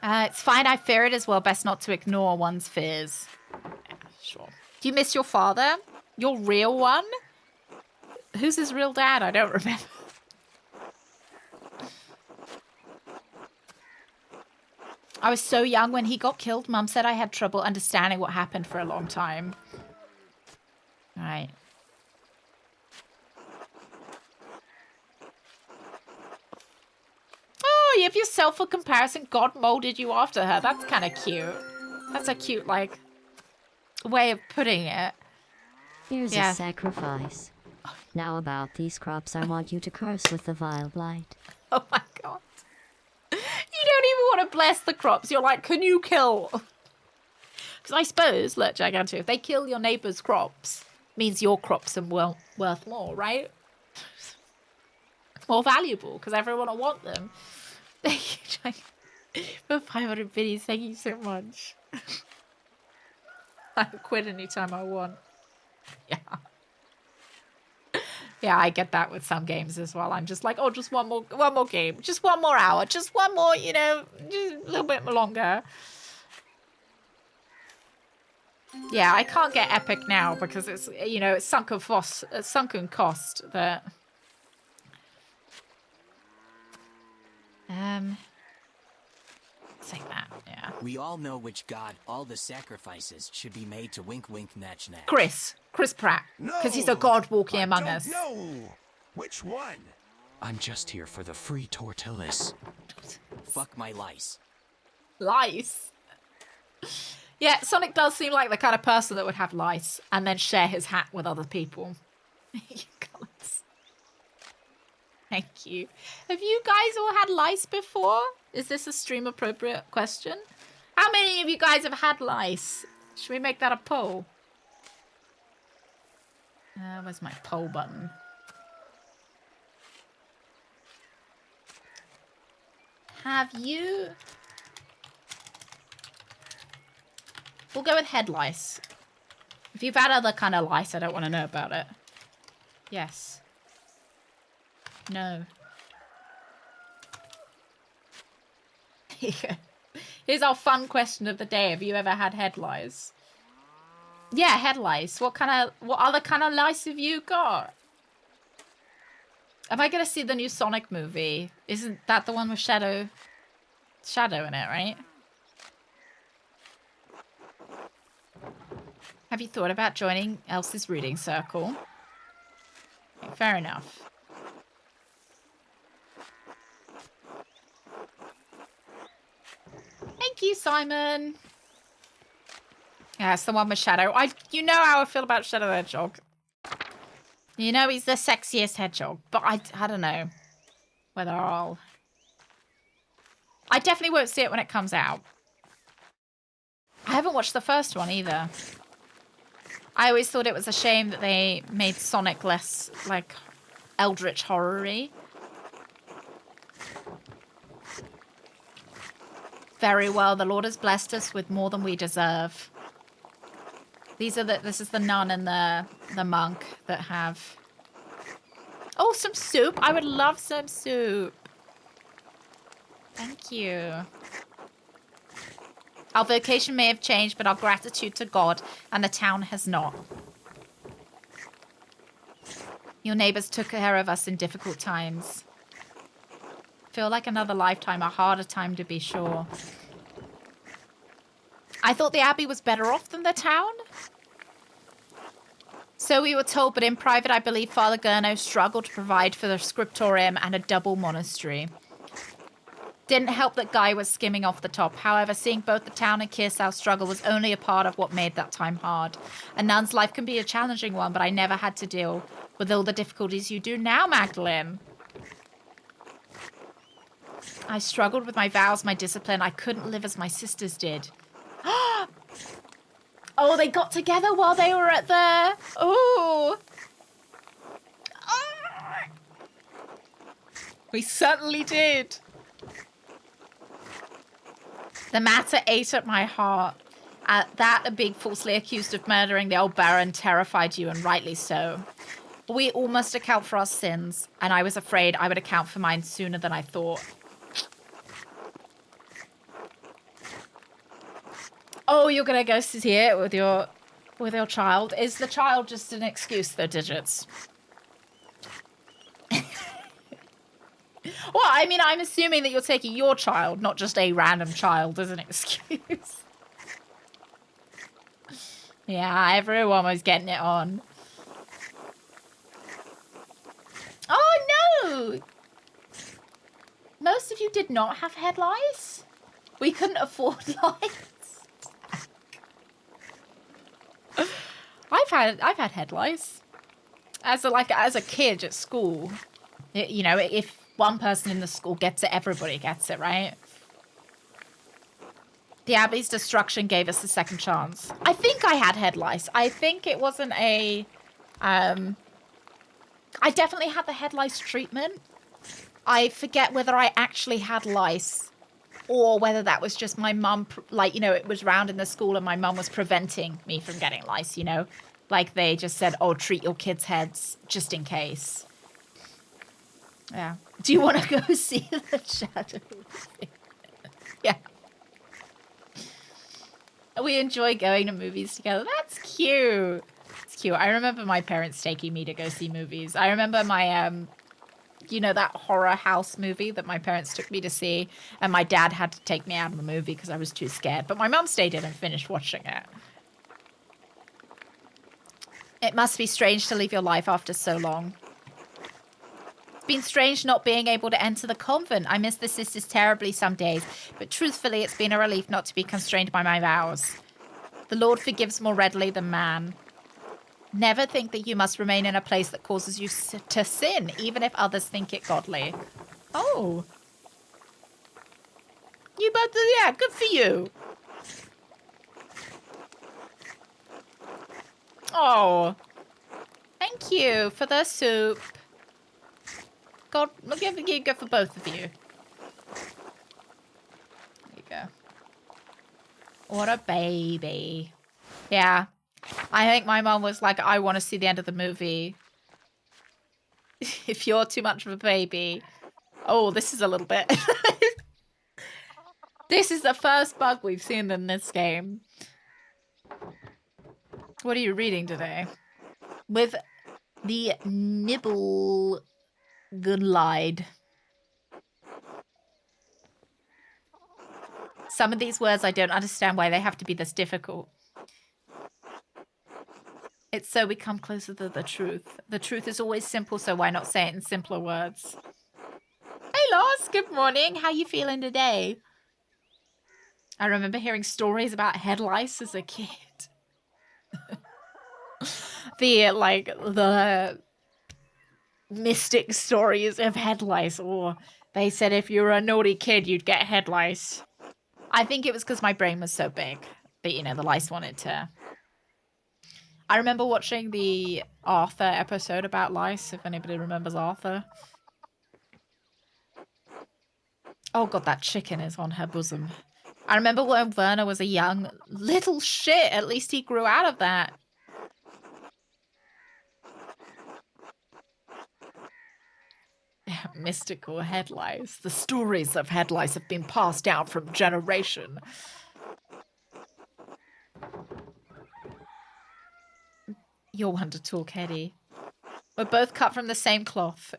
It's fine, I fear it as well. Best not to ignore one's fears. Yeah, sure. Do you miss your father? Your real one? Who's his real dad? I don't remember. I was so young when he got killed. Mum said I had trouble understanding what happened for a long time. Right. Oh, you have yourself for comparison. God molded you after her. That's kind of cute. That's a cute, like, way of putting it. Here's a sacrifice. Now about these crops, I want you to curse with the vile blight. Oh my god. You don't even want to bless the crops. You're like, can you kill? Because I suppose, look, Giganto, if they kill your neighbour's crops, means your crops are worth more, right? More valuable, because everyone will want them. Thank you, for 500 biddies. Thank you so much. I can quit anytime I want. Yeah. Yeah, I get that with some games as well. I'm just like, oh, just one more game, just one more hour, just one more, you know, just a little bit longer. Yeah, I can't get epic now because it's, you know, it's sunken cost that. Say that, yeah. We all know which god all the sacrifices should be made to. Wink, wink, natch, natch. Chris Pratt, because he's a god walking among us. No, which one? I'm just here for the free tortillas. Fuck my lice. Lice. Yeah, Sonic does seem like the kind of person that would have lice and then share his hat with other people. Thank you. Have you guys all had lice before? Is this a stream appropriate question? How many of you guys have had lice? Should we make that a poll? Where's my poll button? Have you... We'll go with head lice. If you've had other kind of lice, I don't want to know about it. Yes. No. Here's our fun question of the day. Have you ever had head lice? Yeah, head lice. What other kind of lice have you got? Am I going to see the new Sonic movie? Isn't that the one with Shadow in it, right? Have you thought about joining Elsa's reading circle? Fair enough. Thank you, Simon. Yeah, it's the one with Shadow. You know how I feel about Shadow the Hedgehog. You know he's the sexiest hedgehog, but I don't know whether I'll... I definitely won't see it when it comes out. I haven't watched the first one either. I always thought it was a shame that they made Sonic less, like, eldritch horror-y. Very well, the Lord has blessed us with more than we deserve. This is the nun and the monk that have... Oh, some soup. I would love some soup. Thank you. Our vocation may have changed, but our gratitude to God and the town has not. Your neighbors took care of us in difficult times. Feel like another lifetime, a harder time to be sure. I thought the abbey was better off than the town. So we were told, but in private, I believe Father Gurno struggled to provide for the scriptorium and a double monastery. Didn't help that Guy was skimming off the top. However, seeing both the town and Kearsau's struggle was only a part of what made that time hard. A nun's life can be a challenging one, but I never had to deal with all the difficulties you do now, Magdalene. I struggled with my vows, my discipline. I couldn't live as my sisters did. Oh, they got together while they were at the... Oh. We certainly did. The matter ate at my heart. That a big falsely accused of murdering the old Baron terrified you, and rightly so. We all must account for our sins, and I was afraid I would account for mine sooner than I thought. Oh, you're gonna go see it with your child. Is the child just an excuse, though, Digits? Well, I mean, I'm assuming that you're taking your child, not just a random child, as an excuse. Yeah, everyone was getting it on. Oh, no! Most of you did not have head lice? We couldn't afford lice. I've had head lice. As a kid at school, you know, if one person in the school gets it, everybody gets it, right? The Abbey's destruction gave us a second chance. I think I had head lice. I think it wasn't a... I definitely had the head lice treatment. I forget whether I actually had lice or whether that was just my mum, like, you know, it was round in the school and my mum was preventing me from getting lice, you know? Like, they just said, oh, treat your kids' heads just in case. Yeah. Do you want to go see the shadow? Yeah. We enjoy going to movies together. That's cute. It's cute. I remember my parents taking me to go see movies. I remember my, you know, that horror house movie that my parents took me to see, and my dad had to take me out of the movie because I was too scared. But my mum stayed in and finished watching it. It must be strange to leave your life after so long. It's been strange not being able to enter the convent. I miss the sisters terribly some days, but truthfully, it's been a relief not to be constrained by my vows. The Lord forgives more readily than man. Never think that you must remain in a place that causes you to sin, even if others think it godly. Oh. You both, yeah, good for you. Oh. Thank you for the soup. God, look at you go for both of you. There you go. What a baby. Yeah. I think my mom was like, I want to see the end of the movie. If you're too much of a baby. Oh, this is a little bit. This is the first bug we've seen in this game. What are you reading today? With the nibble glide. Some of these words I don't understand why they have to be this difficult. It's so we come closer to the truth. The truth is always simple, so why not say it in simpler words? Hey, Lars. Good morning. How you feeling today? I remember hearing stories about head lice as a kid. The mystic stories of head lice. Or they said if you were a naughty kid, you'd get head lice. I think it was because my brain was so big that, you know, the lice wanted to... I remember watching the Arthur episode about lice, if anybody remembers Arthur. Oh god, that chicken is on her bosom. I remember when Werner was a young little shit. At least he grew out of that. Mystical head lice. The stories of head lice have been passed down from generation. You're one to talk, Hetty. We're both cut from the same cloth.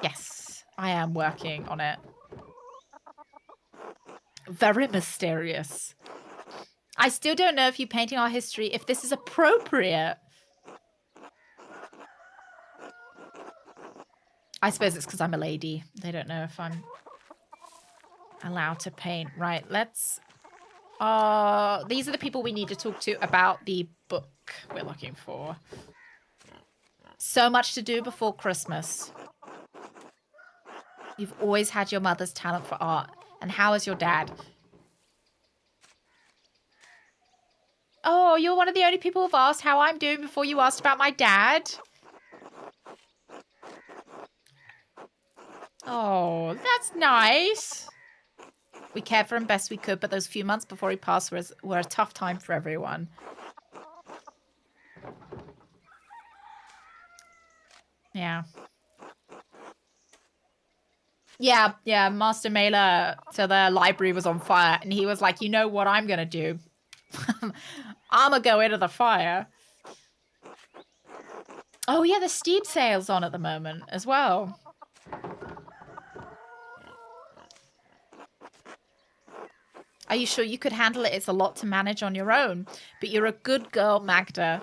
Yes, I am working on it. Very mysterious. I still don't know if you painting our history, if this is appropriate. I suppose it's because I'm a lady. They don't know if I'm allowed to paint. Right, let's... these are the people we need to talk to about the book we're looking for. So much to do before Christmas. You've always had your mother's talent for art. And how is your dad? Oh, you're one of the only people who've asked how I'm doing before you asked about my dad. Oh, that's nice. We cared for him best we could, but those few months before he passed were a tough time for everyone. Yeah. Yeah, Master Mailer, so the library was on fire, and he was like, you know what I'm gonna do? I'm gonna go into the fire. Oh yeah, the steep sale's on at the moment as well. Are you sure you could handle it? It's a lot to manage on your own. But you're a good girl, Magda.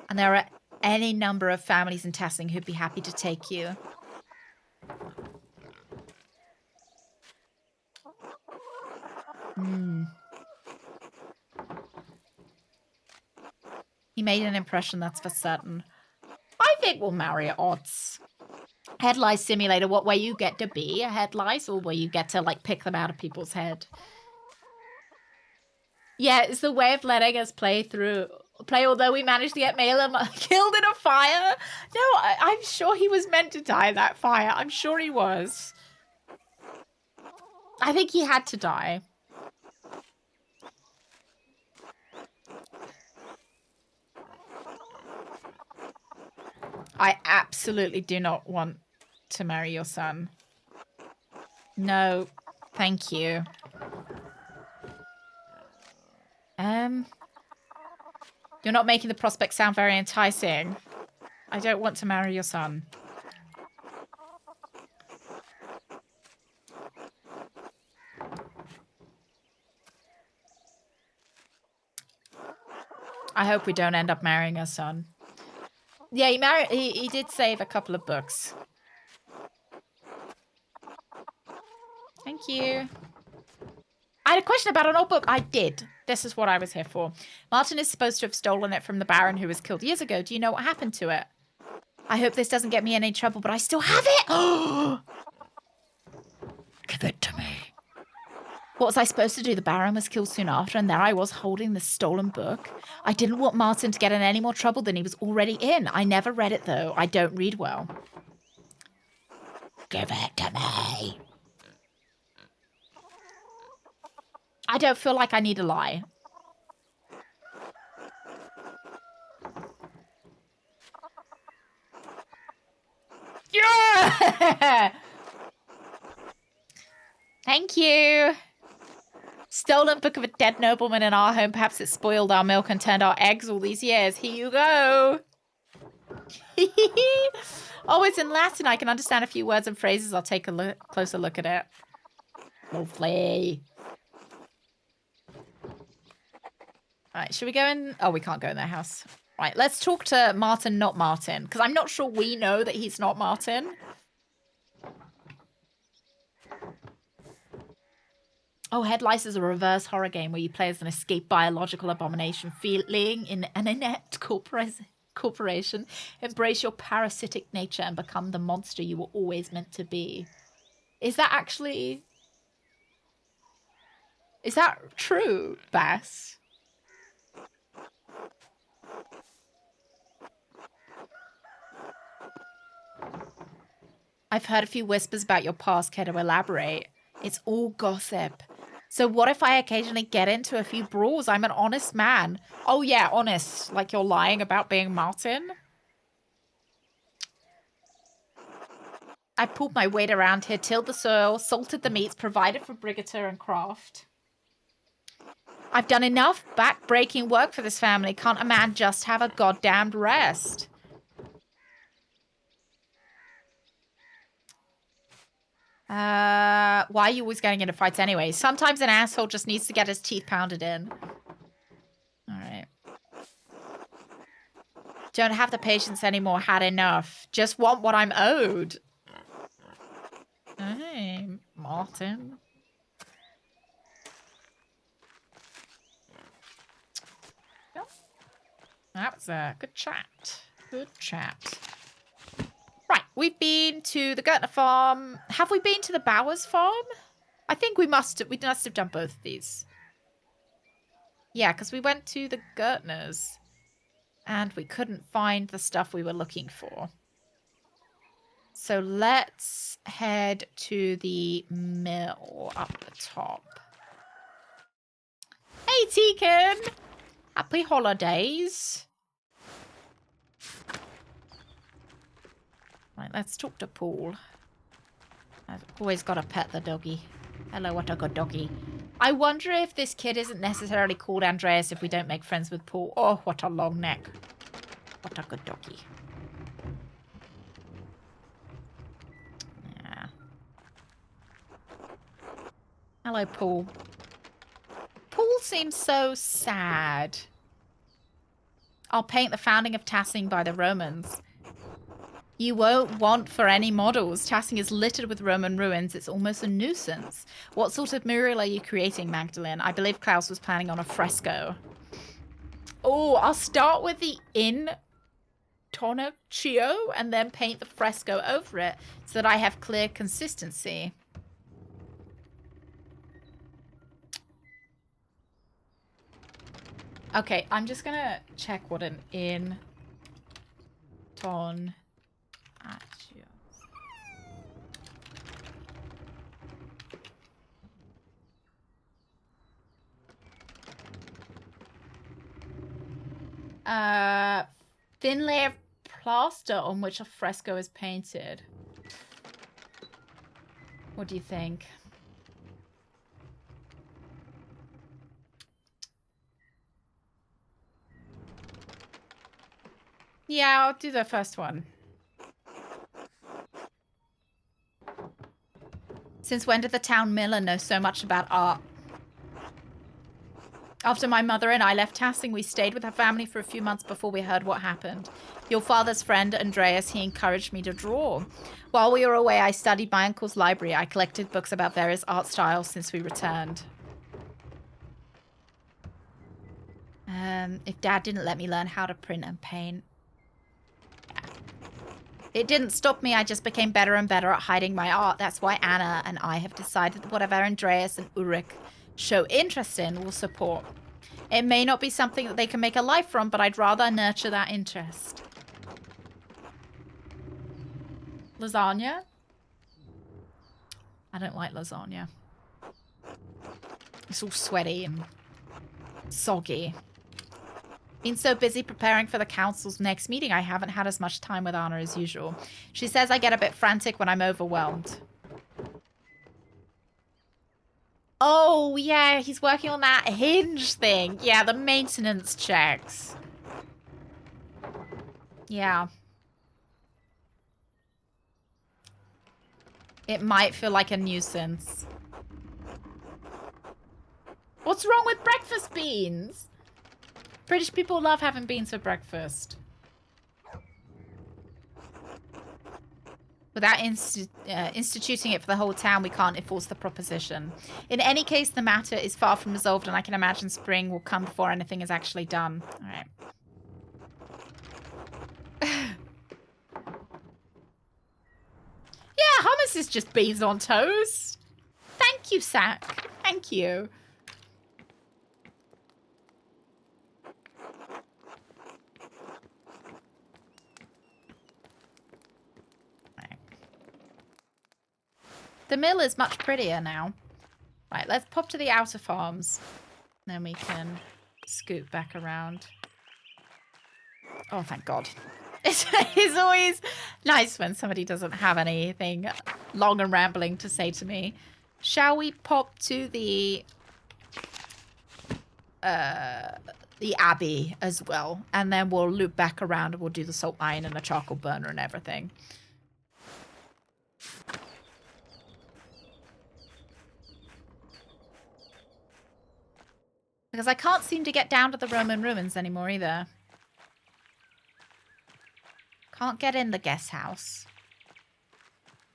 And there are any number of families in Tessling who'd be happy to take you. He made an impression, that's for certain. I think we'll marry at odds. Head lice simulator, what way you get to be a head lice or where you get to like pick them out of people's head? Yeah, it's the way of letting us play, although we managed to get Malem killed in a fire. No, I'm sure he was meant to die in that fire. I'm sure he was. I think he had to die. I absolutely do not want to marry your son. No, thank you. You're not making the prospect sound very enticing. I don't want to marry your son. I hope we don't end up marrying our son. Yeah, he did save a couple of books. Thank you. I had a question about an old book. I did. This is what I was here for. Martin is supposed to have stolen it from the Baron who was killed years ago. Do you know what happened to it? I hope this doesn't get me in any trouble, but I still have it. Give it to me. What was I supposed to do? The Baron was killed soon after, and there I was holding the stolen book. I didn't want Martin to get in any more trouble than he was already in. I never read it, though. I don't read well. Give it to me. I don't feel like I need to lie. Yeah! Thank you. Stolen book of a dead nobleman in our home. Perhaps it spoiled our milk and turned our eggs all these years. Here you go. Oh, it's in Latin. I can understand a few words and phrases. I'll take a closer look at it. Lovely. Right, should we go in? Oh, we can't go in their house. Right, let's talk to Martin, not Martin. Because I'm not sure we know that he's not Martin. Oh, Head Lice is a reverse horror game where you play as an escaped biological abomination fleeing in an inept corporation. Embrace your parasitic nature and become the monster you were always meant to be. Is that actually... Is that true, Bass? I've heard a few whispers about your past. Care to elaborate? It's all gossip. So what if I occasionally get into a few brawls? I'm an honest man. Oh yeah, honest. Like you're lying about being Martin? I pulled my weight around here, tilled the soil, salted the meats, provided for Brigitte and Craft. I've done enough back-breaking work for this family. Can't a man just have a goddamned rest? Why are you always getting into fights anyway? Sometimes an asshole just needs to get his teeth pounded in. Alright. Don't have the patience anymore. Had enough. Just want what I'm owed. Hey, Martin. Yep. That was a good chat. Good chat. Right, we've been to the Gertner farm. Have we been to the Bowers farm? I think we must have done both of these. Yeah, because we went to the Gertners and we couldn't find the stuff we were looking for. So let's head to the mill up the top. Hey, Tekin! Happy holidays. Right, let's talk to Paul. I've always got to pet the doggy. Hello, what a good doggy. I wonder if this kid isn't necessarily called Andreas if we don't make friends with Paul. Oh, what a long neck. What a good doggy. Yeah. Hello, Paul. all seem so sad. I'll paint the founding of Tassing by the Romans. You won't want for any models. Tassing is littered with Roman ruins. It's almost a nuisance. What sort of mural are you creating, Magdalene? I believe Klaus was planning on a fresco. Oh, I'll start with the intonaccio and then paint the fresco over it so that I have clear consistency. Okay, I'm just gonna check what an intonaccio. Thin layer of plaster on which a fresco is painted. What do you think? Yeah, I'll do the first one. Since when did the town miller know so much about art? After my mother and I left Tassing, we stayed with her family for a few months before we heard what happened. Your father's friend, Andreas, he encouraged me to draw. While we were away, I studied my uncle's library. I collected books about various art styles since we returned. If Dad didn't let me learn how to print and paint. Yeah. It didn't stop me. I just became better and better at hiding my art. That's why Anna and I have decided that whatever Andreas and Ulrich show interest in, will support. It may not be something that they can make a life from, but I'd rather nurture that interest. Lasagna? I don't like lasagna. It's all sweaty and soggy. Been so busy preparing for the council's next meeting, I haven't had as much time with Anna as usual. She says I get a bit frantic when I'm overwhelmed. Oh, yeah, he's working on that hinge thing. Yeah, the maintenance checks. Yeah. It might feel like a nuisance. What's wrong with breakfast beans? British people love having beans for breakfast. Without instituting it for the whole town, we can't enforce the proposition. In any case, the matter is far from resolved, and I can imagine spring will come before anything is actually done. All right. Yeah, hummus is just beans on toast. Thank you, Sack. Thank you. The mill is much prettier now. Right, let's pop to the outer farms. Then we can scoot back around. Oh, thank God. It's always nice when somebody doesn't have anything long and rambling to say to me. Shall we pop to the Abbey as well? And then we'll loop back around and we'll do the salt mine and the charcoal burner and everything. Because I can't seem to get down to the Roman ruins anymore either. Can't get in the guest house.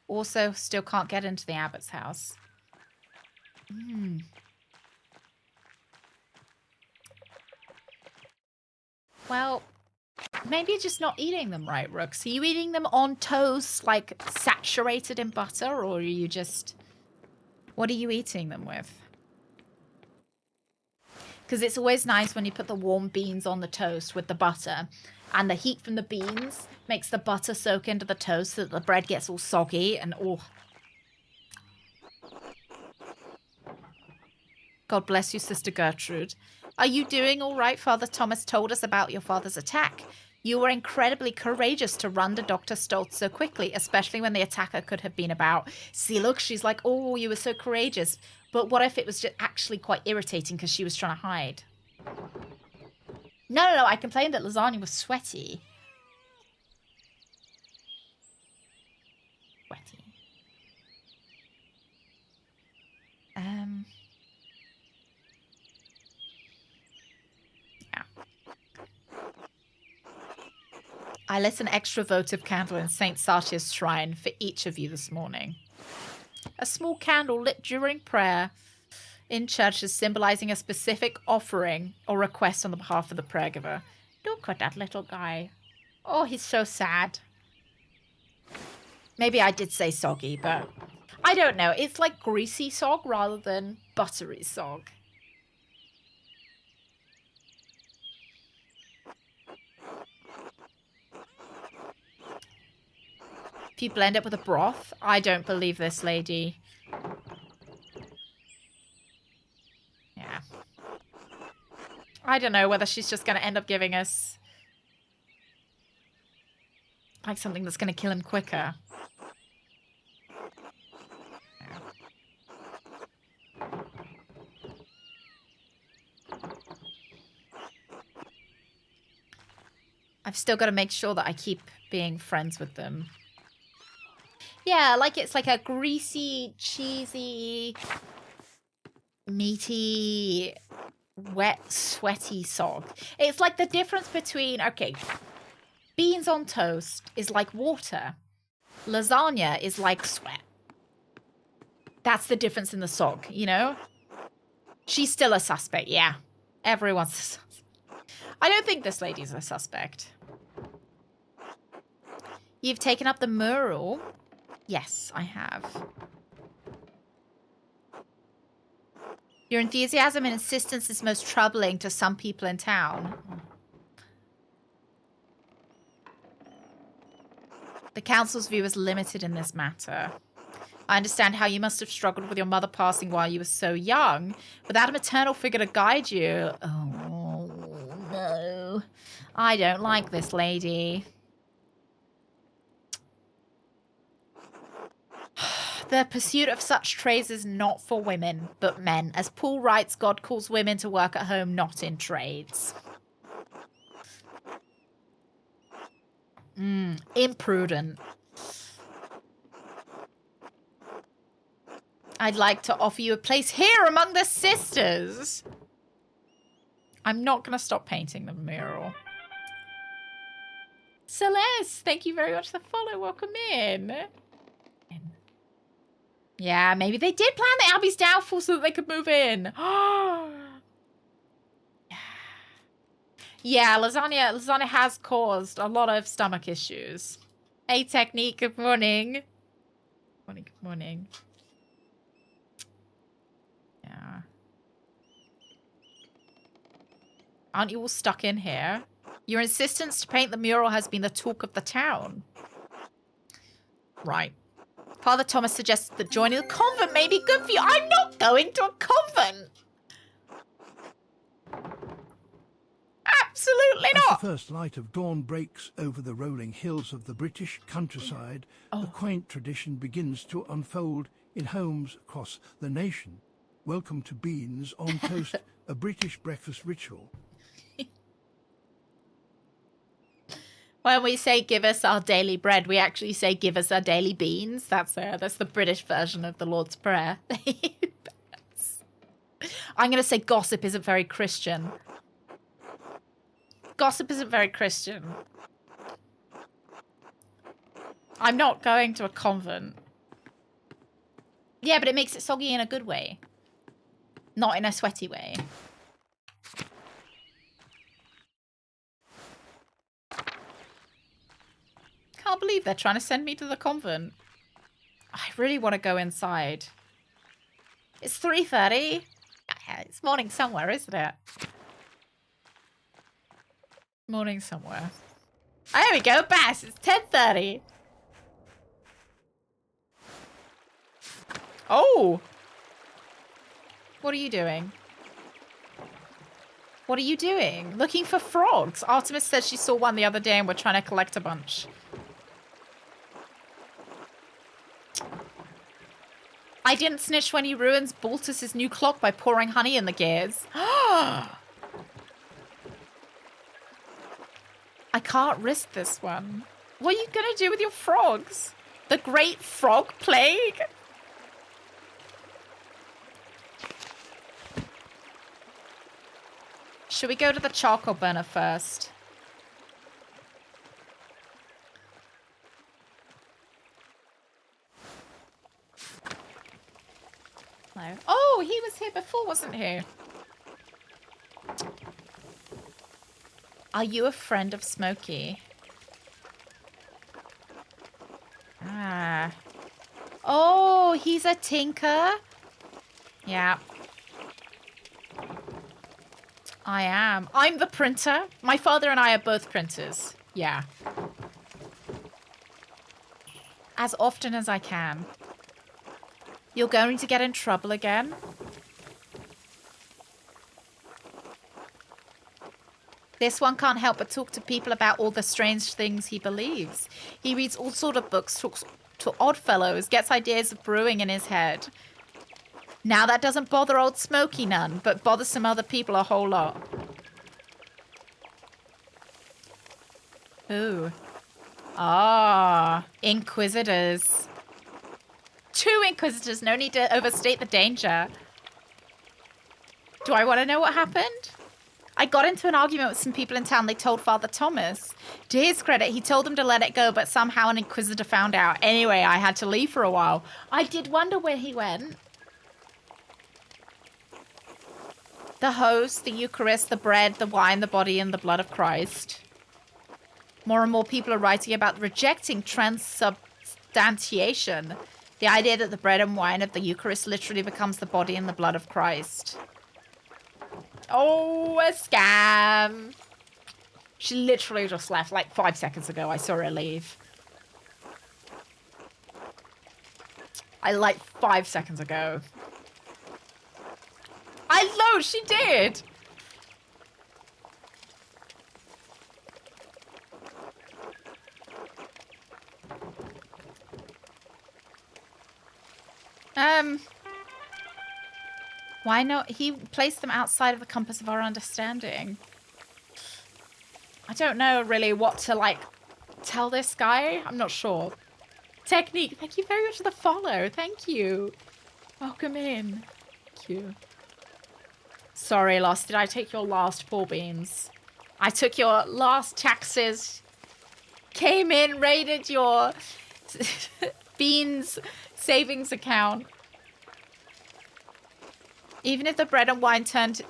Also, still can't get into the abbot's house. Well, maybe you're just not eating them right, Rooks. Are you eating them on toast, like saturated in butter, or are you just... What are you eating them with? Because it's always nice when you put the warm beans on the toast with the butter, and the heat from the beans makes the butter soak into the toast so that the bread gets all soggy and oh. God bless you, Sister Gertrude. Are you doing all right? Father Thomas told us about your father's attack. You were incredibly courageous to run to Dr. Stoltz so quickly, especially when the attacker could have been about. See, look, she's like, oh, you were so courageous. But what if it was just actually quite irritating because she was trying to hide? No, I complained that lasagna was sweaty. Sweaty. I lit an extra votive candle in St. Satia's shrine for each of you this morning. A small candle lit during prayer in churches symbolizing a specific offering or request on the behalf of the prayer giver. Look at that little guy. Oh, he's so sad. Maybe I did say soggy, but I don't know. It's like greasy sog rather than buttery sog. If you blend it with a broth, I don't believe this lady. Yeah. I don't know whether she's just going to end up giving us like something that's going to kill him quicker. Yeah. I've still got to make sure that I keep being friends with them. Yeah, like it's like a greasy, cheesy, meaty, wet, sweaty sog. It's like the difference between, okay, beans on toast is like water. Lasagna is like sweat. That's the difference in the sog, you know? She's still a suspect, yeah. Everyone's a suspect. I don't think this lady's a suspect. You've taken up the mural. Yes, I have. Your enthusiasm and insistence is most troubling to some people in town. The council's view is limited in this matter. I understand how you must have struggled with your mother passing while you were so young, without a maternal figure to guide you. Oh, no. I don't like this lady. The pursuit of such trades is not for women, but men. As Paul writes, God calls women to work at home, not in trades. Imprudent. I'd like to offer you a place here among the sisters. I'm not going to stop painting the mural. Celeste, thank you very much for the follow. Welcome in. Yeah, maybe they did plan the Abbey's downfall so that they could move in. Yeah, lasagna has caused a lot of stomach issues. Hey, Technique, good morning. Good morning. Yeah. Aren't you all stuck in here? Your insistence to paint the mural has been the talk of the town. Right. Father Thomas suggested that joining the convent may be good for you. I'm not going to a convent. Absolutely As not. the first light of dawn breaks over the rolling hills of the British countryside, a quaint tradition begins to unfold in homes across the nation. Welcome to beans on toast, a British breakfast ritual. When we say give us our daily bread, we actually say give us our daily beans. That's the British version of the Lord's Prayer. I'm going to say gossip isn't very Christian. Gossip isn't very Christian. I'm not going to a convent. Yeah, but it makes it soggy in a good way. Not in a sweaty way. Can't believe they're trying to send me to the convent. I really want to go inside. It's 3:30. It's morning somewhere, isn't it? Morning somewhere. Oh, there we go, Bass. It's 10:30. Oh. What are you doing? What are you doing? Looking for frogs. Artemis said she saw one the other day and we're trying to collect a bunch. I didn't snitch when he ruins Baltus's new clock by pouring honey in the gears. I can't risk this one. What are you going to do with your frogs? The Great Frog Plague? Should we go to the charcoal burner first? wasn't he? Are you a friend of Smokey? Ah. Oh, he's a tinker? Yeah. I am. I'm the printer. My father and I are both printers. Yeah. As often as I can. You're going to get in trouble again? This one can't help but talk to people about all the strange things he believes. He reads all sort of books, talks to odd fellows, gets ideas of brewing in his head. Now that doesn't bother old Smokey none, but bothers some other people a whole lot. Who? Ah, Inquisitors. 2 Inquisitors, no need to overstate the danger. Do I want to know what happened? I got into an argument with some people in town. They told Father Thomas. To his credit, he told them to let it go, but somehow an Inquisitor found out. Anyway, I had to leave for a while. I did wonder where he went. The host, the Eucharist, the bread, the wine, the body, and the blood of Christ. More and more people are writing about rejecting transubstantiation. The idea that the bread and wine of the Eucharist literally becomes the body and the blood of Christ. Oh, a scam. She literally just left like 5 seconds ago. I saw her leave. Like 5 seconds ago. I know, she did. Why not? He placed them outside of the compass of our understanding. I don't know really what to, like, tell this guy. I'm not sure. Technique, thank you very much for the follow. Thank you. Welcome in. Thank you. Sorry, Lost. Did I take your last 4 beans? I took your last taxes. Came in, raided your beans savings account. Even if the bread and wine turned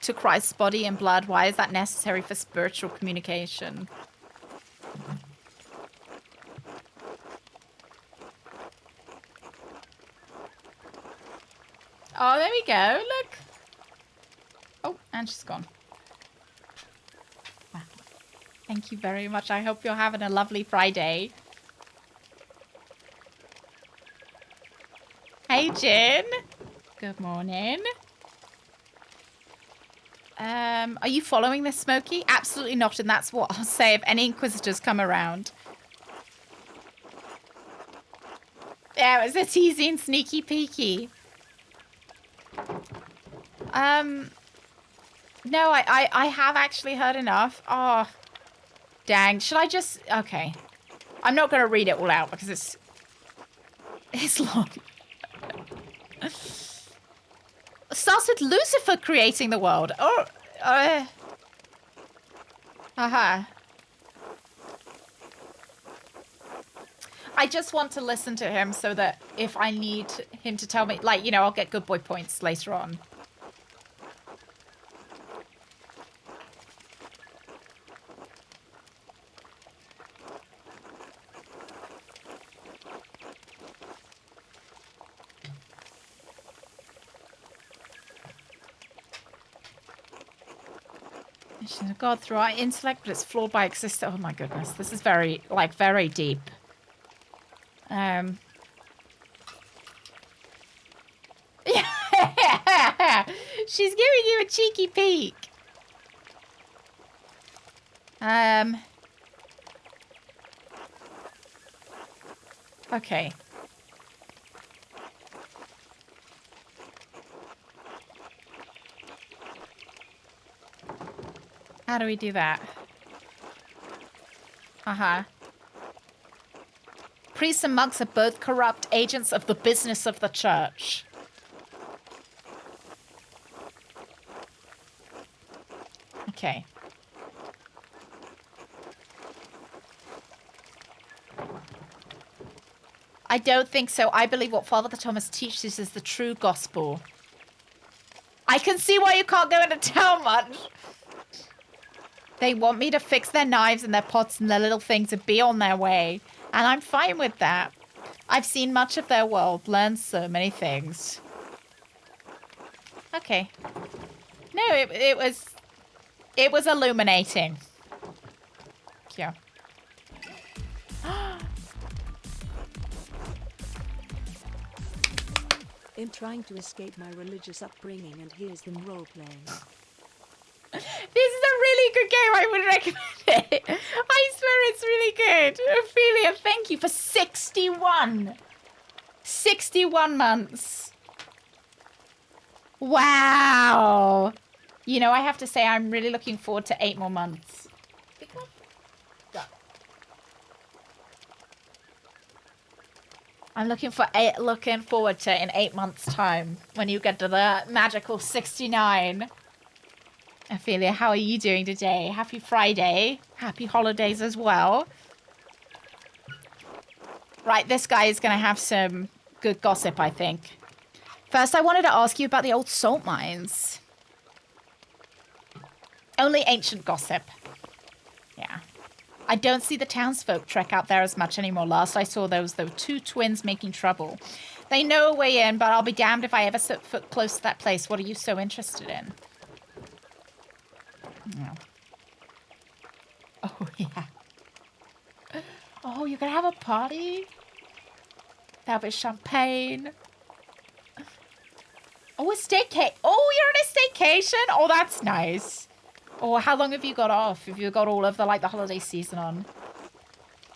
to Christ's body and blood, why is that necessary for spiritual communication? Oh, there we go. Look. Oh, and she's gone. Wow. Thank you very much. I hope you're having a lovely Friday. Hey, Jin. Good morning. Are you following this, Smokey? Absolutely not, and that's what I'll say if any Inquisitors come around. Yeah, it was a teasy and sneaky peeky. No, I have actually heard enough. Oh, dang. Should I just... Okay. I'm not going to read it all out because it's long. It starts with Lucifer creating the world. Oh, I just want to listen to him so that if I need him to tell me, like, you know, I'll get good boy points later on. God, through our intellect, but it's flawed by existence. Oh my goodness, this is very, like, very deep. She's giving you a cheeky peek. Okay. How do we do that? Priests and monks are both corrupt agents of the business of the church. Okay. I don't think so. I believe what Father Thomas teaches is the true gospel. I can see why you can't go into town much. They want me to fix their knives and their pots and their little things and be on their way. And I'm fine with that. I've seen much of their world, learned so many things. Okay. No, it was illuminating. Yeah. I'm trying to escape my religious upbringing, and here's them role-playing. This is a really good game. I would recommend it. I swear it's really good. Ophelia, thank you for 61. 61 months. Wow. You know, I have to say I'm really looking forward to 8 more months. I'm looking forward to in 8 months' time when you get to the magical 69. Ophelia, how are you doing today? Happy Friday. Happy holidays as well. Right, this guy is going to have some good gossip, I think. First, I wanted to ask you about the old salt mines. Only ancient gossip. Yeah. I don't see the townsfolk trek out there as much anymore. Last I saw there was those 2 twins making trouble. They know a way in, but I'll be damned if I ever set foot close to that place. What are you so interested in? No. Oh, yeah. Oh, you're going to have a party? That'll be champagne. Oh, a staycation. Oh, you're on a staycation? Oh, that's nice. Oh, how long have you got off? Have you got all of the holiday season on?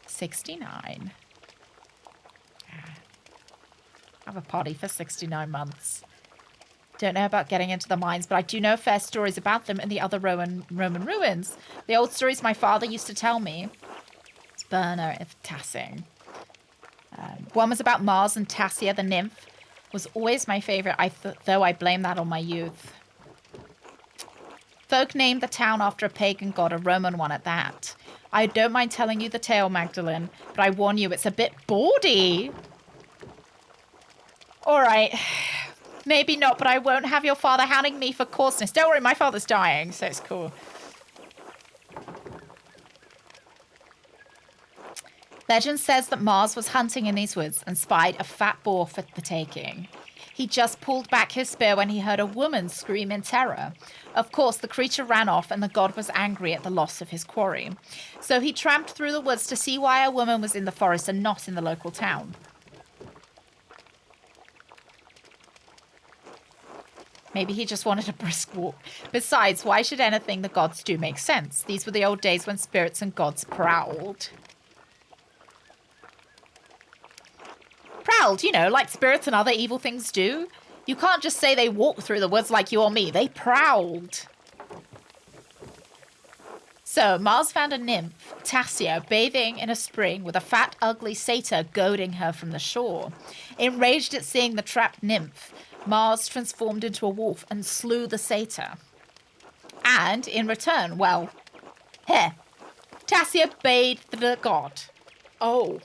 69. Have a party for 69 months. Don't know about getting into the mines, but I do know fair stories about them and the other Roman ruins. The old stories my father used to tell me. It's Berna of Tassing. One was about Mars and Tassia, the nymph. Was always my favorite, though I blame that on my youth. Folk named the town after a pagan god, a Roman one at that. I don't mind telling you the tale, Magdalene, but I warn you, it's a bit bawdy. All right. Maybe not, but I won't have your father hounding me for coarseness. Don't worry, my father's dying, so it's cool. Legend says that Mars was hunting in these woods and spied a fat boar for the taking. He just pulled back his spear when he heard a woman scream in terror. Of course, the creature ran off and the god was angry at the loss of his quarry. So he tramped through the woods to see why a woman was in the forest and not in the local town. Maybe he just wanted a brisk walk. Besides, why should anything the gods do make sense? These were the old days when spirits and gods prowled. Prowled, you know, like spirits and other evil things do. You can't just say they walked through the woods like you or me. They prowled. So, Mars found a nymph, Tassia, bathing in a spring with a fat, ugly satyr goading her from the shore. Enraged at seeing the trapped nymph, Mars transformed into a wolf and slew the satyr. And, in return, well, here, Tassia bathed the god. Oh.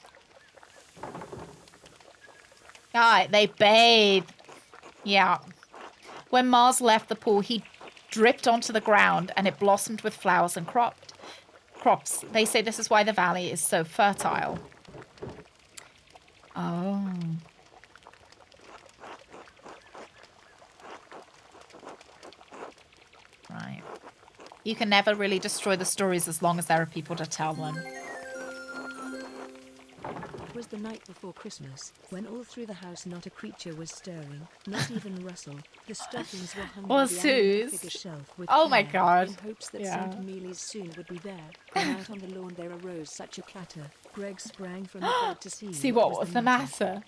Alright, they bathed. Yeah. When Mars left the pool, he dripped onto the ground and it blossomed with flowers and crops. They say this is why the valley is so fertile. Oh. Right. You can never really destroy the stories as long as there are people to tell them. It was the night before Christmas, when all through the house not a creature was stirring, not even rustle. The stockings were hung Or by the animal Suze. figure shelf with Oh my care, God. in hopes that Yeah. St. Amelie's soon would be there. And out on the lawn there arose such a clatter. Greg sprang from the bed to see what was the matter.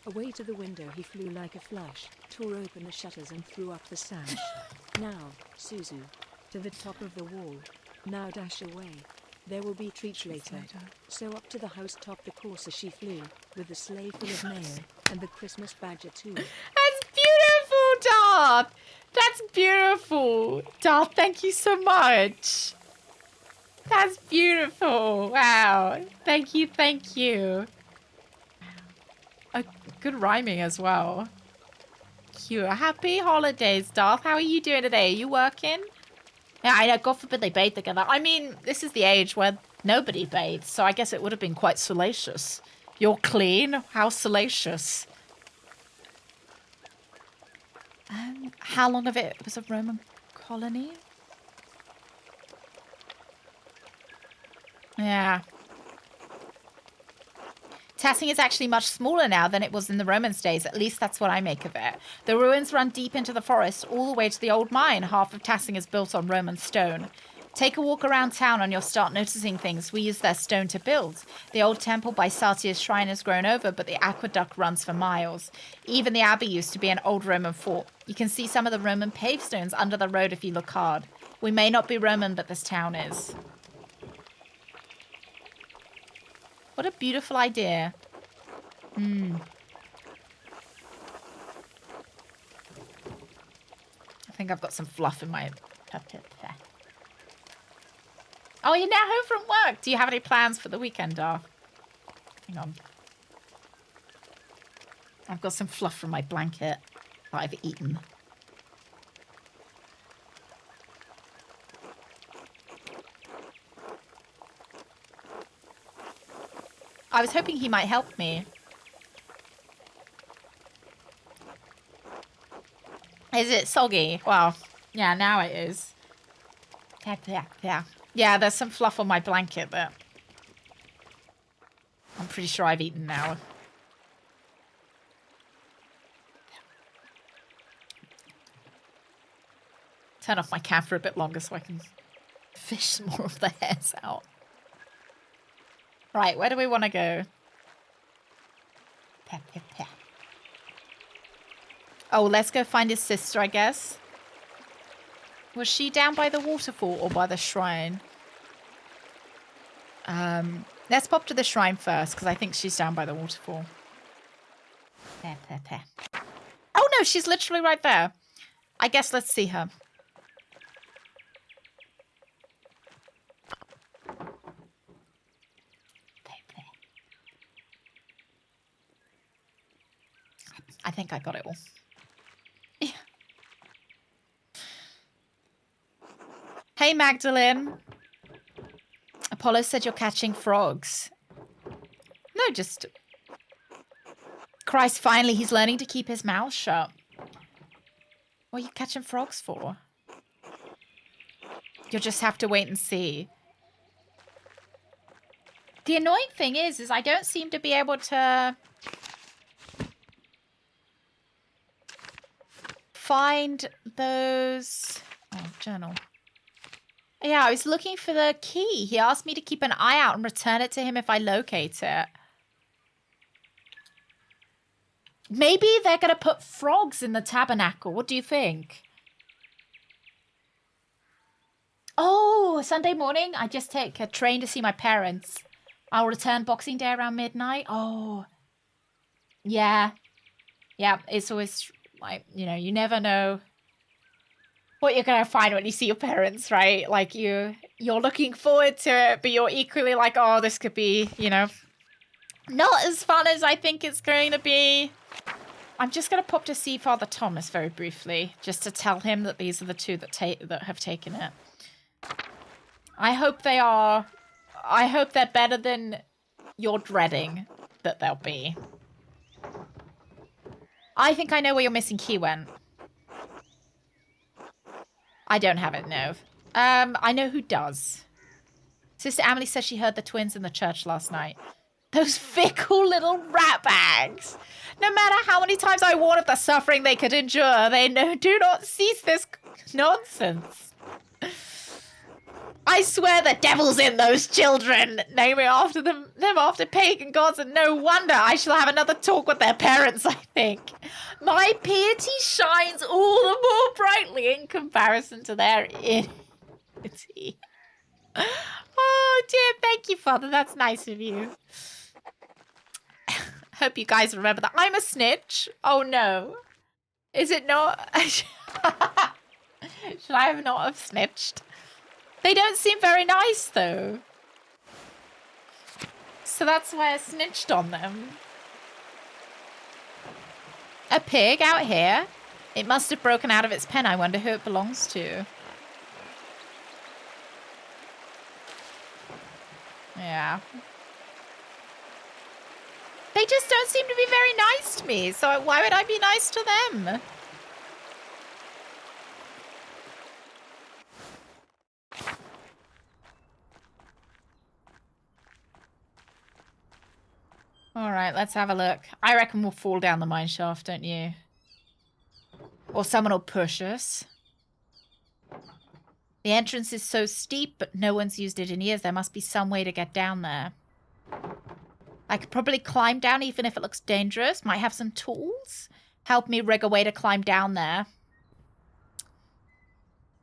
Away to the window he flew like a flash, tore open the shutters and threw up the sash. Now, Suzu. To the top of the wall. Now dash away. There will be treats later. So up to the housetop the courser she flew, with the sleigh full of mail, and the Christmas badger too. That's beautiful, Darth. That's beautiful. Darth, thank you so much. That's beautiful. Wow. Thank you, thank you. A Good rhyming as well. Cute. Happy holidays, Darth. How are you doing today? Are you working? Yeah, I know. God forbid they bathe together. I mean, this is the age where nobody bathes, so I guess it would have been quite salacious. You're clean? How salacious. How long of it was a Roman colony? Yeah. Tassing is actually much smaller now than it was in the Romans' days. At least that's what I make of it. The ruins run deep into the forest, all the way to the old mine. Half of Tassing is built on Roman stone. Take a walk around town and you'll start noticing things. We use their stone to build. The old temple by Satia's shrine has grown over, but the aqueduct runs for miles. Even the abbey used to be an old Roman fort. You can see some of the Roman pavestones under the road if you look hard. We may not be Roman, but this town is. What a beautiful idea. I think I've got some fluff in my... Oh, you're now home from work. Do you have any plans for the weekend, Darth? Hang on. I've got some fluff from my blanket that I've eaten. I was hoping he might help me. Is it soggy? Well, yeah, now it is. Yeah, there's some fluff on my blanket that I'm pretty sure I've eaten now. Turn off my cam for a bit longer so I can fish some more of the hairs out. Right, where do we want to go? Oh, let's go find his sister, I guess. Was she down by the waterfall or by the shrine? Let's pop to the shrine first, because I think she's down by the waterfall. Oh no, she's literally right there. I guess let's see her. I think I got it all. Yeah. Hey, Magdalene. Apollo said you're catching frogs. No, just... Christ, finally, he's learning to keep his mouth shut. What are you catching frogs for? You'll just have to wait and see. The annoying thing is I don't seem to be able to... find those... Oh, journal. Yeah, I was looking for the key. He asked me to keep an eye out and return it to him if I locate it. Maybe they're going to put frogs in the tabernacle. What do you think? Oh, Sunday morning, I just take a train to see my parents. I'll return Boxing Day around midnight. Oh, yeah. Yeah, it's always... like, you know, you never know what you're going to find when you see your parents, right? Like, you're looking forward to it, but you're equally like, oh, this could be, you know, not as fun as I think it's going to be. I'm just going to pop to see Father Thomas very briefly, just to tell him that these are the two that have taken it. I hope they are... I hope they're better than you're dreading that they'll be. I think I know where your missing key went. I don't have it, no. I know who does. Sister Emily says she heard the twins in the church last night. Those fickle little rat bags. No matter how many times I warn of the suffering they could endure, they do not cease this nonsense. I swear the devil's in those children, naming after them after pagan gods, and no wonder I shall have another talk with their parents, I think. My piety shines all the more brightly in comparison to their iniquity. Oh dear, thank you, Father, that's nice of you. Hope you guys remember that. I'm a snitch. Oh no. Is it not? Should I have not have snitched? They don't seem very nice, though. So that's why I snitched on them. A pig out here? It must have broken out of its pen. I wonder who it belongs to. Yeah. They just don't seem to be very nice to me, so why would I be nice to them? All right, let's have a look. I reckon we'll fall down the mine shaft, don't you? Or someone will push us. The entrance is so steep, but no one's used it in years. There must be some way to get down there. I could probably climb down even if it looks dangerous. Might have some tools. Help me rig a way to climb down there.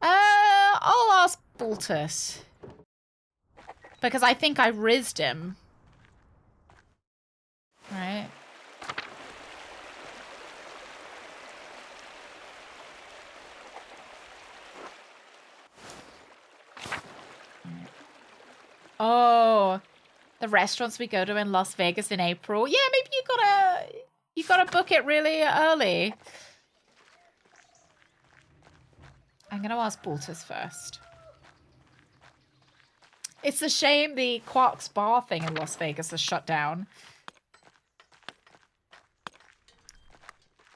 I'll ask Baltus. Because I think I rizzed him. Right. Oh, the restaurants we go to in Las Vegas in April. Yeah, maybe you gotta book it really early. I'm gonna ask Baltus first. It's a shame the Quark's bar thing in Las Vegas is shut down.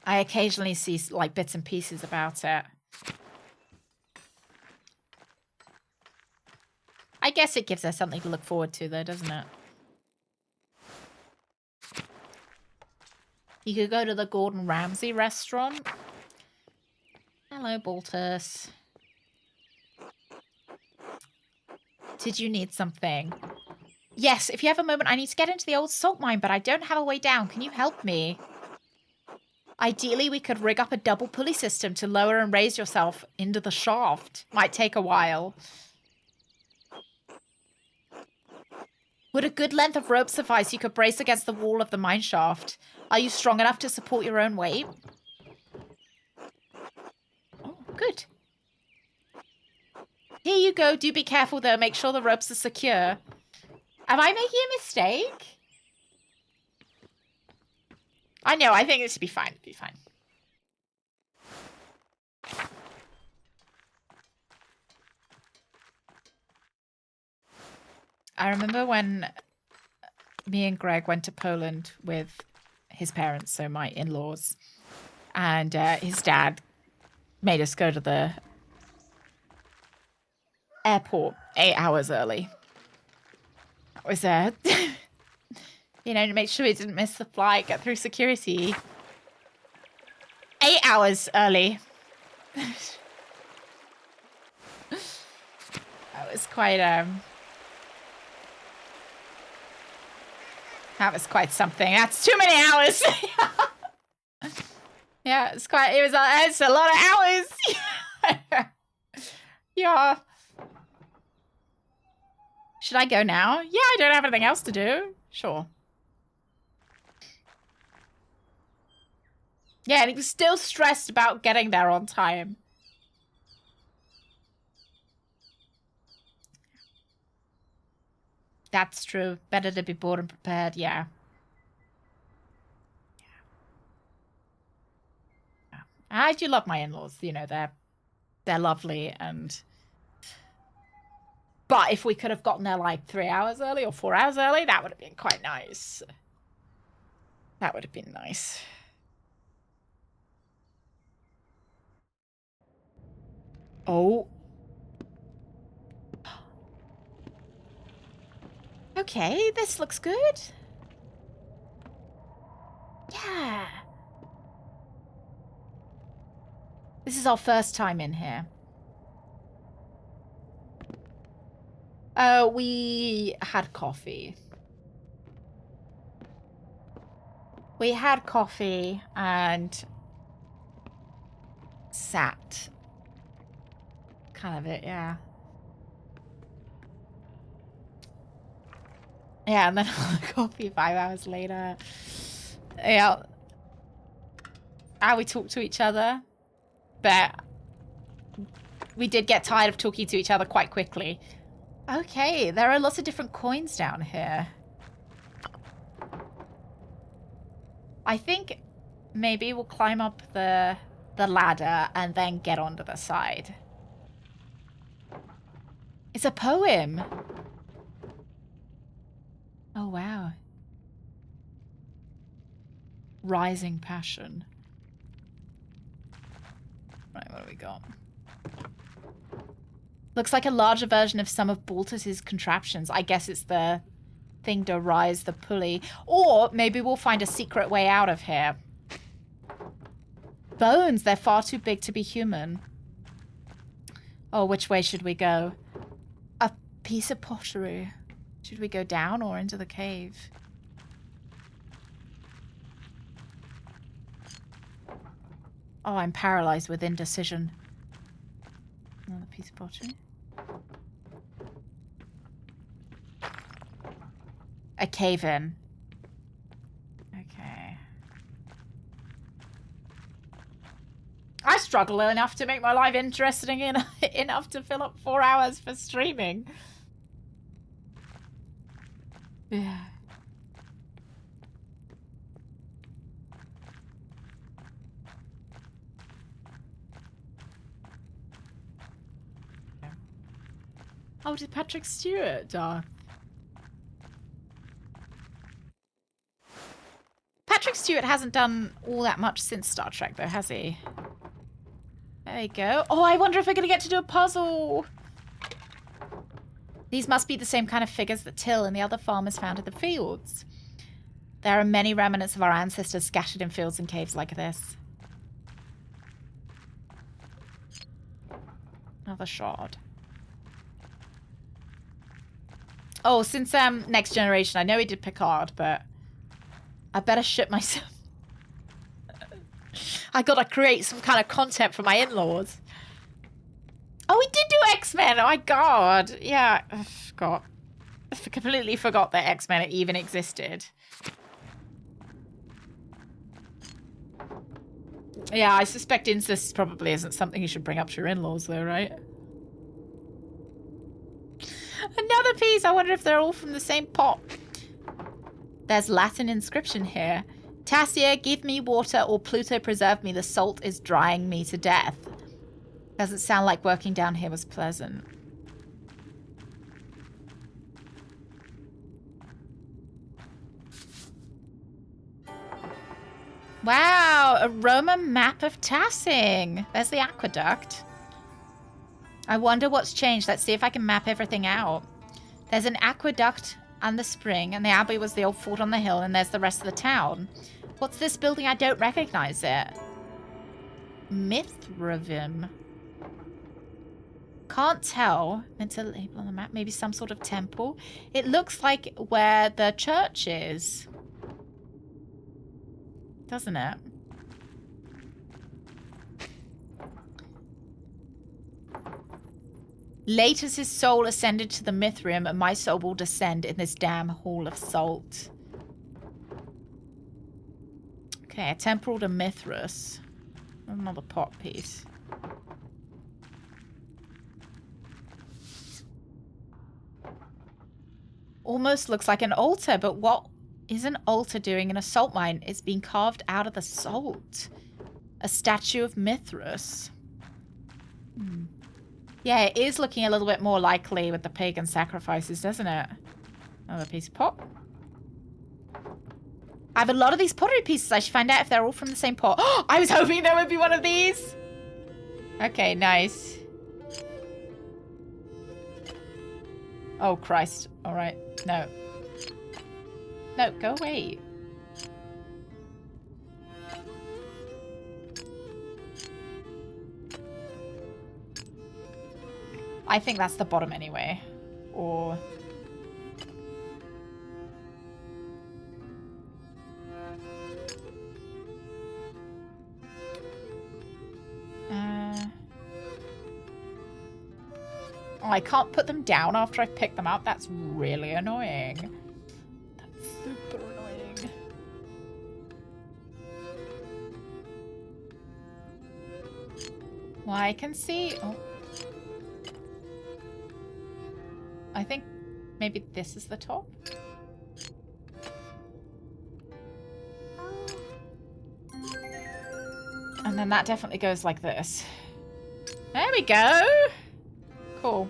I occasionally see like bits and pieces about it. I guess it gives us something to look forward to though, doesn't it? You could go to the Gordon Ramsay restaurant. Hello, Baltus. Did you need something? Yes, if you have a moment, I need to get into the old salt mine, but I don't have a way down. Can you help me? Ideally, we could rig up a double pulley system to lower and raise yourself into the shaft. Might take a while. Would a good length of rope suffice? You could brace against the wall of the mine shaft. Are you strong enough to support your own weight? Oh, good. Here you go. Do be careful, though. Make sure the ropes are secure. Am I making a mistake? I know. I think it should be fine. It'll be fine. I remember when me and Greg went to Poland with his parents, so my in-laws, and his dad made us go to the airport 8 hours early. That was, you know, to make sure we didn't miss the flight, get through security. 8 hours early. That was quite, that was quite something. That's too many hours. Yeah, it's a lot of hours. Yeah. Should I go now? Yeah, I don't have anything else to do. Sure. Yeah, and he was still stressed about getting there on time. That's true. Better to be bored and prepared, yeah. I do love my in-laws. You know, they're lovely and... But if we could have gotten there like 3 hours early or 4 hours early, that would have been quite nice. That would have been nice. Oh. Okay, this looks good. Yeah. This is our first time in here. We had coffee. We had coffee and sat. Kind of it, yeah. Yeah, and then coffee 5 hours later. Yeah. And we talked to each other. But we did get tired of talking to each other quite quickly. Okay, there are lots of different coins down here. I think maybe we'll climb up the ladder and then get onto the side. It's a poem. Oh, wow. Rising passion. Right, what do we got? Looks like a larger version of some of Baltus's contraptions. I guess it's the thing to rise the pulley. Or maybe we'll find a secret way out of here. Bones, they're far too big to be human. Oh, which way should we go? A piece of pottery. Should we go down or into the cave? Oh, I'm paralyzed with indecision. Another piece of pottery. A cave in. Okay. I struggle enough to make my life interesting enough to fill up 4 hours for streaming. Yeah. Oh, did Patrick Stewart die? Patrick Stewart hasn't done all that much since Star Trek, though, has he? There we go. Oh, I wonder if we're going to get to do a puzzle. These must be the same kind of figures that Till and the other farmers found in the fields. There are many remnants of our ancestors scattered in fields and caves like this. Another shard. Oh, since Next Generation, I know he did Picard, but I better shit myself. I gotta create some kind of content for my in-laws. Oh, we did do X-Men! Oh my god. Yeah, I forgot. I completely forgot that X-Men even existed. Yeah, I suspect incest probably isn't something you should bring up to your in-laws, though, right? Another piece! I wonder if they're all from the same pot. There's Latin inscription here. Tassia, give me water, or Pluto preserve me. The salt is drying me to death. Doesn't sound like working down here was pleasant. Wow, a Roman map of Tassing. There's the aqueduct. I wonder what's changed. Let's see if I can map everything out. There's an aqueduct and the spring, and the abbey was the old fort on the hill, and there's the rest of the town. What's this building? I don't recognize it. Mithravim. Can't tell. Meant to label on the map. Maybe some sort of temple. It looks like where the church is. Doesn't it? Late as his soul ascended to the Mithrim, and my soul will descend in this damn hall of salt. Okay, a temple to Mithras. Another pot piece. Almost looks like an altar, but what is an altar doing in a salt mine? It's been carved out of the salt. A statue of Mithras. Yeah, it is looking a little bit more likely with the pagan sacrifices, doesn't it? Another piece of pot. I have a lot of these pottery pieces. I should find out if they're all from the same pot. Oh, I was hoping there would be one of these. Okay, nice. Oh, Christ. All right. No. No, go away. I think that's the bottom anyway. Or... Oh, I can't put them down after I pick them up. That's really annoying. That's super annoying. Well, I can see... Oh. I think maybe this is the top. And then that definitely goes like this. There we go. Cool.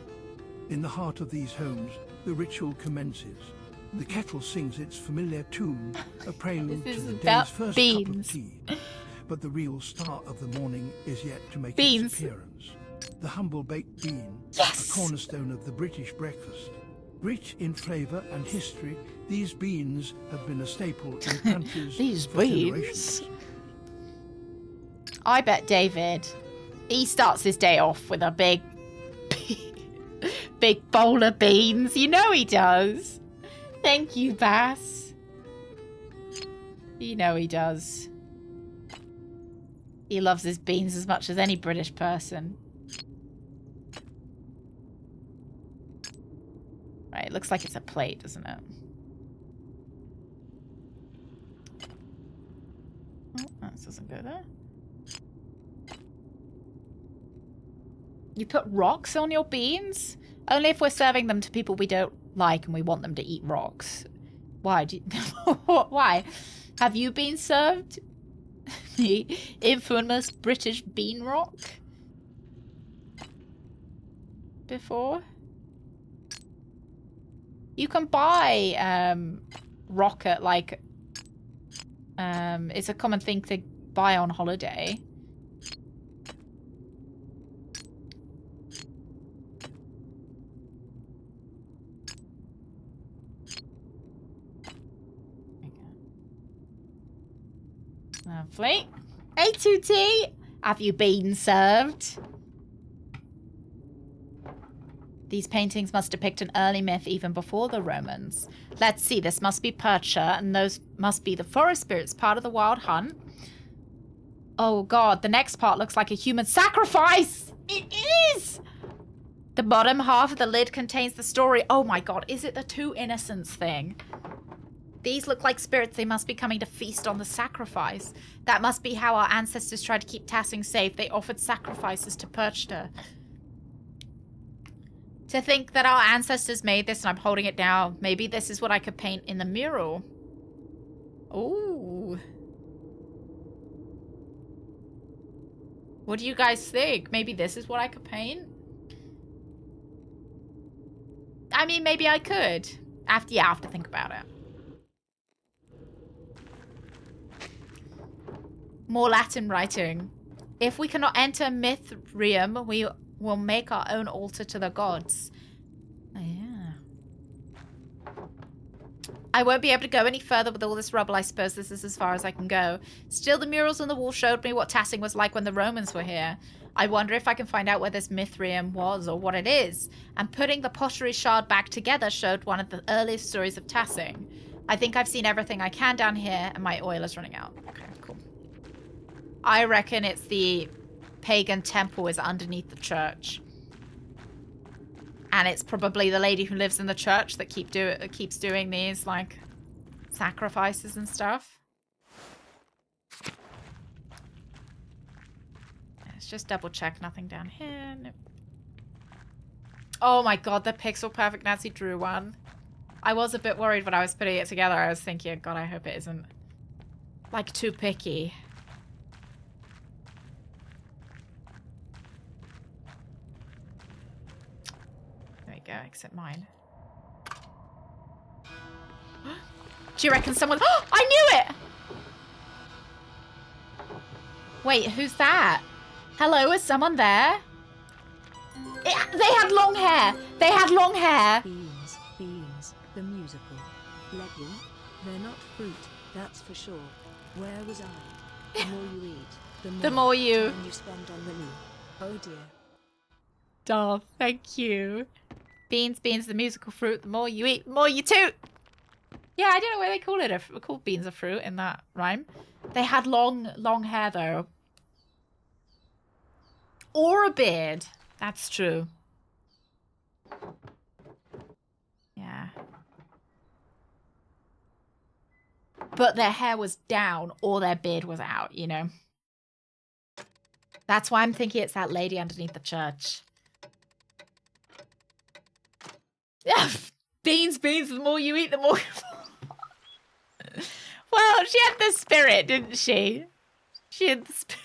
In the heart of these homes, the ritual commences. The kettle sings its familiar tune, a prelude This to is the about day's first beans. cup of tea. But the real star of the morning is yet to make Beans. its appearance. The humble baked bean, Yes! a cornerstone of the British breakfast. Rich in flavour and history, these beans have been a staple in countries These for beans? generations. I bet David, he starts his day off with a big bowl of beans. You know he does. Thank you, Bass. You know he does. He loves his beans as much as any British person. Right, it looks like it's a plate, doesn't it? Oh, that doesn't go there. You put rocks on your beans? Only if we're serving them to people we don't like and we want them to eat rocks. Why? Why? Have you been served the infamous British bean rock before? You can buy rock at like it's a common thing to buy on holiday. Lovely. A2T, have you been served? These paintings must depict an early myth even before the Romans. Let's see, this must be Percha, and those must be the forest spirits, part of the wild hunt. Oh god, the next part looks like a human sacrifice! It is! The bottom half of the lid contains the story. Oh my god, is it the two innocents thing? These look like spirits. They must be coming to feast on the sacrifice. That must be how our ancestors tried to keep Tassing safe. They offered sacrifices to Perchta. To think that our ancestors made this and I'm holding it now. Maybe this is what I could paint in the mural. Ooh. What do you guys think? Maybe this is what I could paint? I mean, maybe I could. I have to think about it. More Latin writing. If we cannot enter Mithrium, we will make our own altar to the gods. Oh, yeah. I won't be able to go any further with all this rubble. I suppose this is as far as I can go. Still, the murals on the wall showed me what Tassing was like when the Romans were here. I wonder if I can find out where this Mithrium was or what it is. And putting the pottery shard back together showed one of the earliest stories of Tassing. I think I've seen everything I can down here and my oil is running out. Okay, cool. I reckon it's the pagan temple is underneath the church. And it's probably the lady who lives in the church that keeps doing these, like, sacrifices and stuff. Let's just double check nothing down here. Nope. Oh my god, the pixel perfect Nancy Drew one. I was a bit worried when I was putting it together. I was thinking, god, I hope it isn't, like, too picky. Go, except mine. Do you reckon someone... Oh, I knew it! Wait, who's that? Hello, is someone there? They had long hair! They had long hair! Beans, the musical. Legend, they're not fruit, that's for sure. Where was I? The more you eat, the more you... time you spend on the loo. Oh dear. Oh, thank you. Beans, the musical fruit. The more you eat, the more you toot. Yeah, I don't know why they call it call beans a fruit in that rhyme. They had long hair though. Or a beard. That's true. Yeah. But their hair was down or their beard was out, you know. That's why I'm thinking it's that lady underneath the church. Yeah, beans, the more you eat, the more... Well, she had the spirit, didn't she? She had the spirit.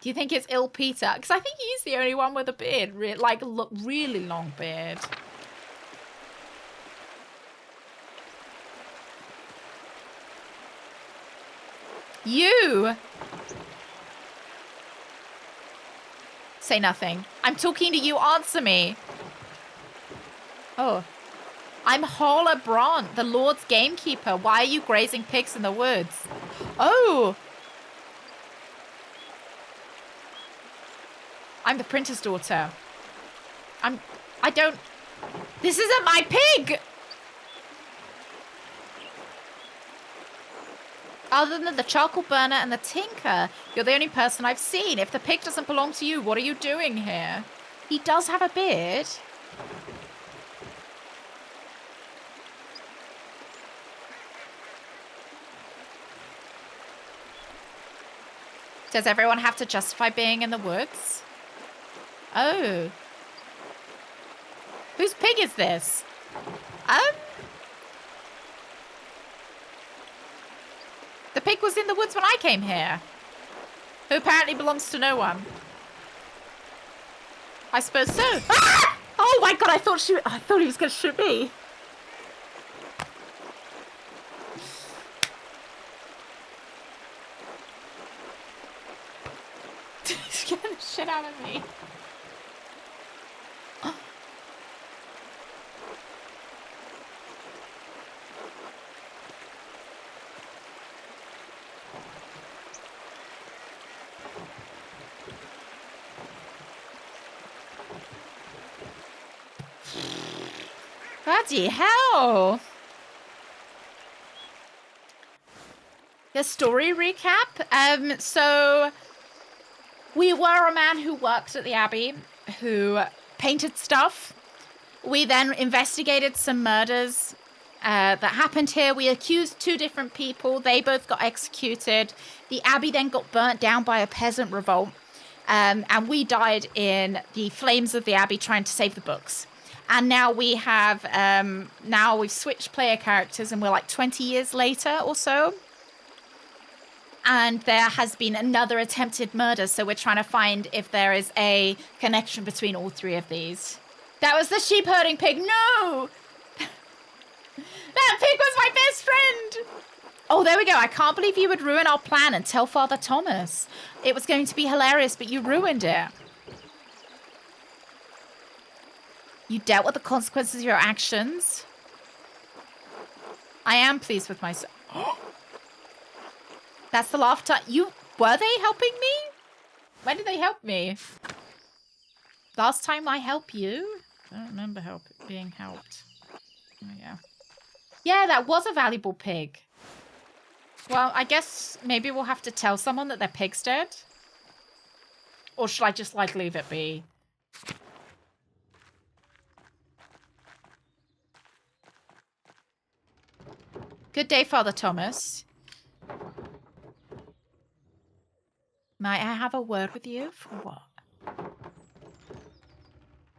Do you think it's Il Peter? Because I think he's the only one with a beard. Like, really long beard. You! Say nothing. I'm talking to you. Answer me. Oh. I'm Hola Bront, the Lord's gamekeeper. Why are you grazing pigs in the woods? Oh! I'm the printer's daughter. I don't... This isn't my pig! Other than the charcoal burner and the tinker, you're the only person I've seen. If the pig doesn't belong to you, what are you doing here? He does have a beard. Does everyone have to justify being in the woods? Oh. Whose pig is this? The pig was in the woods when I came here. Who apparently belongs to no one. I suppose so. Ah! Oh my god, I thought he was going to shoot me. He's getting the shit out of me. Bloody hell! The story recap. So we were a man who worked at the Abbey, who painted stuff. We then investigated some murders that happened here. We accused 2 different people. They both got executed. The Abbey then got burnt down by a peasant revolt. And we died in the flames of the Abbey trying to save the books. And now we have, now we've switched player characters and we're like 20 years later or so. And there has been another attempted murder. So we're trying to find if there is a connection between all 3 of these. That was the sheep herding pig. No! That pig was my best friend. Oh, there we go. I can't believe you would ruin our plan and tell Father Thomas. It was going to be hilarious, but you ruined it. You dealt with the consequences of your actions. I am pleased with myself. That's the laughter. Were they helping me? When did they help me? Last time I helped you? I don't remember being helped. Oh, yeah. Yeah, that was a valuable pig. Well, I guess maybe we'll have to tell someone that their pig's dead. Or should I just, like, leave it be? Good day, Father Thomas. Might I have a word with you? For what?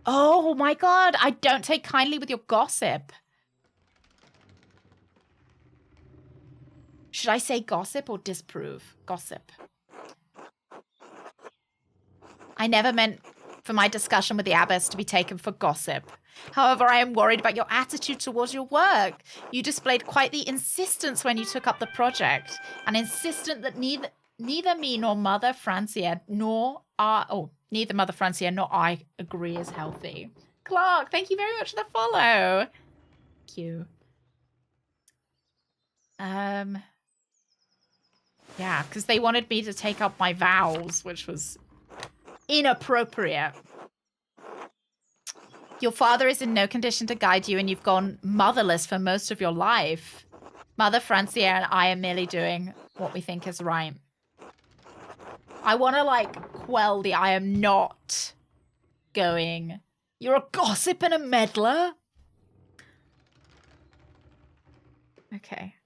Oh my god, I don't take kindly with your gossip. Should I say gossip or disprove? Gossip. I never meant for my discussion with the abbess to be taken for gossip. However, I am worried about your attitude towards your work. You displayed quite the insistence when you took up the project. An insistence that neither me nor Mother Francia neither Mother Francia nor I agree is healthy. Clark, thank you very much for the follow. Thank you. Yeah, because they wanted me to take up my vows, which was inappropriate. Your father is in no condition to guide you, and you've gone motherless for most of your life. Mother Francia and I are merely doing what we think is right. I want to, like, quell the I am not going, you're a gossip and a meddler. Okay.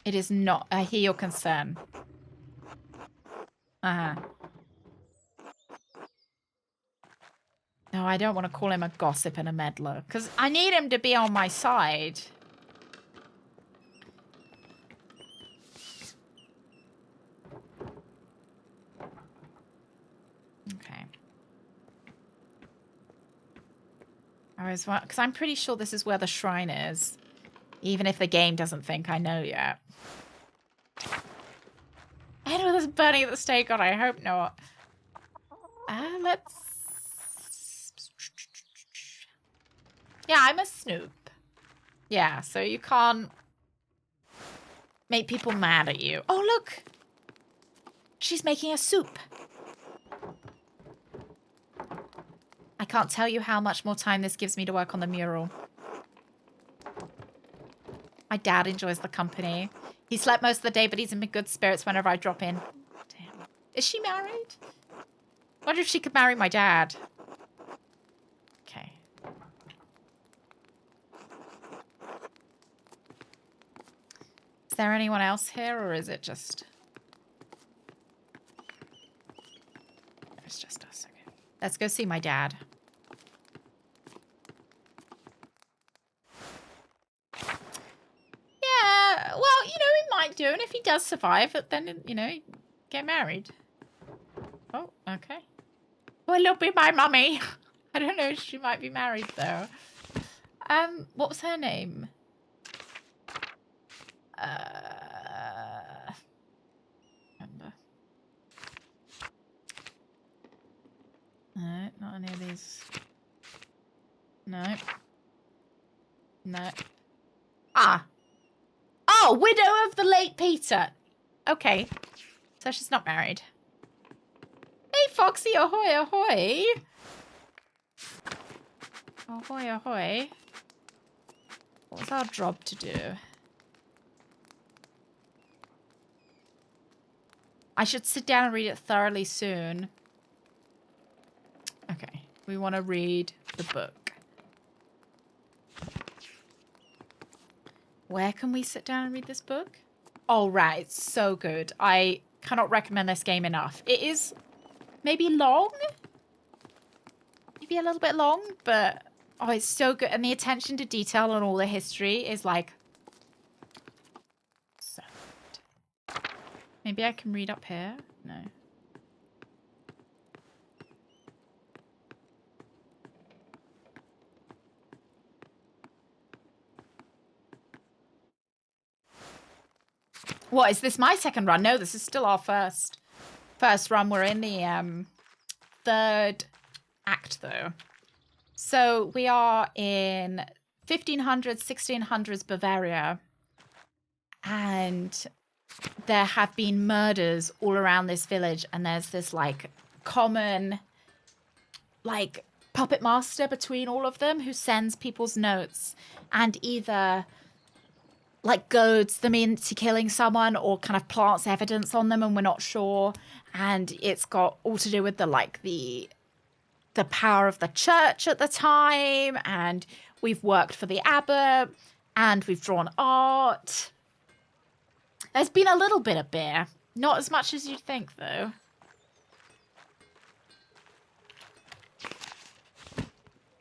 It is not. I hear your concern. Uh-huh. No, I don't want to call him a gossip and a meddler, because I need him to be on my side. I was, because I'm pretty sure this is where the shrine is. Even if the game doesn't think I know yet. Edward is burning at the stake on. I hope not. Let's... Yeah, I'm a snoop. Yeah, so you can't make people mad at you. Oh, look! She's making a soup. I can't tell you how much more time this gives me to work on the mural. My dad enjoys the company. He slept most of the day, but he's in good spirits whenever I drop in. Damn. Is she married? I wonder if she could marry my dad. Okay. Is there anyone else here, or is it just... It's just us. Okay. Let's go see my dad. Yeah, well, you know, he might do, and if he does survive, then, you know, get married. Oh, okay. Well, look, be my mummy. I don't know if she might be married, though. What was her name? Remember. No, not any of these. No. No. Ah. Oh, widow of the late Peter. Okay. So she's not married. Hey, Foxy, ahoy, ahoy. Ahoy, ahoy. What was our job to do? I should sit down and read it thoroughly soon. Okay. We want to read the book. Where can we sit down and read this book? Oh, right. It's so good. I cannot recommend this game enough. It is maybe long. Maybe a little bit long, but oh, it's so good. And the attention to detail and all the history is like so good. Maybe I can read up here? No. What, is this my second run? No, this is still our first run. We're in the third act, though. So we are in 1500s, 1600s Bavaria. And there have been murders all around this village. And there's this, like, common, like, puppet master between all of them who sends people's notes and either... like goads them into killing someone or kind of plants evidence on them and we're not sure. And it's got all to do with the power of the church at the time. And we've worked for the abbot and we've drawn art. There's been a little bit of beer. Not as much as you'd think, though.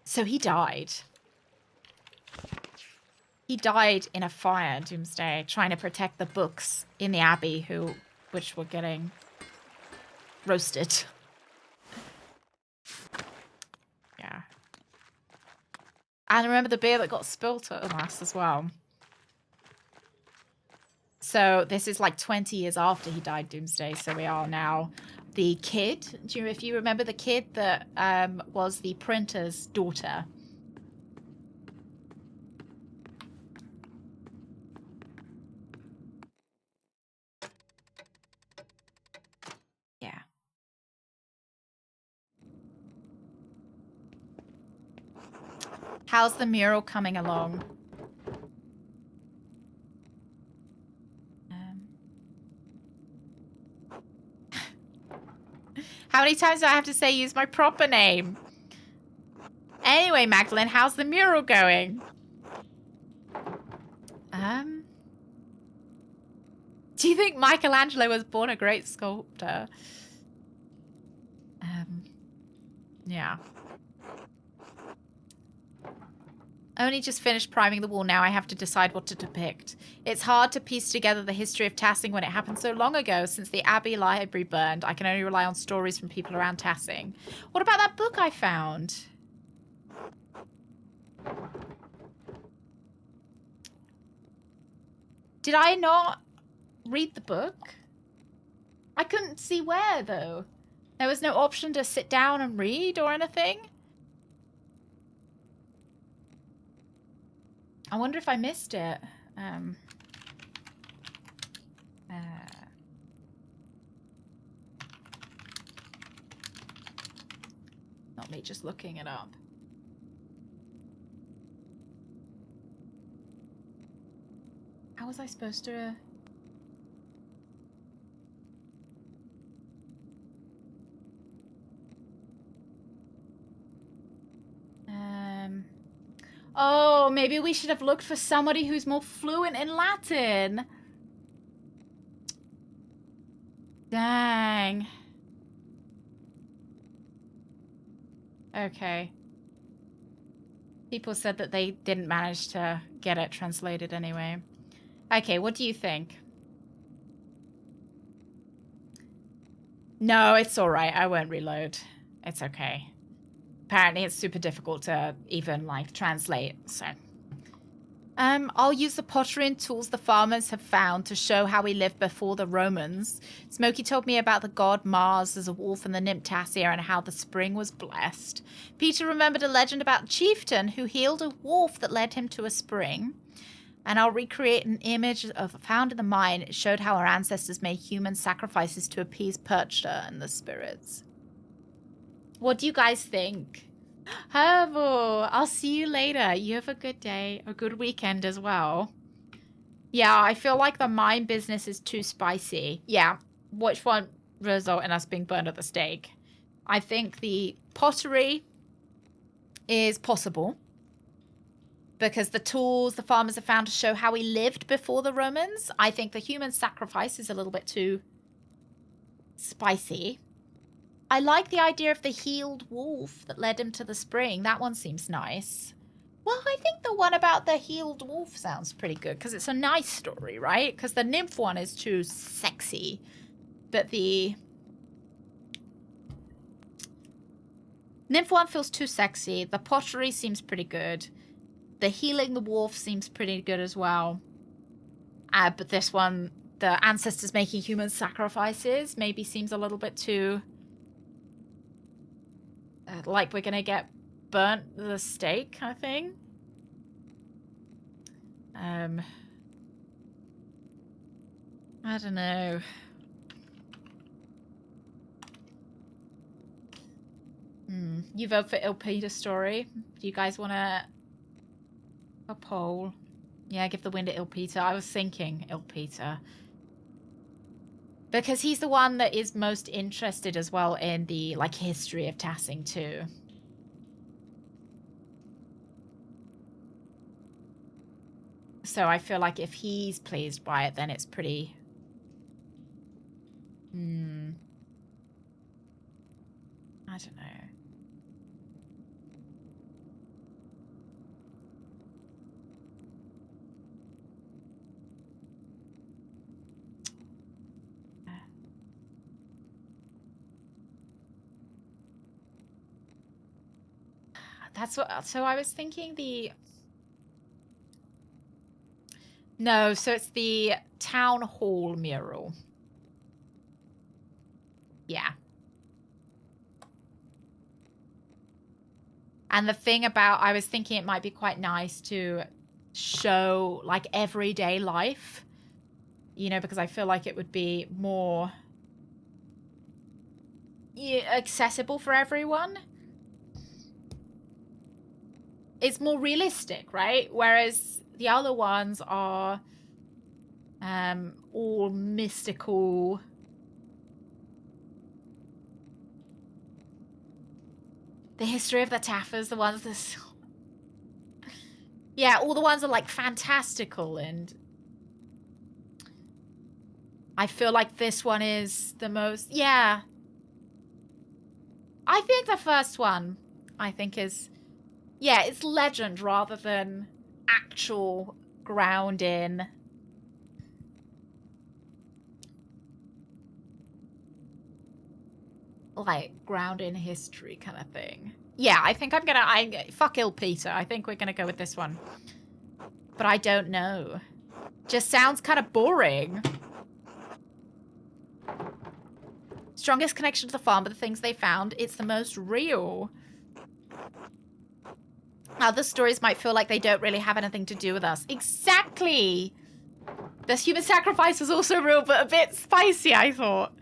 So he died. He died in a fire, Doomsday, trying to protect the books in the abbey, which were getting roasted. Yeah. And remember the beer that got spilt at us as well. So this is like 20 years after he died, Doomsday. So we are now the kid. If you remember the kid that was the printer's daughter. Yeah. How's the mural coming along? How many times do I have to say use my proper name? Anyway, Magdalene, how's the mural going? Do you think Michelangelo was born a great sculptor? Yeah. Only just finished priming the wall now. I have to decide what to depict. It's hard to piece together the history of Tassing when it happened so long ago. Since the Abbey Library burned, I can only rely on stories from people around Tassing. What about that book I found? Did I not read the book? I couldn't see where, though. There was no option to sit down and read or anything. I wonder if I missed it. Not me just looking it up. How was I supposed to... Oh, maybe we should have looked for somebody who's more fluent in Latin. Dang. Okay. People said that they didn't manage to get it translated anyway. Okay, what do you think? No, it's alright. I won't reload. It's okay. Apparently it's super difficult to even, like, translate, so... I'll use the pottery and tools the farmers have found to show how we lived before the Romans. Smokey told me about the god Mars as a wolf and the nymph Tassia and how the spring was blessed. Peter remembered a legend about a chieftain who healed a wolf that led him to a spring. And I'll recreate an image found in the mine. It showed how our ancestors made human sacrifices to appease Perchta and the spirits. What do you guys think? Herbal, I'll see you later. You have a good day, a good weekend as well. Yeah, I feel like the mine business is too spicy. Yeah, which won't result in us being burned at the stake. I think the pottery is possible because the tools the farmers have found to show how we lived before the Romans. I think the human sacrifice is a little bit too spicy. I like the idea of the healed wolf that led him to the spring. That one seems nice. Well, I think the one about the healed wolf sounds pretty good because it's a nice story, right? Because the nymph one is too sexy. But the nymph one feels too sexy. The pottery seems pretty good. The healing the wolf seems pretty good as well. But this one, the ancestors making human sacrifices, maybe seems a little bit too... like we're gonna get burnt at the stake, I think. I don't know. You vote for Il Peter story. Do you guys want a poll? Yeah, give the win to Il Peter. I was thinking Il Peter. Because he's the one that is most interested as well in the, like, history of Tassing too. So I feel like if he's pleased by it, then it's pretty... I don't know. That's what... So I was thinking the... No, so it's the town hall mural. Yeah. And the thing about... I was thinking it might be quite nice to show, like, everyday life. You know, because I feel like it would be more... accessible for everyone. It's more realistic, right? Whereas the other ones are all mystical. The history of the Taffers, the ones that... Yeah, all the ones are like fantastical, and I feel like this one is the most... Yeah. I think the first one, I think is... Yeah, it's legend rather than actual ground in. like ground in history kind of thing. Yeah, I think fuck Il Peter. I think we're gonna go with this one. But I don't know. Just sounds kind of boring. Strongest connection to the farm, but the things they found, it's the most real. Other stories might feel like they don't really have anything to do with us. Exactly! This human sacrifice is also real, but a bit spicy, I thought.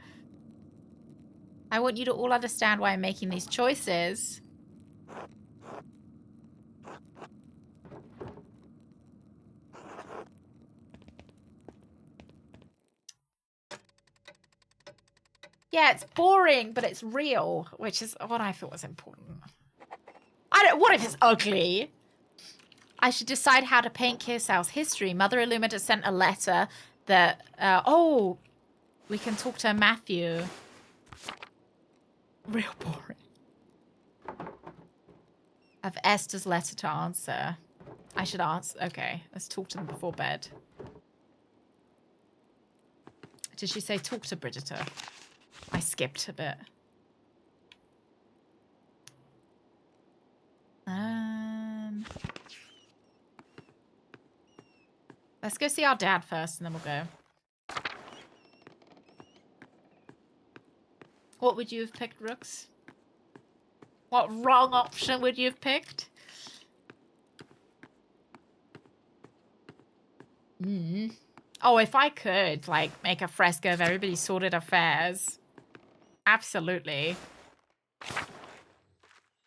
I want you to all understand why I'm making these choices. Yeah, it's boring, but it's real, which is what I thought was important. What if it's ugly? I should decide how to paint Kirsau's history. Mother Illumina sent a letter that, oh, we can talk to Matthew. Real boring. Of Esther's letter to answer. I should answer. Okay, let's talk to them before bed. Did she say talk to Bridgerton? I skipped a bit. Let's go see our dad first, and then we'll go. What would you have picked, Rooks? What wrong option would you have picked? Oh, if I could, like, make a fresco of everybody's sordid affairs. Absolutely.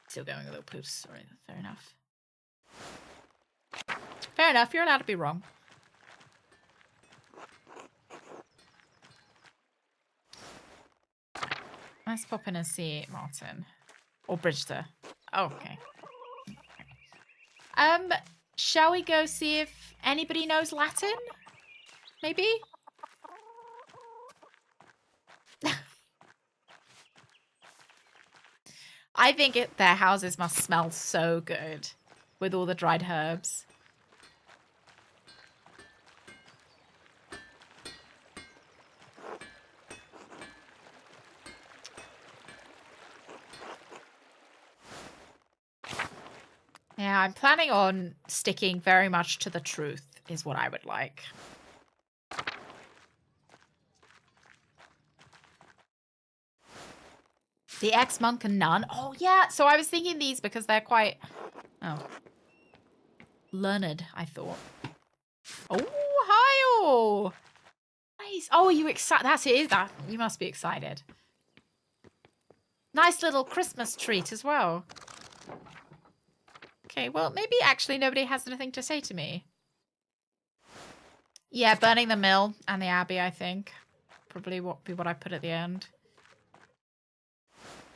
Still going a little post. Sorry, fair enough. Fair enough, you're allowed to be wrong. Let's pop in and see Martin. Or Bridger. Oh, okay. Shall we go see if anybody knows Latin? Maybe? I think their houses must smell so good with all the dried herbs. Yeah, I'm planning on sticking very much to the truth, is what I would like. The ex-monk and nun. Oh, yeah. So I was thinking these because they're quite... Oh. Learned, I thought. Oh, hi all. Nice. Oh, are you excited? That's it. That you must be excited. Nice little Christmas treat as well. Okay, well, maybe actually nobody has anything to say to me. Yeah, burning the mill and the abbey, I think. Probably be what I put at the end.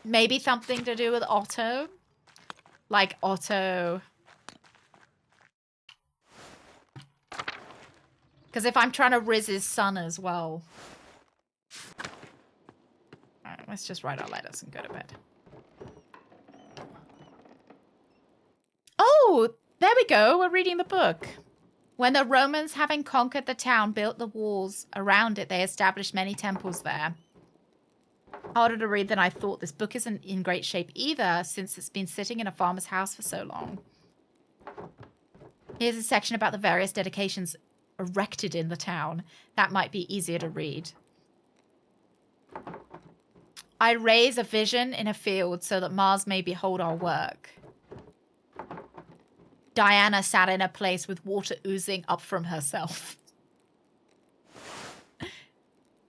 Maybe something to do with Otto. Like Otto. Because if I'm trying to riz his son as well. Alright, let's just write our letters and go to bed. Oh, there we go. We're reading the book. When the Romans, having conquered the town, built the walls around it, they established many temples there. Harder to read than I thought. This book isn't in great shape either, since it's been sitting in a farmer's house for so long. Here's a section about the various dedications erected in the town. That might be easier to read. I raise a vision in a field so that Mars may behold our work. Diana sat in a place with water oozing up from herself.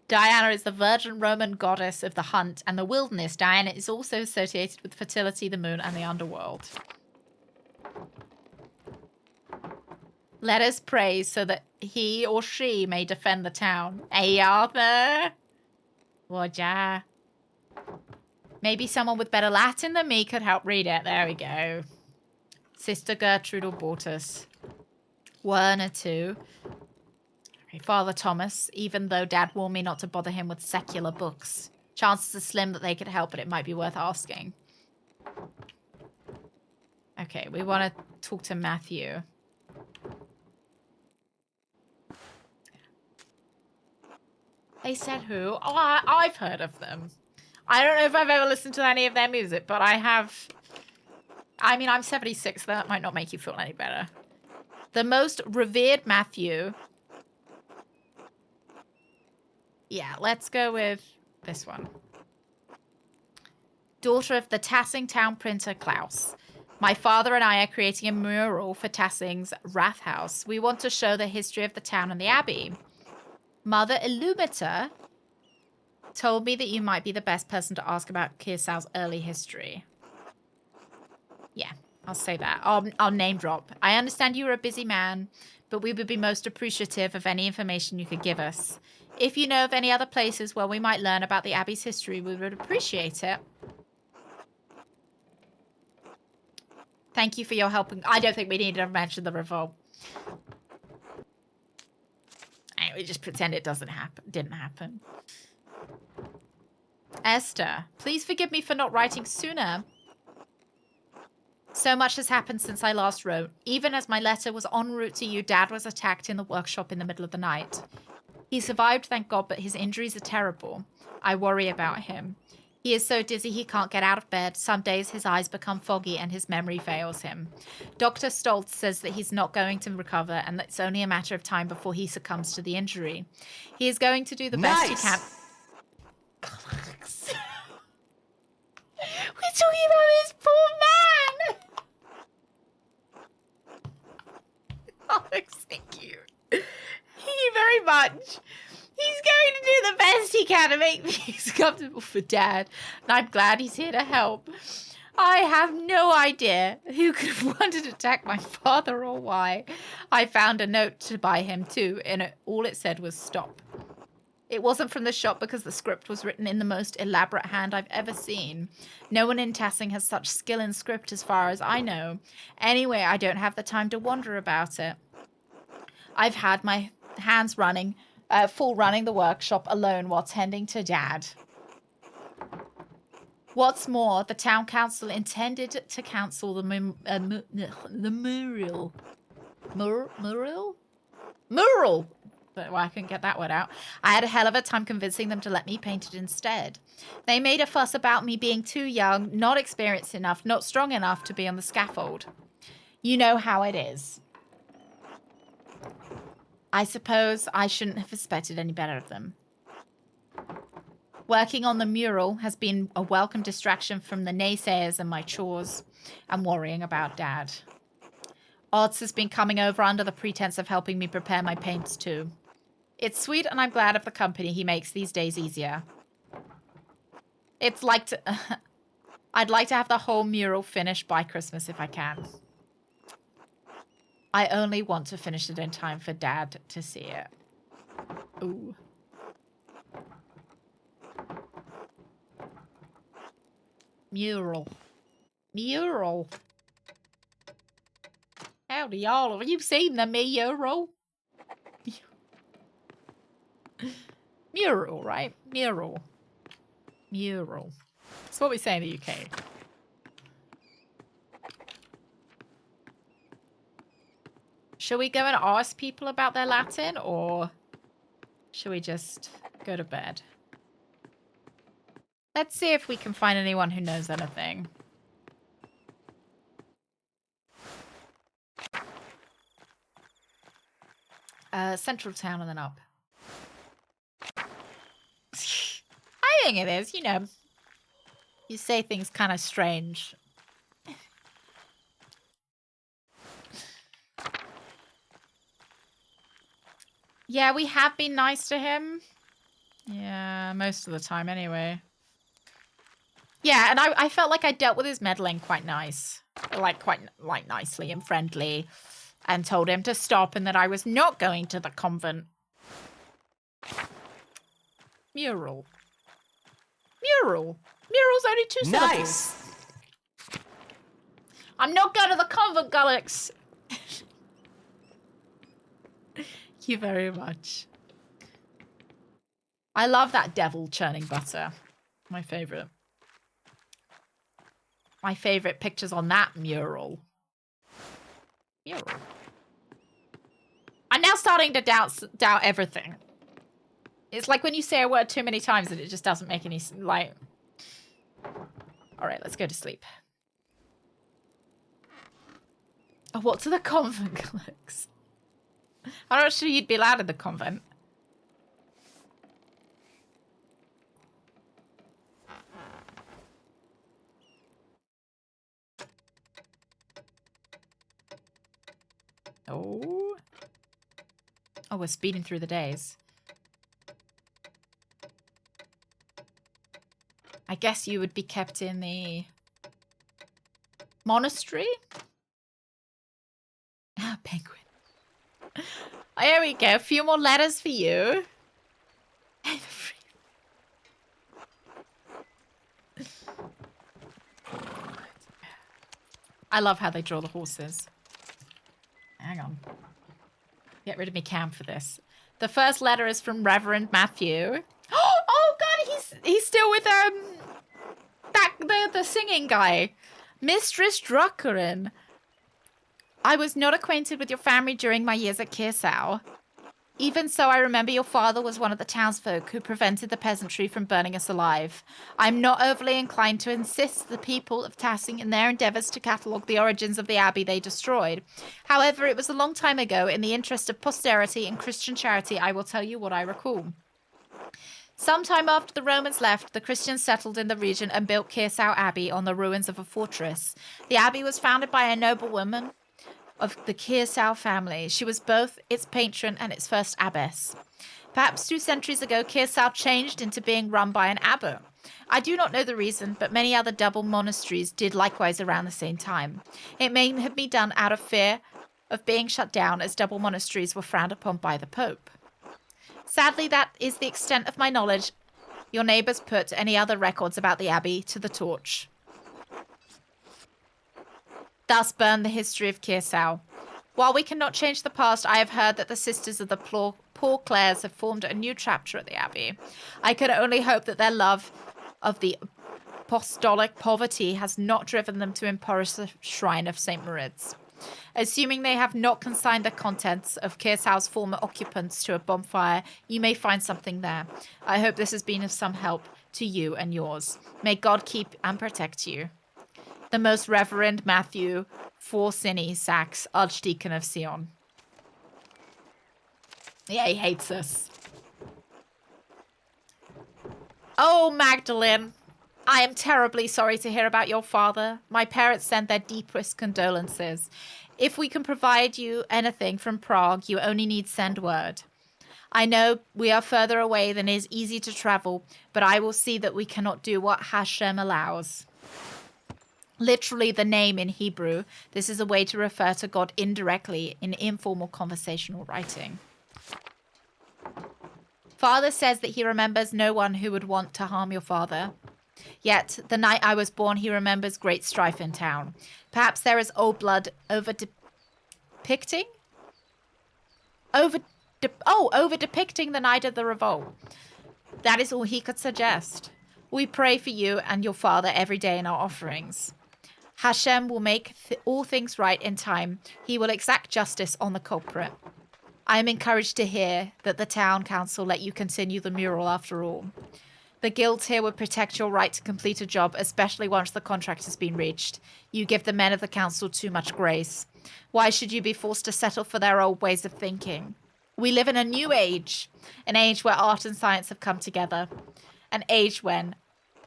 Diana is the virgin Roman goddess of the hunt and the wilderness. Diana is also associated with fertility, the moon, and the underworld. Let us pray so that he or she may defend the town. Hey, Arthur. Roger. Maybe someone with better Latin than me could help read it. There we go. Sister Gertrude or Bortus. Werner too. Okay, Father Thomas, even though Dad warned me not to bother him with secular books. Chances are slim that they could help, but it might be worth asking. Okay, we want to talk to Matthew. They said who? Oh, I've heard of them. I don't know if I've ever listened to any of their music, but I have. I mean, I'm 76, so that might not make you feel any better. The most revered Matthew. Yeah, let's go with this one. Daughter of the Tassing town printer Klaus. My father and I are creating a mural for Tassing's Rathaus. We want to show the history of the town and the abbey. Mother Illumita told me that you might be the best person to ask about Kearsau's early history. Yeah, I'll say that. I'll name drop. I understand you are a busy man, but we would be most appreciative of any information you could give us. If you know of any other places where we might learn about the abbey's history, we would appreciate it. Thank you for your help. I don't think we need to mention the revolt. We just pretend it didn't happen. Esther, please forgive me for not writing sooner. So much has happened since I last wrote. Even as my letter was en route to you, Dad was attacked in the workshop in the middle of the night. He survived, thank God, but his injuries are terrible. I worry about him. He is so dizzy he can't get out of bed. Some days his eyes become foggy and his memory fails him. Dr. Stoltz says that he's not going to recover and that it's only a matter of time before he succumbs to the injury. He is going to do the best he can. We're talking about this poor man! Alex, thank you. Thank you very much. He's going to do the best he can to make things comfortable for Dad, and I'm glad he's here to help. I have no idea who could have wanted to attack my father or why. I found a note to buy him too, and all it said was stop. It wasn't from the shop because the script was written in the most elaborate hand I've ever seen. No one in Tassing has such skill in script as far as I know. Anyway, I don't have the time to wonder about it. I've had my hands running the workshop alone while tending to Dad. What's more, the town council intended to cancel the mural. Mural! Well, I couldn't get that word out. I had a hell of a time convincing them to let me paint it instead. They made a fuss about me being too young, not experienced enough, not strong enough to be on the scaffold. You know how it is. I suppose I shouldn't have expected any better of them. Working on the mural has been a welcome distraction from the naysayers and my chores and worrying about Dad. Odds has been coming over under the pretense of helping me prepare my paints too. It's sweet and I'm glad of the company he makes these days easier. It's like to... I'd like to have the whole mural finished by Christmas if I can. I only want to finish it in time for Dad to see it. Ooh. Mural. Mural. Howdy, y'all. Have you seen the mural? Mural, right? Mural. Mural. That's what we say in the UK. Shall we go and ask people about their Latin, or should we just go to bed? Let's see if we can find anyone who knows anything. Central town and then up. I think it is, you know. You say things kind of strange. Yeah, we have been nice to him. Yeah, most of the time anyway. Yeah, and I felt like I dealt with his meddling quite nice. Quite nicely and friendly. And told him to stop and that I was not going to the convent. Mural. Mural. Mural's only 2 syllables. Nice. I'm not going to the convent, Gullix. Thank you very much. I love that devil churning butter. My favourite. My favourite pictures on that mural. Mural. I'm now starting to doubt everything. It's like when you say a word too many times and it just doesn't make any, like, All right, let's go to sleep. Oh, what do the convent clerks? I'm not sure you'd be allowed in the convent. Oh. Oh, we're speeding through the days. I guess you would be kept in the monastery? Ah, penguin. Oh, here we go. A few more letters for you. I love how they draw the horses. Hang on. Get rid of me cam for this. The first letter is from Reverend Matthew. Oh god, he's still with the singing guy. Mistress Druckerin. I was not acquainted with your family during my years at Kirsau. Even so, I remember your father was one of the townsfolk who prevented the peasantry from burning us alive. I'm not overly inclined to insist the people of Tassing in their endeavours to catalogue the origins of the abbey they destroyed. However, it was a long time ago. In the interest of posterity and Christian charity, I will tell you what I recall. Sometime after the Romans left, the Christians settled in the region and built Kirsau Abbey on the ruins of a fortress. The abbey was founded by a noblewoman of the Kirsau family. She was both its patron and its first abbess. Perhaps 2 centuries ago, Kirsau changed into being run by an abbot. I do not know the reason, but many other double monasteries did likewise around the same time. It may have been done out of fear of being shut down, as double monasteries were frowned upon by the Pope. Sadly, that is the extent of my knowledge. Your neighbours put any other records about the abbey to the torch. Thus burned the history of Kirsau. While we cannot change the past, I have heard that the sisters of the Poor Clares have formed a new chapter at the abbey. I can only hope that their love of the apostolic poverty has not driven them to impoverish the shrine of St. Moritz. Assuming they have not consigned the contents of Kirsau's former occupants to a bonfire, you may find something there. I hope this has been of some help to you and yours. May God keep and protect you. The Most Reverend Matthew Forcini Sachs, Archdeacon of Sion. Yeah, he hates us. Oh, Magdalene, I am terribly sorry to hear about your father. My parents send their deepest condolences. If we can provide you anything from Prague, you only need send word. I know we are further away than is easy to travel, but I will see that we cannot do what Hashem allows. Literally the name in Hebrew, this is a way to refer to God indirectly in informal conversational writing. Father says that he remembers no one who would want to harm your father. Yet, the night I was born, he remembers great strife in town. Perhaps there is old blood over depicting the night of the revolt. That is all he could suggest. We pray for you and your father every day in our offerings. Hashem will make all things right in time. He will exact justice on the culprit. I am encouraged to hear that the town council let you continue the mural after all. The guilds here would protect your right to complete a job, especially once the contract has been reached. You give the men of the council too much grace. Why should you be forced to settle for their old ways of thinking? We live in a new age, an age where art and science have come together, an age when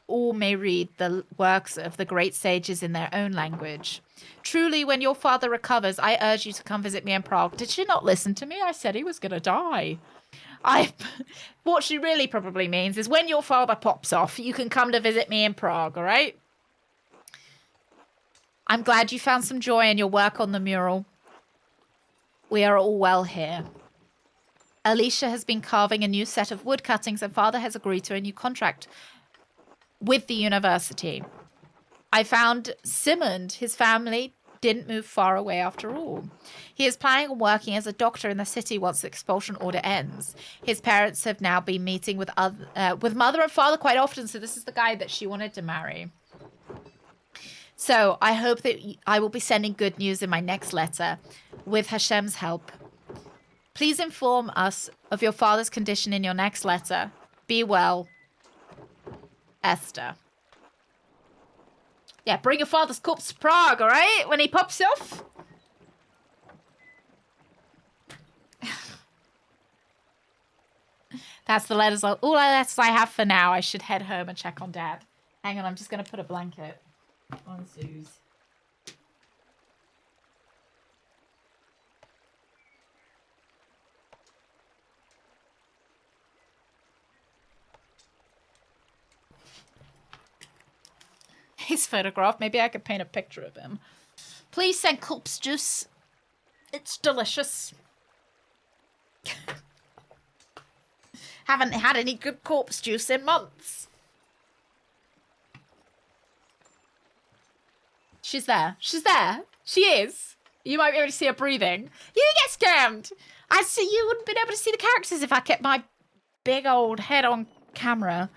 all may read the works of the great sages in their own language. Truly, when your father recovers, I urge you to come visit me in Prague. Did she not listen to me? I said he was going to die. What she really probably means is when your father pops off, you can come to visit me in Prague, all right? I'm glad you found some joy in your work on the mural. We are all well here. Alicia has been carving a new set of wood cuttings and father has agreed to a new contract with the university. I found Simond, his family, didn't move far away after all. He is planning on working as a doctor in the city once the expulsion order ends. His parents have now been meeting with mother and father quite often, so this is the guy that she wanted to marry. So I hope that I will be sending good news in my next letter with Hashem's help. Please inform us of your father's condition in your next letter. Be well. Esther. Yeah, bring your father's corpse to Prague, all right? When he pops off. That's the letters. All the letters I have for now. I should head home and check on Dad. Hang on, I'm just going to put a blanket on Suze. His photograph. Maybe I could paint a picture of him. Please send corpse juice. It's delicious. Haven't had any good corpse juice in months. She's there. She's there. She is. You might be able to see her breathing. You get scammed. I see. You wouldn't been able to see the characters if I kept my big old head on camera.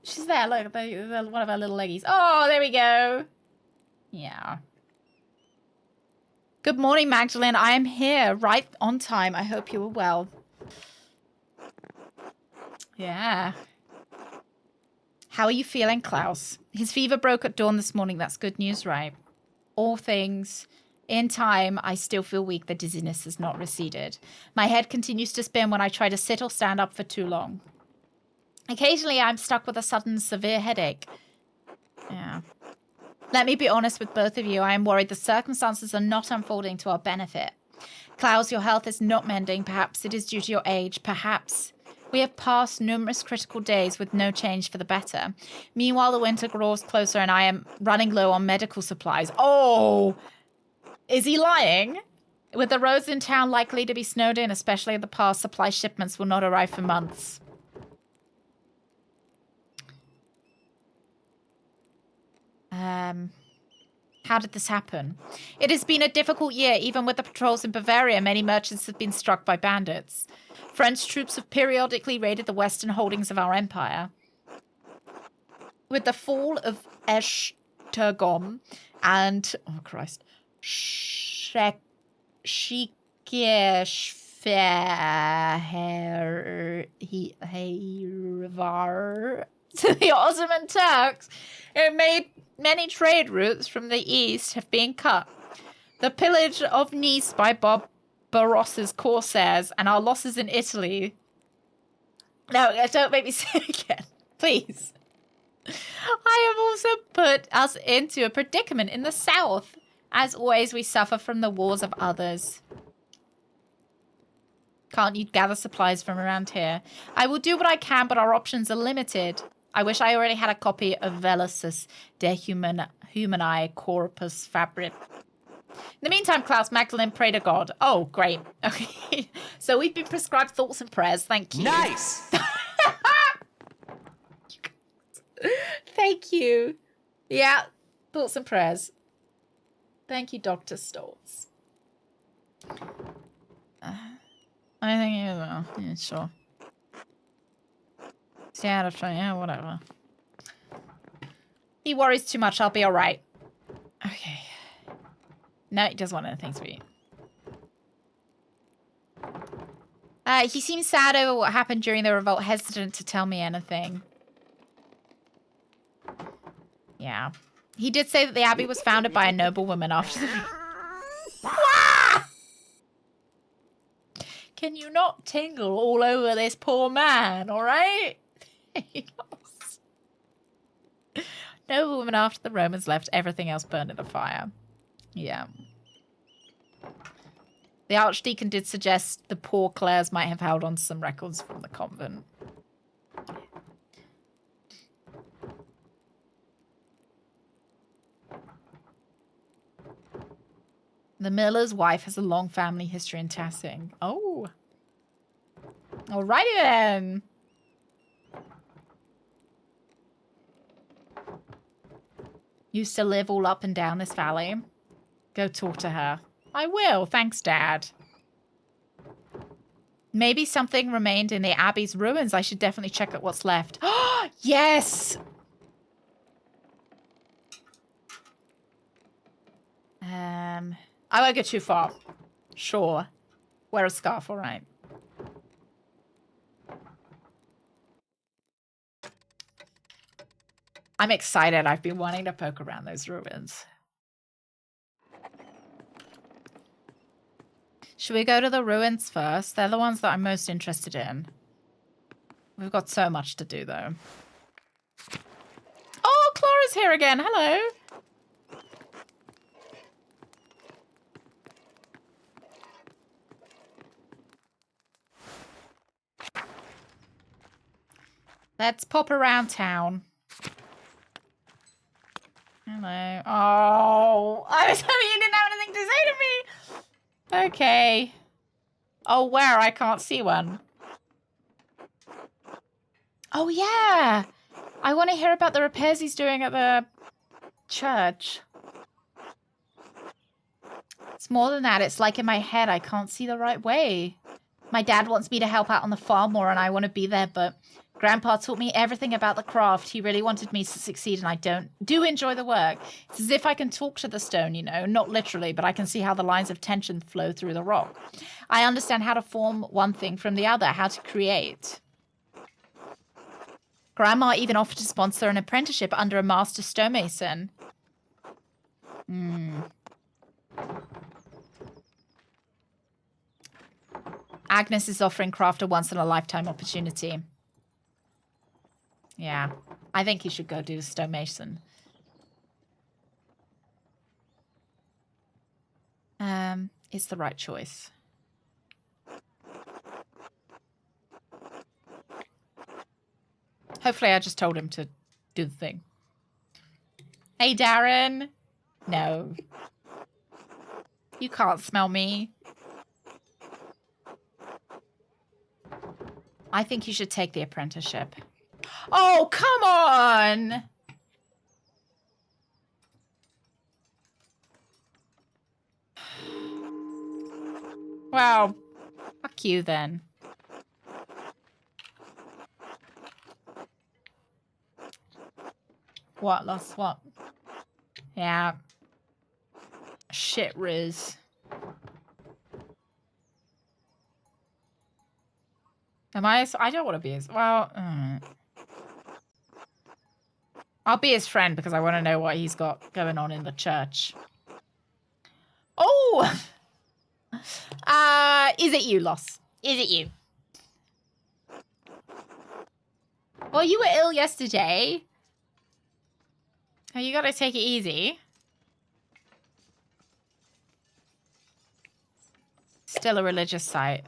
She's there. Look, one of her little leggies. Oh, there we go. Yeah. Good morning, Magdalene. I am here right on time. I hope you are well. Yeah. How are you feeling, Klaus? His fever broke at dawn this morning. That's good news, right? All things in time. I still feel weak. The dizziness has not receded. My head continues to spin when I try to sit or stand up for too long. Occasionally, I'm stuck with a sudden severe headache. Yeah. Let me be honest with both of you. I am worried the circumstances are not unfolding to our benefit. Klaus, your health is not mending. Perhaps it is due to your age. Perhaps. We have passed numerous critical days with no change for the better. Meanwhile, the winter draws closer and I am running low on medical supplies. Oh! Is he lying? With the roads in town likely to be snowed in, especially in the past, supply shipments will not arrive for months. How did this happen? It has been a difficult year. Even with the patrols in Bavaria, many merchants have been struck by bandits. French troops have periodically raided the western holdings of our empire. With the fall of Esztergom and, oh Christ, Shikeshver, to the Ottoman Turks, it made many trade routes from the east have been cut. The pillage of Nice by Barbarossa's corsairs and our losses in Italy. No, don't make me say it again, please. I have also put us into a predicament in the south. As always, we suffer from the wars of others. Can't you gather supplies from around here? I will do what I can, but our options are limited. I wish I already had a copy of Velusus de Humani Corpus Fabrit. In the meantime, Klaus, Magdalene, pray to God. Oh, great. Okay. So we've been prescribed thoughts and prayers. Thank you. Nice! Thank you. Yeah, thoughts and prayers. Thank you, Dr. Stoltz. I think you will. Yeah, sure. Stay out of trouble. Yeah, whatever. He worries too much. I'll be all right. Okay. No, he doesn't want anything sweet. He seems sad over what happened during the revolt, hesitant to tell me anything. Yeah. He did say that the abbey was founded by a noblewoman after the... Can you not tingle all over this poor man, all right? Noblewoman after the Romans left, everything else burned in the fire. Yeah. The Archdeacon did suggest the poor Clares might have held on to some records from the convent. The miller's wife has a long family history in Tassing. Oh. Alrighty then. Used to live all up and down this valley. Go talk to her. I will. Thanks, Dad. Maybe something remained in the Abbey's ruins. I should definitely check out what's left. Yes! I won't go too far. Sure. Wear a scarf, all right. I'm excited. I've been wanting to poke around those ruins. Should we go to the ruins first? They're the ones that I'm most interested in. We've got so much to do, though. Oh, Clara's here again. Hello. Let's pop around town. Hello. Oh, I was hoping you didn't have anything to say to me. Okay. Oh, where? I can't see one. Oh, yeah. I want to hear about the repairs he's doing at the church. It's more than that. It's like in my head, I can't see the right way. My dad wants me to help out on the farm more, and I want to be there, but Grandpa taught me everything about the craft. He really wanted me to succeed, and I do enjoy the work. It's as if I can talk to the stone, you know, not literally, but I can see how the lines of tension flow through the rock. I understand how to form one thing from the other, how to create. Grandma even offered to sponsor an apprenticeship under a master stonemason. Agnes is offering Craft a once-in-a-lifetime opportunity. Yeah, I think he should go do stonemason. It's the right choice. Hopefully I just told him to do the thing. Hey, Darren. No. You can't smell me. I think you should take the apprenticeship. Oh, come on! Well, fuck you then. What, lost what? Yeah. Shit, Riz. Am I? I don't want to be his. Well, I'll be his friend because I want to know what he's got going on in the church. Oh! Is it you, Loss? Is it you? Well, you were ill yesterday. Oh, you gotta take it easy. Still a religious site.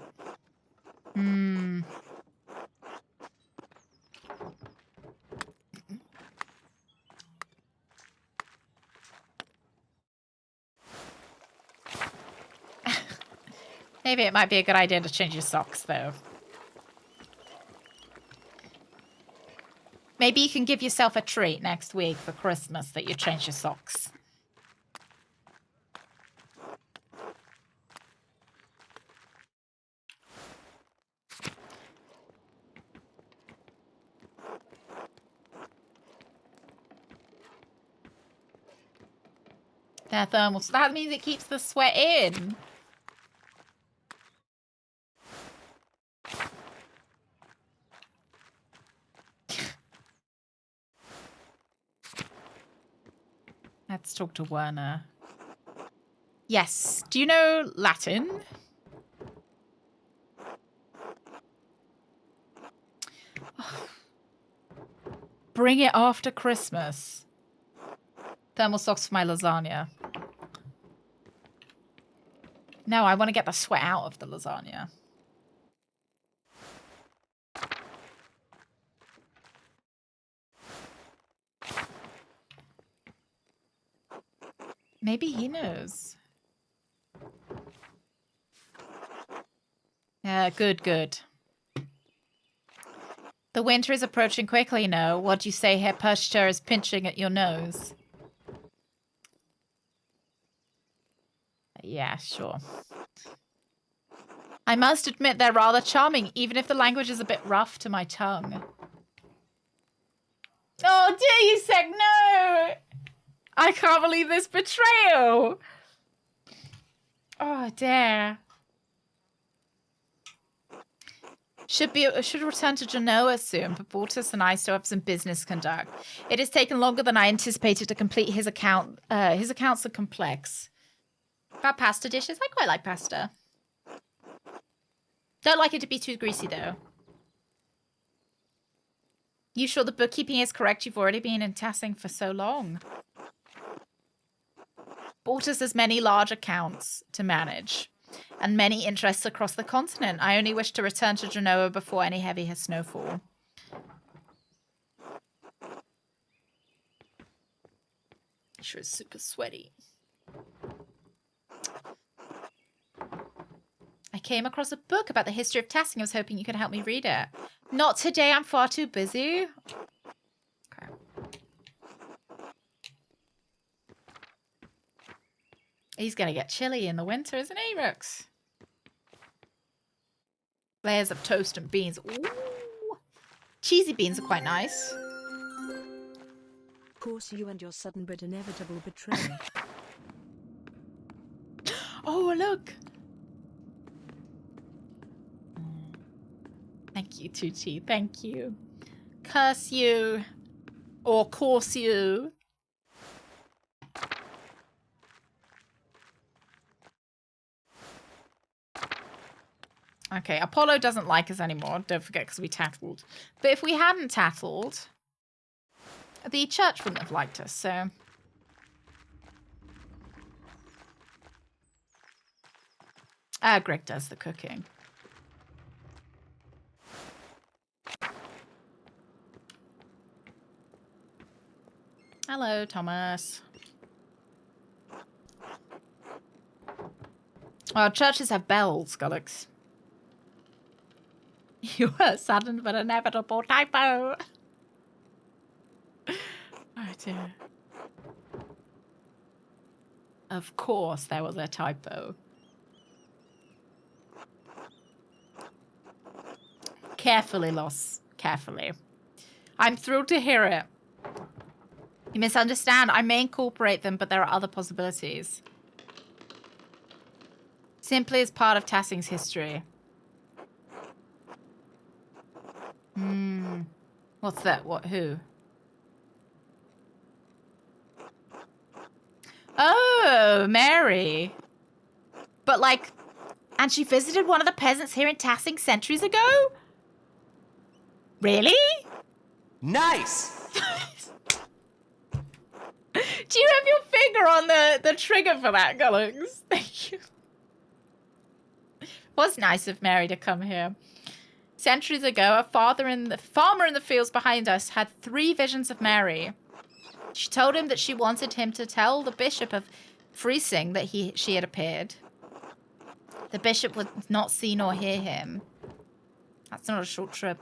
Maybe it might be a good idea to change your socks, though. Maybe you can give yourself a treat next week for Christmas that you change your socks. They're thermal. So that means it keeps the sweat in. Let's talk to Werner. Yes. Do you know Latin? Bring it after Christmas. Thermal socks for my lasagna. No, I want to get the sweat out of the lasagna. Maybe he knows. Yeah, good, good. The winter is approaching quickly, no? What do you say, Herr Perchter is pinching at your nose? Yeah, sure. I must admit they're rather charming, even if the language is a bit rough to my tongue. Oh, dear you, Sec, no! I can't believe this betrayal! Oh, dear. Should return to Genoa soon, but Bortus and I still have some business to conduct. It has taken longer than I anticipated to complete his account. His accounts are complex. About pasta dishes, I quite like pasta. Don't like it to be too greasy though. You sure the bookkeeping is correct? You've already been in Tassing for so long. Bortus has many large accounts to manage and many interests across the continent. I only wish to return to Genoa before any heavier snowfall. Sure is super sweaty. I came across a book about the history of Tassing. I was hoping you could help me read it. Not today, I'm far too busy. Okay. He's gonna get chilly in the winter, isn't he, Rooks? Layers of toast and beans. Ooh. Cheesy beans are quite nice. Of course, you and your sudden but inevitable betrayal. Oh, look. Thank you, Tucci. Thank you. Curse you. Or course you. Okay, Apollo doesn't like us anymore. Don't forget, because we tattled. But if we hadn't tattled, the church wouldn't have liked us, so... Greg does the cooking. Hello, Thomas. Well, churches have bells, Gullix. You were sudden but inevitable typo. Oh dear. Of course there was a typo. Carefully, Loss. Carefully. I'm thrilled to hear it. You misunderstand. I may incorporate them, but there are other possibilities. Simply as part of Tassing's history. What's that? What? Who? Oh, Mary. But like, and she visited one of the peasants here in Tassing centuries ago? Really? Nice! Do you have your finger on the trigger for that, Gullux? Thank you. Was nice of Mary to come here. Centuries ago, a farmer in the fields behind us had 3 visions of Mary. She told him that she wanted him to tell the bishop of Freising that she had appeared. The bishop would not see nor hear him. That's not a short trip.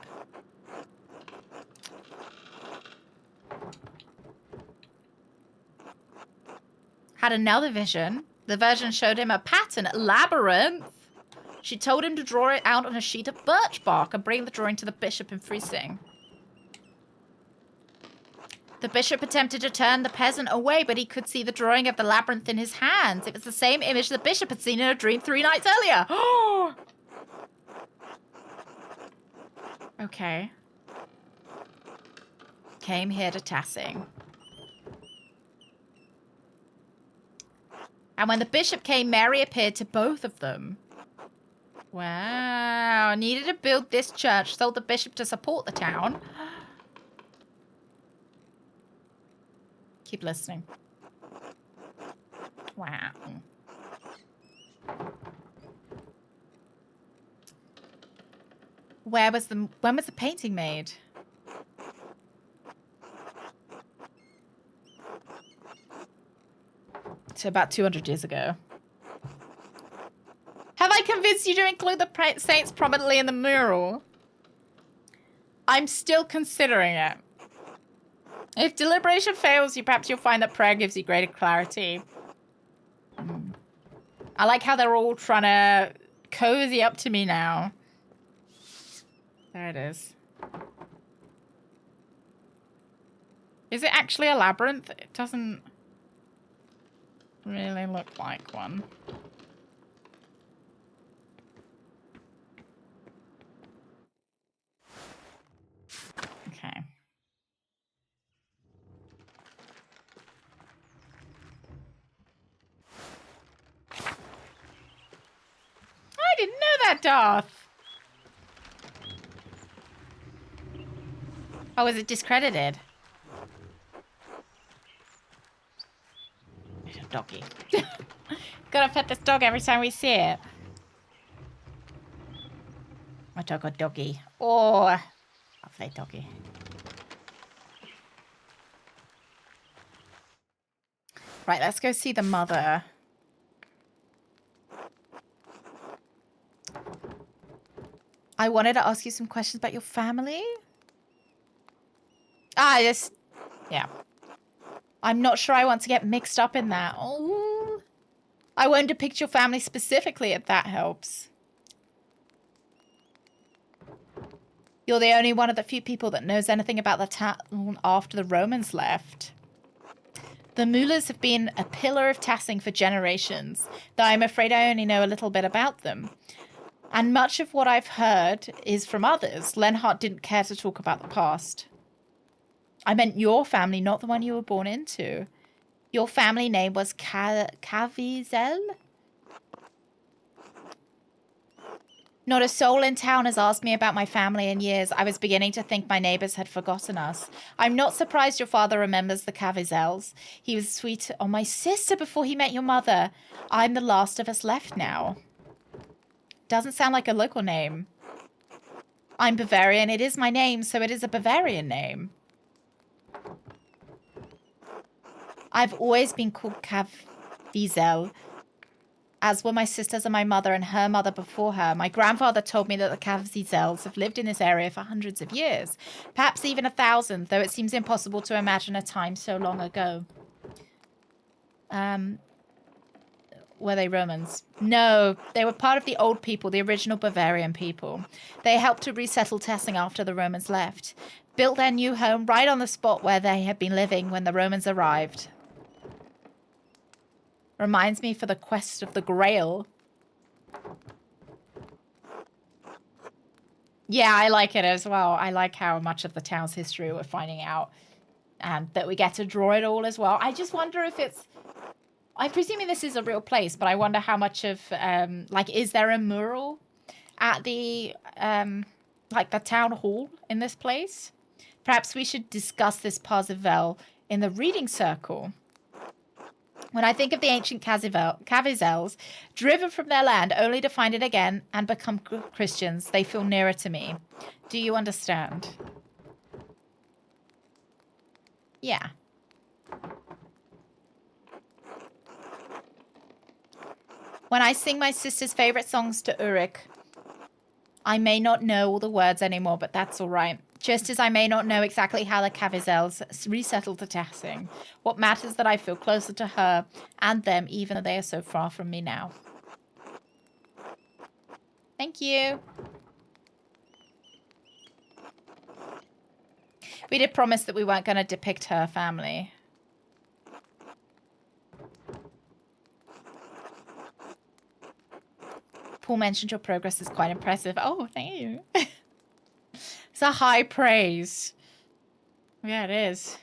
Had another vision. The vision showed him a pattern, a labyrinth. She told him to draw it out on a sheet of birch bark and bring the drawing to the bishop in Freising. The bishop attempted to turn the peasant away, but he could see the drawing of the labyrinth in his hands. It was the same image the bishop had seen in a dream 3 nights earlier. Okay. Came here to Tassing. And when the bishop came, Mary appeared to both of them. Wow. Needed to build this church, told the bishop to support the town. Keep listening. Wow. When was the painting made? So about 200 years ago. Have I convinced you to include the saints prominently in the mural? I'm still considering it. If deliberation fails you, perhaps you'll find that prayer gives you greater clarity. I like how they're all trying to cozy up to me now. There it is. Is it actually a labyrinth? It doesn't really look like one. that, Darth? Oh, is it discredited? Doggy. Gotta pet this dog every time we see it. My dog got doggy. Oh, lovely doggy. Right, let's go see the mother. I wanted to ask you some questions about your family. Yeah. I'm not sure I want to get mixed up in that. Oh, I won't depict your family specifically if that helps. You're the only one of the few people that knows anything about the town after the Romans left. The Mullahs have been a pillar of Tassing for generations, though I'm afraid I only know a little bit about them. And much of what I've heard is from others. Lenhart didn't care to talk about the past. I meant your family, not the one you were born into. Your family name was Caviezel? Not a soul in town has asked me about my family in years. I was beginning to think my neighbors had forgotten us. I'm not surprised your father remembers the Cavizels. He was sweet on my sister before he met your mother. I'm the last of us left now. Doesn't sound like a local name. I'm Bavarian. It is my name, so it is a Bavarian name. I've always been called Cavizel, as were my sisters and my mother and her mother before her. My grandfather told me that the Cavizels have lived in this area for hundreds of years, perhaps even 1,000, though it seems impossible to imagine a time so long ago. Were they Romans? No, they were part of the old people, the original Bavarian people. They helped to resettle Tessing after the Romans left, built their new home right on the spot where they had been living when the Romans arrived. Reminds me for the quest of the Grail. Yeah, I like it as well. I like how much of the town's history we're finding out, and that we get to draw it all as well. I just wonder if it's... I'm presuming this is a real place, but I wonder how much of, like, is there a mural at the, like, the town hall in this place? Perhaps we should discuss this Parzival in the reading circle. When I think of the ancient Cavizels, driven from their land only to find it again and become Christians, they feel nearer to me. Do you understand? Yeah. When I sing my sister's favorite songs to Ulrich, I may not know all the words anymore, but that's all right. Just as I may not know exactly how the Cavizels resettled to Tassing. What matters that I feel closer to her and them, even though they are so far from me now. Thank you. We did promise that we weren't going to depict her family. Paul mentioned your progress is quite impressive. Oh, thank you. It's a high praise. Yeah, it is.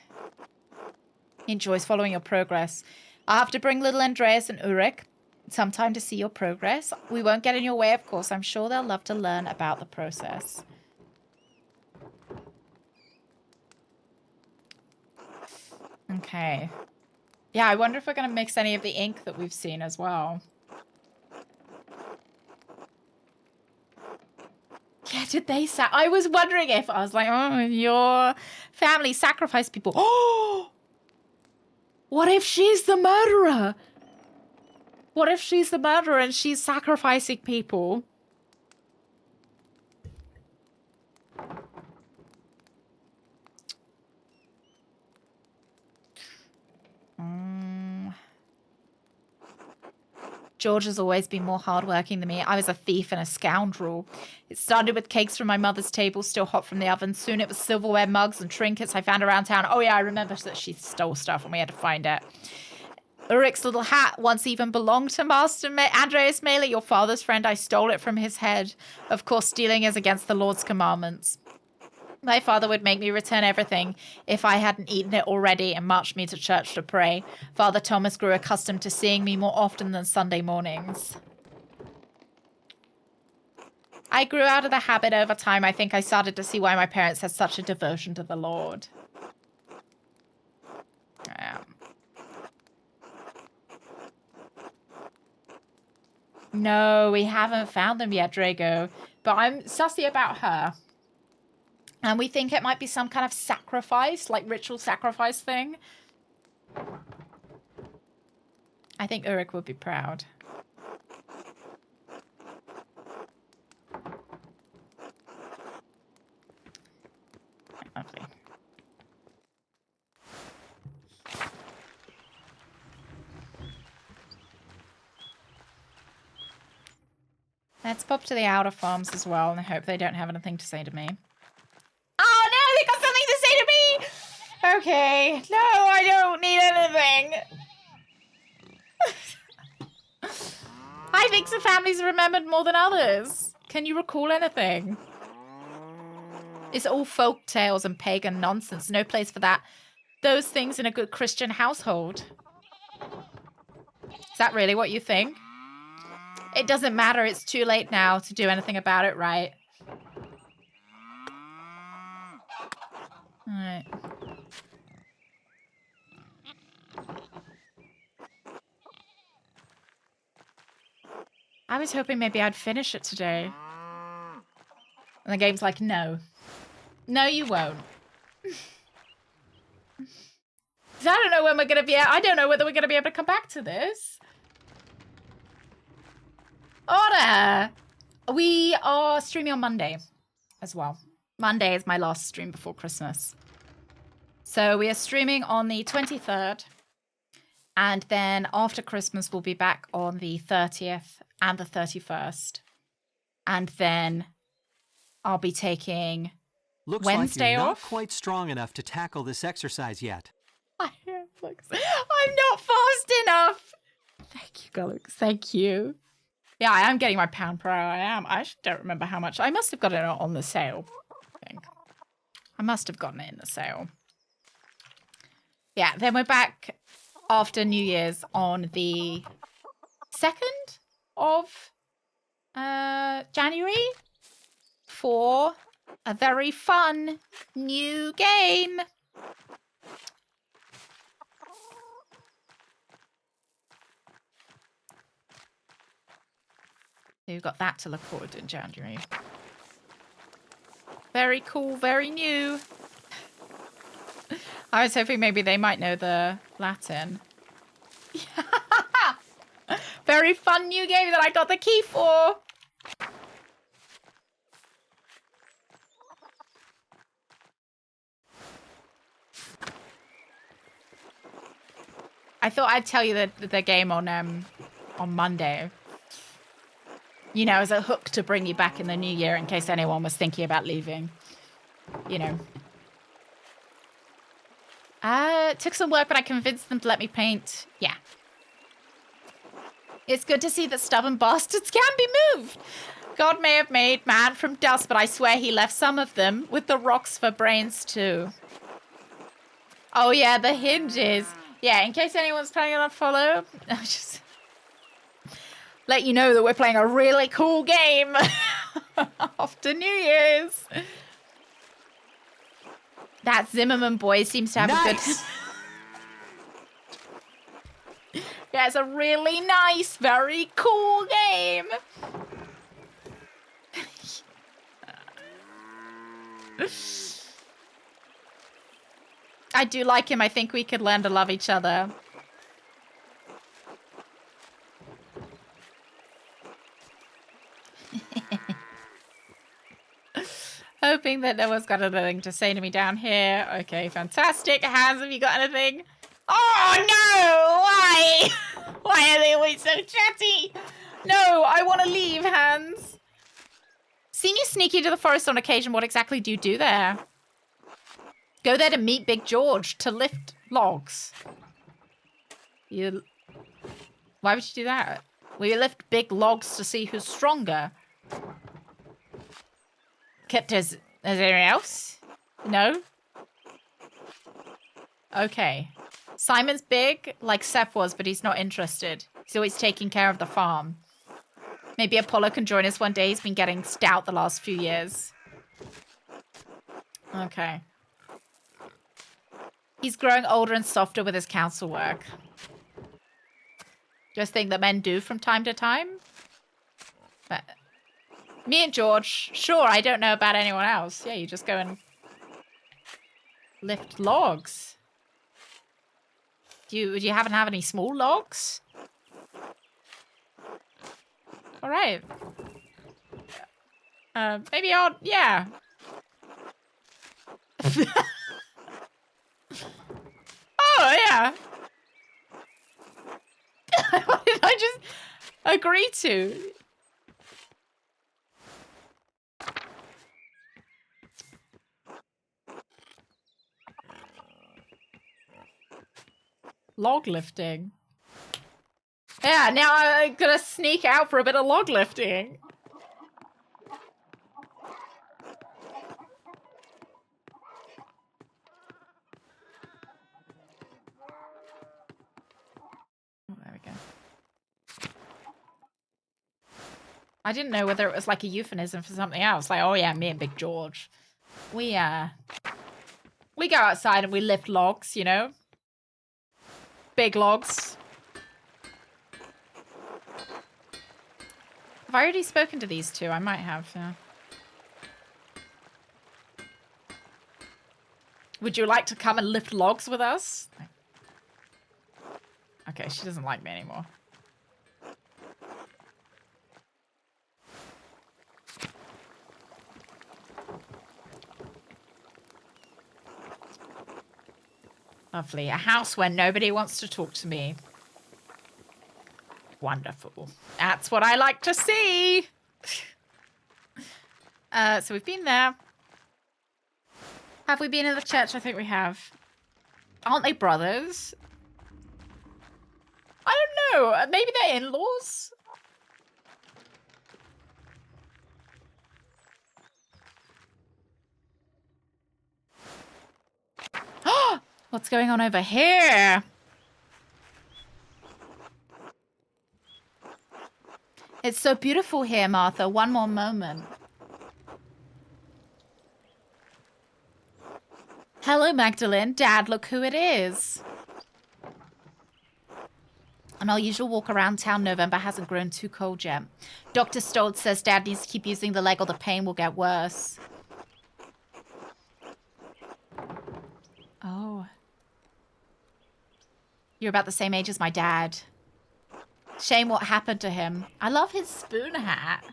He enjoys following your progress. I'll have to bring little Andreas and Ulrich sometime to see your progress. We won't get in your way, of course. I'm sure they'll love to learn about the process. Okay. Yeah, I wonder if we're going to mix any of the ink that we've seen as well. Yeah, did they I was wondering if I was like, oh, your family sacrificed people. Oh, what if she's the murderer? What if she's the murderer and she's sacrificing people? George has always been more hardworking than me. I was a thief and a scoundrel. It started with cakes from my mother's table, still hot from the oven. Soon it was silverware, mugs, and trinkets I found around town. Oh yeah, I remember that she stole stuff and we had to find it. Ulrich's little hat once even belonged to Master Andreas Mailer, your father's friend. I stole it from his head. Of course, stealing is against the Lord's commandments. My father would make me return everything if I hadn't eaten it already and marched me to church to pray. Father Thomas grew accustomed to seeing me more often than Sunday mornings. I grew out of the habit over time. I think I started to see why my parents had such a devotion to the Lord. No, we haven't found them yet, Drago. But I'm sussy about her. And we think it might be some kind of sacrifice, like ritual sacrifice thing. I think Uruk would be proud. Lovely. Let's pop to the outer farms as well, and I hope they don't have anything to say to me. Oh no, they got something to say to me! Okay, no, I don't need anything. I think some families are remembered more than others. Can you recall anything? It's all folk tales and pagan nonsense. No place for that. Those things in a good Christian household. Is that really what you think? It doesn't matter. It's too late now to do anything about it, right? Alright. I was hoping maybe I'd finish it today. And the game's like, no. No, you won't. I don't know when we're going to be... I don't know whether we're going to be able to come back to this. Order! We are streaming on Monday as well. Monday is my last stream before Christmas. So we are streaming on the 23rd. And then after Christmas, we'll be back on the 30th and the 31st. And then I'll be taking Wednesday like you're off. Not quite strong enough to tackle this exercise yet. I'm not fast enough. Thank you, Gulux. Thank you. Yeah, I am getting my pound per hour. I am. I actually don't remember how much. I must have got it on the sale, I think. I must have gotten it in the sale. Yeah, then we're back after New Year's on the 2nd of January for a very fun new game. We've got that to look forward to in January. Very cool, very new. I was hoping maybe they might know the Latin. Very fun new game that I got the key for. I thought I'd tell you the game on Monday. You know, as a hook to bring you back in the new year in case anyone was thinking about leaving. You know. It took some work, but I convinced them to let me paint. Yeah. It's good to see that stubborn bastards can be moved. God may have made man from dust, but I swear he left some of them with the rocks for brains too. Oh yeah, the hinges. Yeah, in case anyone's planning on a follow, I'll just let you know that we're playing a really cool game after New Year's. That Zimmerman boy seems to have a good... Yeah, it's a really nice, very cool game. I do like him. I think we could learn to love each other. Hoping that no one's got anything to say to me down here. Okay, fantastic. Hans, have you got anything? Oh, no! Why? Why are they always so chatty? No, I want to leave, Hans. Seen you sneak into the forest on occasion. What exactly do you do there? Go there to meet Big George, to lift logs. Why would you do that? Will you lift big logs to see who's stronger? Is anyone else? No? Okay. Simon's big, like Seth was, but he's not interested. He's always taking care of the farm. Maybe Apollo can join us one day. He's been getting stout the last few years. Okay. He's growing older and softer with his council work. Just thing that men do from time to time. But me and George, sure, I don't know about anyone else. Yeah, you just go and lift logs. Do you happen to have any small logs? All right. Maybe I'll, yeah. Oh, yeah. What did I just agree to? Log lifting. Yeah, now I'm gonna sneak out for a bit of log lifting. Oh, there we go. I didn't know whether it was like a euphemism for something else. Like, oh yeah, me and Big George. We go outside and we lift logs, you know? Big logs. Have I already spoken to these two? I might have, yeah. Would you like to come and lift logs with us? Okay, she doesn't like me anymore. Lovely. A house where nobody wants to talk to me. Wonderful. That's what I like to see. So we've been there. Have we been in the church? I think we have. Aren't they brothers? I don't know. Maybe they're in-laws? What's going on over here? It's so beautiful here, Martha. One more moment. Hello, Magdalene. Dad, look who it is. An unusual walk around town. November hasn't grown too cold yet. Dr. Stoltz says Dad needs to keep using the leg or the pain will get worse. Oh. You're about the same age as my dad. Shame what happened to him. I love his spoon hat.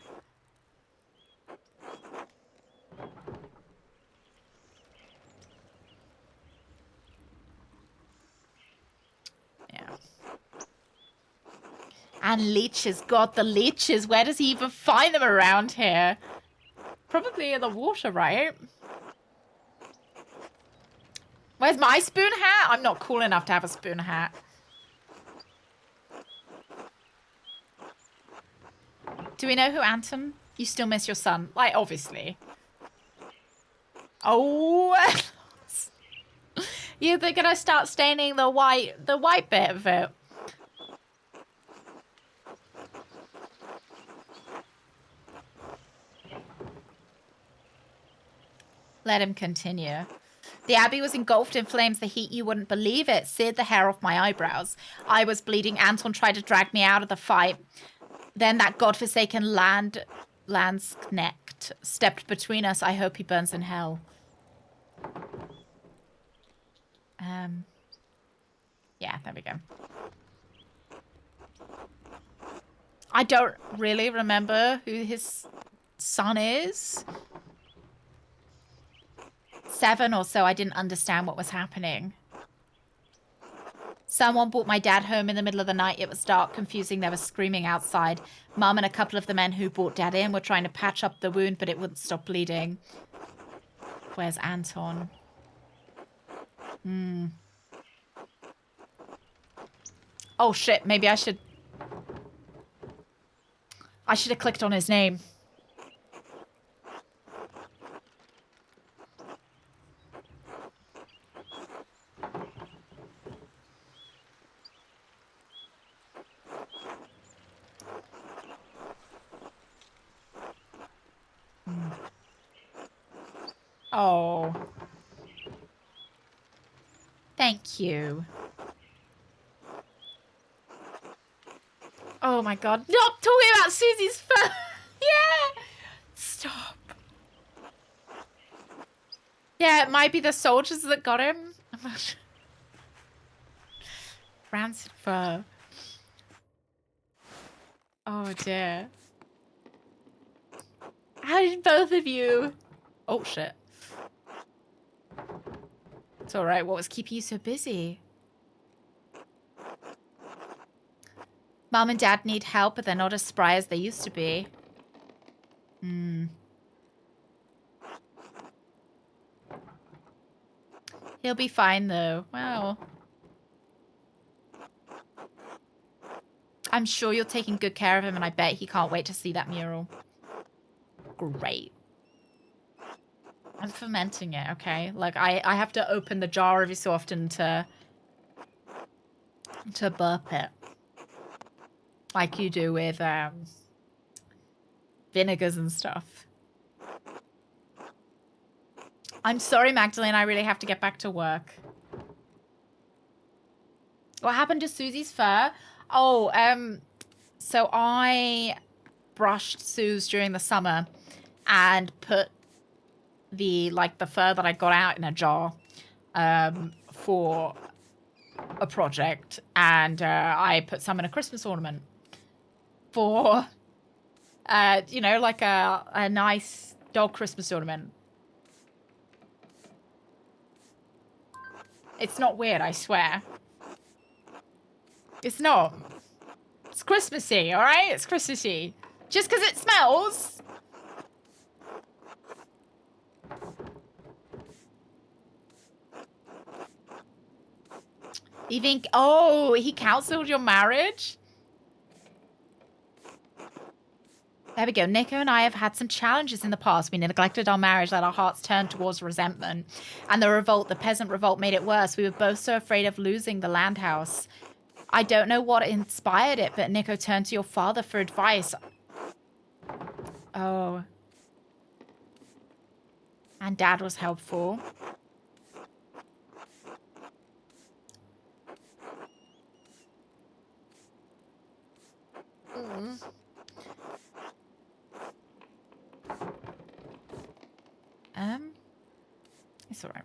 Yeah. And leeches. God, the leeches. Where does he even find them around here? Probably in the water, right? Where's my spoon hat? I'm not cool enough to have a spoon hat. Do we know who Anton? You still miss your son. Like, obviously. Oh. Yeah, they're gonna start staining the white bit of it. Let him continue. The abbey was engulfed in flames. The heat, you wouldn't believe it, seared the hair off my eyebrows. I was bleeding. Anton tried to drag me out of the fight. Then that godforsaken Landsknecht stepped between us. I hope he burns in hell. Yeah, there we go. I don't really remember who his son is. 7 or so, I didn't understand what was happening. Someone brought my dad home in the middle of the night. It was dark, confusing. There was screaming outside. Mum and a couple of the men who brought Dad in were trying to patch up the wound, but it wouldn't stop bleeding. Where's Anton? Oh, shit. Maybe I should have clicked on his name. Oh. Thank you. Oh my god. Stop talking about Susie's fur. Yeah. Stop. Yeah, it might be the soldiers that got him. Rancid fur. Oh dear. How did both of you... Oh shit. It's alright. What was keeping you so busy? Mom and Dad need help, but they're not as spry as they used to be. Hmm. He'll be fine, though. Wow. I'm sure you're taking good care of him, and I bet he can't wait to see that mural. Great. I'm fermenting it, okay? Like, I have to open the jar every so often to burp it. Like you do with vinegars and stuff. I'm sorry, Magdalene. I really have to get back to work. What happened to Susie's fur? Oh, so I brushed Suze during the summer and put the fur that I got out in a jar for a project, and I put some in a Christmas ornament for you know, like a nice dog Christmas ornament. It's not weird, I swear. It's not. It's Christmassy, all right? It's Christmassy. Just because it smells. You think, oh, he cancelled your marriage? There we go. Nico and I have had some challenges in the past. We neglected our marriage, let our hearts turn towards resentment. And the peasant revolt made it worse. We were both so afraid of losing the land house. I don't know what inspired it, but Nico turned to your father for advice. Oh. And Dad was helpful. It's alright.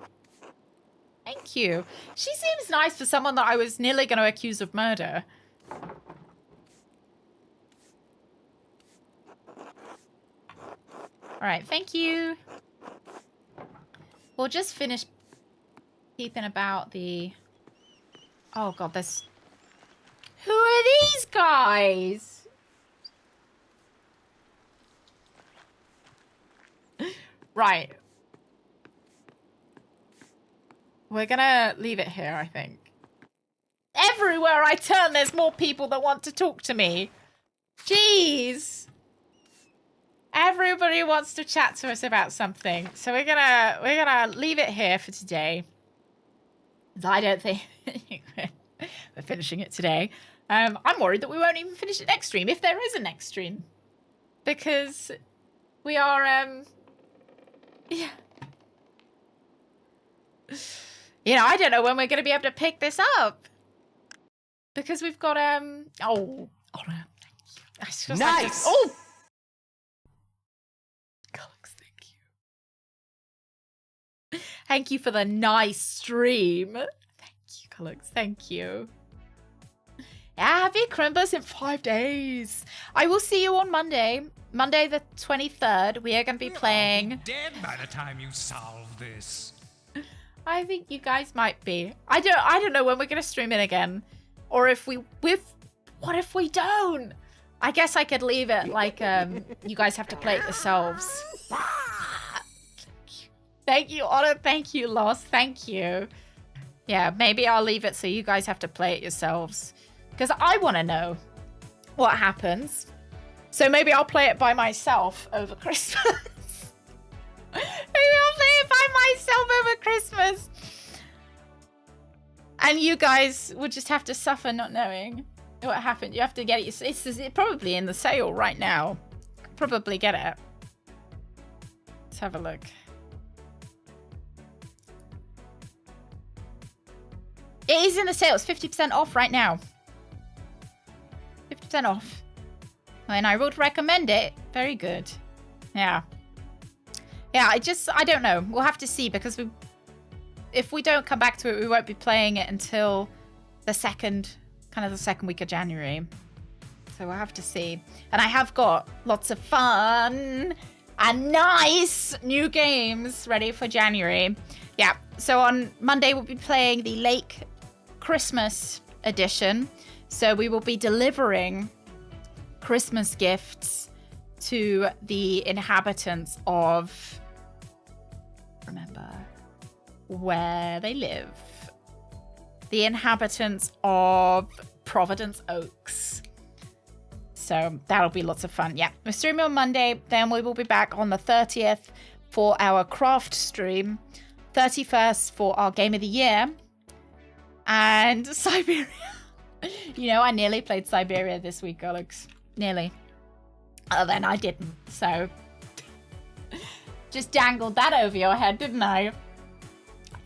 Thank you. She seems nice for someone that I was nearly going to accuse of murder. Alright, thank you. We'll just finish peeping about the... Oh god, there's... Who are these guys? Right. We're gonna leave it here, I think. Everywhere I turn, there's more people that want to talk to me. Jeez. Everybody wants to chat to us about something. So we're gonna leave it here for today. I don't think we're finishing it today. I'm worried that we won't even finish it next stream, if there is a next stream. Because we are yeah. You know, I don't know when we're going to be able to pick this up. Because we've got, oh, thank you. Nice! Oh! Galax, thank you. Thank you for the nice stream. Thank you, Galax, thank you. Yeah, happy Crimbus in 5 days. I will see you on Monday. Monday the 23rd. We are going to be playing... Dead by the time you solve this. I think you guys might be. I don't know when we're gonna stream it again, or if what if we don't? I guess I could leave it like you guys have to play it yourselves. Thank you, Otto. Thank you, Lost. Thank you. Yeah, maybe I'll leave it so you guys have to play it yourselves, because I want to know what happens. So maybe I'll play it by myself over Christmas. Maybe I'll play it by myself over Christmas. And you guys would just have to suffer not knowing what happened. You have to get it. It's probably in the sale right now. Probably get it. Let's have a look. It is in the sale. It's 50% off right now. 50% off. And I would recommend it. Very good. Yeah. Yeah, I don't know. We'll have to see because if we don't come back to it, we won't be playing it until the second week of January. So we'll have to see. And I have got lots of fun and nice new games ready for January. Yeah. So on Monday, we'll be playing the Lake Christmas edition. So we will be delivering Christmas gifts to the inhabitants of, remember where they live, the inhabitants of Providence Oaks. So that'll be lots of fun. Yeah, we're streaming on Monday. Then we will be back on the 30th for our craft stream, 31st for our game of the year, and Siberia. You know, I nearly played Siberia this week, Alex. Nearly. Then I didn't. So just dangled that over your head, didn't I?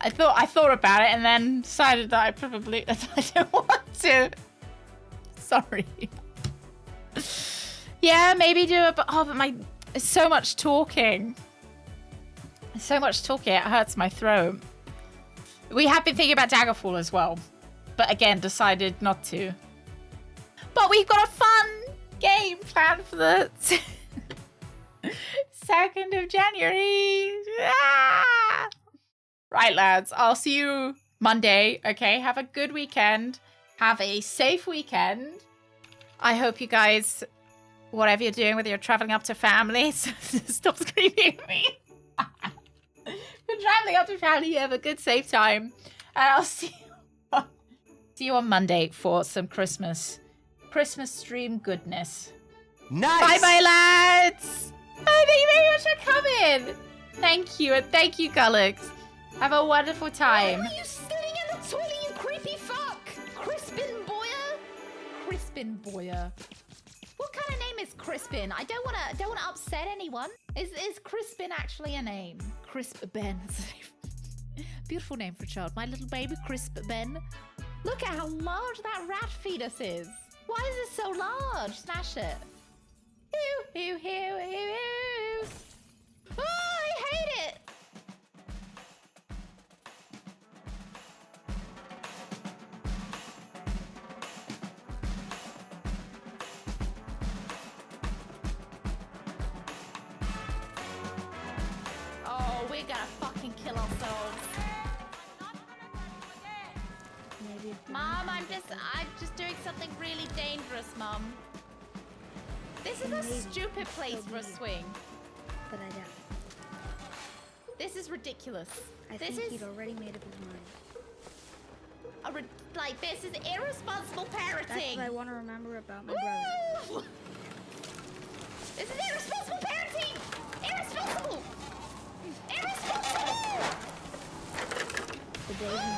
I thought about it and then decided that I don't want to. Sorry. Yeah, maybe do it, but it's so much talking. So much talking, it hurts my throat. We have been thinking about Daggerfall as well, but again, decided not to. But we've got a fun game planned for the 2nd of January. Ah! Right, lads, I'll see you Monday, okay? Have a good weekend. Have a safe weekend. I hope you guys, whatever you're doing, whether you're traveling up to family, stop screaming at me. If you're traveling up to family, you have a good, safe time. And I'll see you on Monday for some Christmas stream goodness. Nice! Bye-bye, lads! Oh, thank you very much for coming! Thank you, and thank you, Gullux. Have a wonderful time. Why are you sitting in the toilet, you creepy fuck? Crispin Boyer? Crispin Boyer. What kind of name is Crispin? I don't wanna upset anyone. Is Crispin actually a name? Crisp Ben. Beautiful name for a child. My little baby, Crisp Ben. Look at how large that rat fetus is. Why is it so large? Smash it. Ew, ew, ew, ew, ew. Oh, I hate it. Oh, we're gonna fucking kill ourselves. Mom, I'm just doing something really dangerous, Mom. This is a stupid place for a swing. But I don't. This is ridiculous. I think he'd already made up his mind. This is irresponsible parenting. That's what I want to remember about my brother. This is irresponsible parenting. Irresponsible. Irresponsible. The days